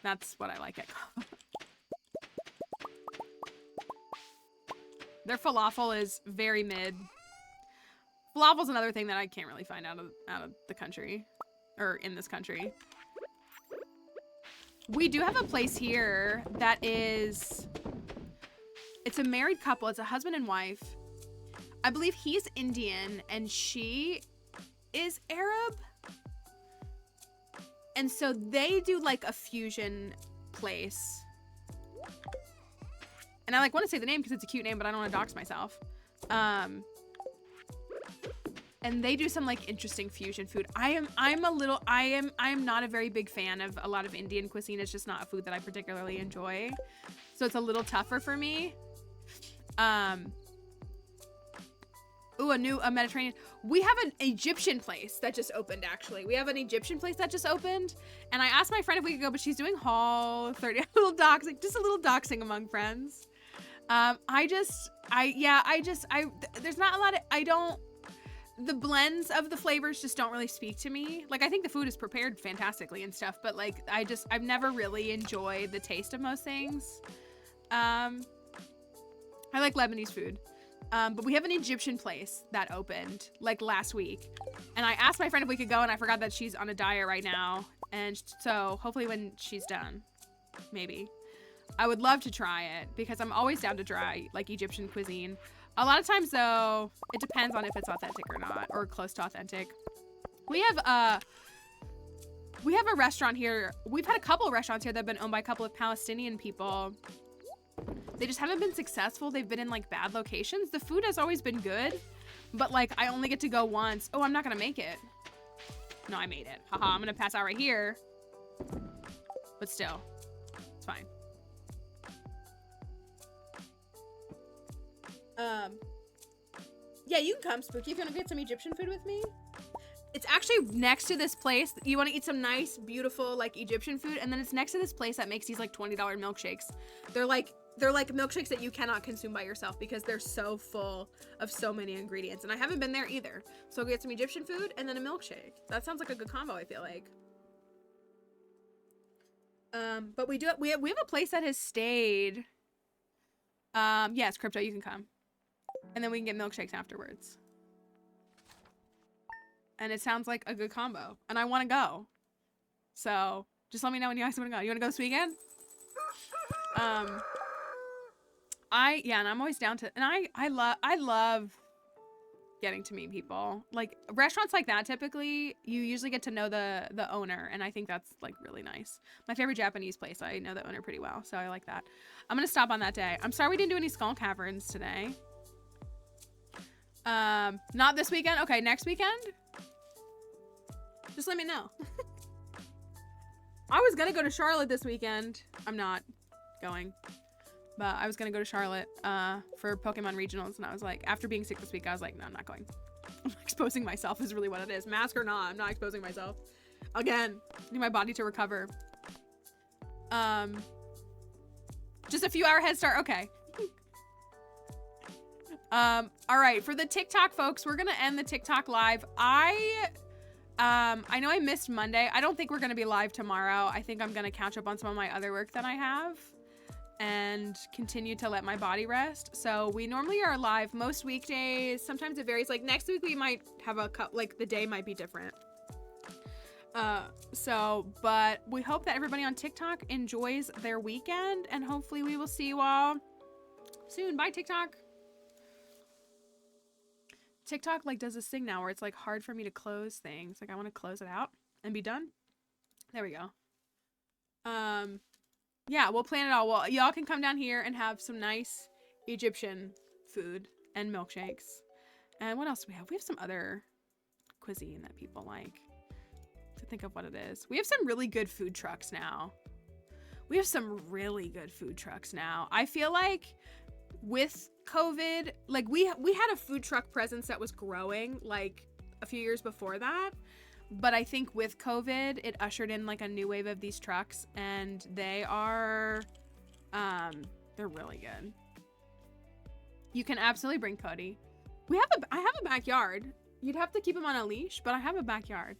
That's what I like at Kava. Their falafel is very mid. Falafel's another thing that I can't really find out of the country, or in this country. We do have a place here that is, it's a married couple. It's a husband and wife. I believe he's Indian and she is Arab. And so they do like a fusion place. And I like want to say the name because it's a cute name, but I don't want to dox myself. And they do some like interesting fusion food. I am not a very big fan of a lot of Indian cuisine. It's just not a food that I particularly enjoy. So it's a little tougher for me. Ooh, a Mediterranean. We have an Egyptian place that just opened, actually. We have an Egyptian place that just opened. And I asked my friend if we could go, but she's doing haul 30, just a little doxing among friends. There's not a lot of, the blends of the flavors just don't really speak to me. Like, I think the food is prepared fantastically and stuff, but like, I've never really enjoyed the taste of most things. I like Lebanese food. But we have an Egyptian place that opened like last week. And I asked my friend if we could go, and I forgot that she's on a diet right now. And so hopefully when she's done, maybe. I would love to try it because I'm always down to try like Egyptian cuisine. A lot of times though, it depends on if it's authentic or not, or close to authentic. We have a restaurant here. We've had a couple of restaurants here that have been owned by a couple of Palestinian people. They just haven't been successful. They've been in like bad locations. The food has always been good, but like I only get to go once. Oh, I'm not gonna make it. No, I made it. Haha, I'm gonna pass out right here. But still, it's fine. Yeah, you can come, Spooky, if you want to get some Egyptian food with me. It's actually next to this place. You want to eat some nice, beautiful, like Egyptian food, and then it's next to this place that makes these like $20 milkshakes. They're like milkshakes that you cannot consume by yourself because they're so full of so many ingredients. And I haven't been there either. So I'll get some Egyptian food and then a milkshake. That sounds like a good combo, I feel like. But we have a place that has stayed. Yes, Crypto, you can come. And then we can get milkshakes afterwards. And it sounds like a good combo. And I want to go. So just let me know when you guys want to go. You want to go this weekend? And I'm always down to, and I love getting to meet people. Like restaurants like that, typically you usually get to know the owner. And I think that's like really nice. My favorite Japanese place, I know the owner pretty well. So I like that. I'm going to stop on that day. I'm sorry we didn't do any Skull Caverns today. Not this weekend. Okay, next weekend. Just let me know. I was gonna go to Charlotte this weekend. I'm not going, but I was gonna go to Charlotte for Pokemon Regionals, and I was like, after being sick this week, I was like, no, I'm not going. I'm exposing myself is really what it is. Mask or not, I'm not exposing myself. Again, I need my body to recover. Just a few hour head start. Okay. All right, for the TikTok folks, we're gonna end the TikTok live. I know I missed Monday. I don't think we're gonna be live tomorrow. I think I'm gonna catch up on some of my other work that I have and continue to let my body rest. So we normally are live most weekdays. Sometimes it varies. Like next week we might have like the day might be different. But we hope that everybody on TikTok enjoys their weekend, and hopefully we will see you all soon. Bye, TikTok. TikTok like does this thing now where it's like hard for me to close things. Like I want to close it out and be done. There we go. Yeah, we'll plan it all. Well, y'all can come down here and have some nice Egyptian food and milkshakes. And what else do we have? We have some other cuisine that people like. To think of what it is. We have some really good food trucks now. I feel like with COVID, like we had a food truck presence that was growing like a few years before that, but I think with COVID it ushered in like a new wave of these trucks, and they are they're really good. You can absolutely bring Cody. I have a backyard. You'd have to keep him on a leash, but I have a backyard.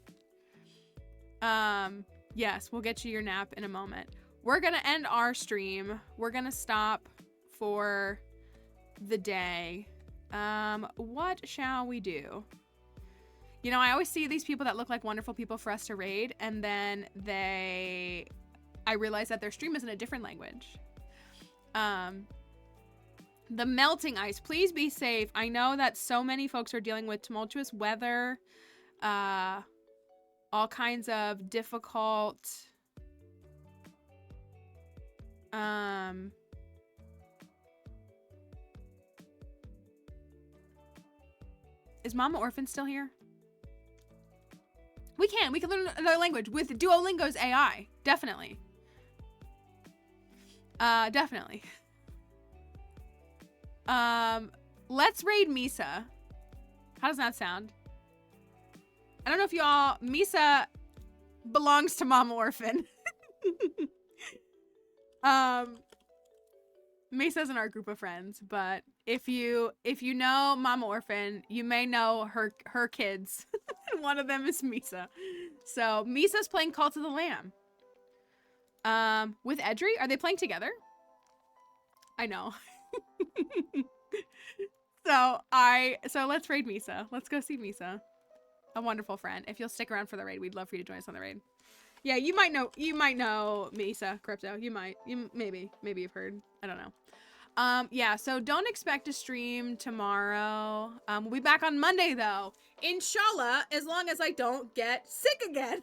Yes, we'll get you your nap in a moment. We're gonna end our stream. We're gonna stop for the day. What shall we do? You know, I always see these people that look like wonderful people for us to raid, and then I realize that their stream is in a different language. The melting ice, please be safe. I know that so many folks are dealing with tumultuous weather, all kinds of difficult is Mama Orphan still here? We can learn another language with Duolingo's AI. Definitely. Definitely. Let's raid Misa. How does that sound? I don't know if y'all, Misa belongs to Mama Orphan. Misa's in our group of friends, but if you know Mama Orphan, you may know her kids. One of them is Misa. So Misa's playing Cult of the Lamb. With Edry, are they playing together? I know. So let's raid Misa. Let's go see Misa. A wonderful friend. If you'll stick around for the raid, we'd love for you to join us on the raid. Yeah, you might know Misa Crypto. Maybe you've heard. I don't know. Yeah, so don't expect to stream tomorrow. We'll be back on Monday though. Inshallah, as long as I don't get sick again.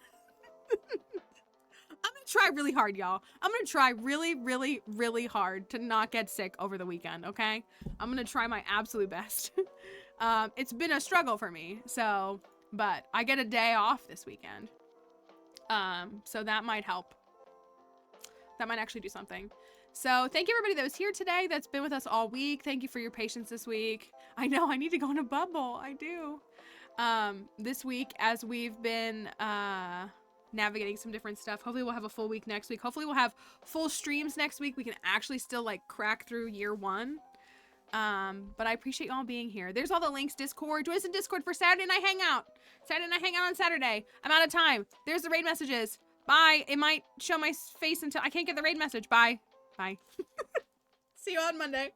I'm gonna try really hard, y'all. I'm gonna try really, really, really hard to not get sick over the weekend, okay? I'm gonna try my absolute best. It's been a struggle for me, so, but I get a day off this weekend. So that might help. That might actually do something. So thank you everybody that was here today, that's been with us all week. Thank you for your patience this week. I know I need to go in a bubble, I do. This week, as we've been, navigating some different stuff. Hopefully we'll have a full week next week. Hopefully we'll have full streams next week. We can actually still like crack through year one. But I appreciate y'all being here. There's all the links. Discord. Join us in Discord for Saturday Night Hangout. Saturday Night Hangout on Saturday. I'm out of time. There's the raid messages. Bye. It might show my face until I can't get the raid message. Bye. Bye. See you on Monday.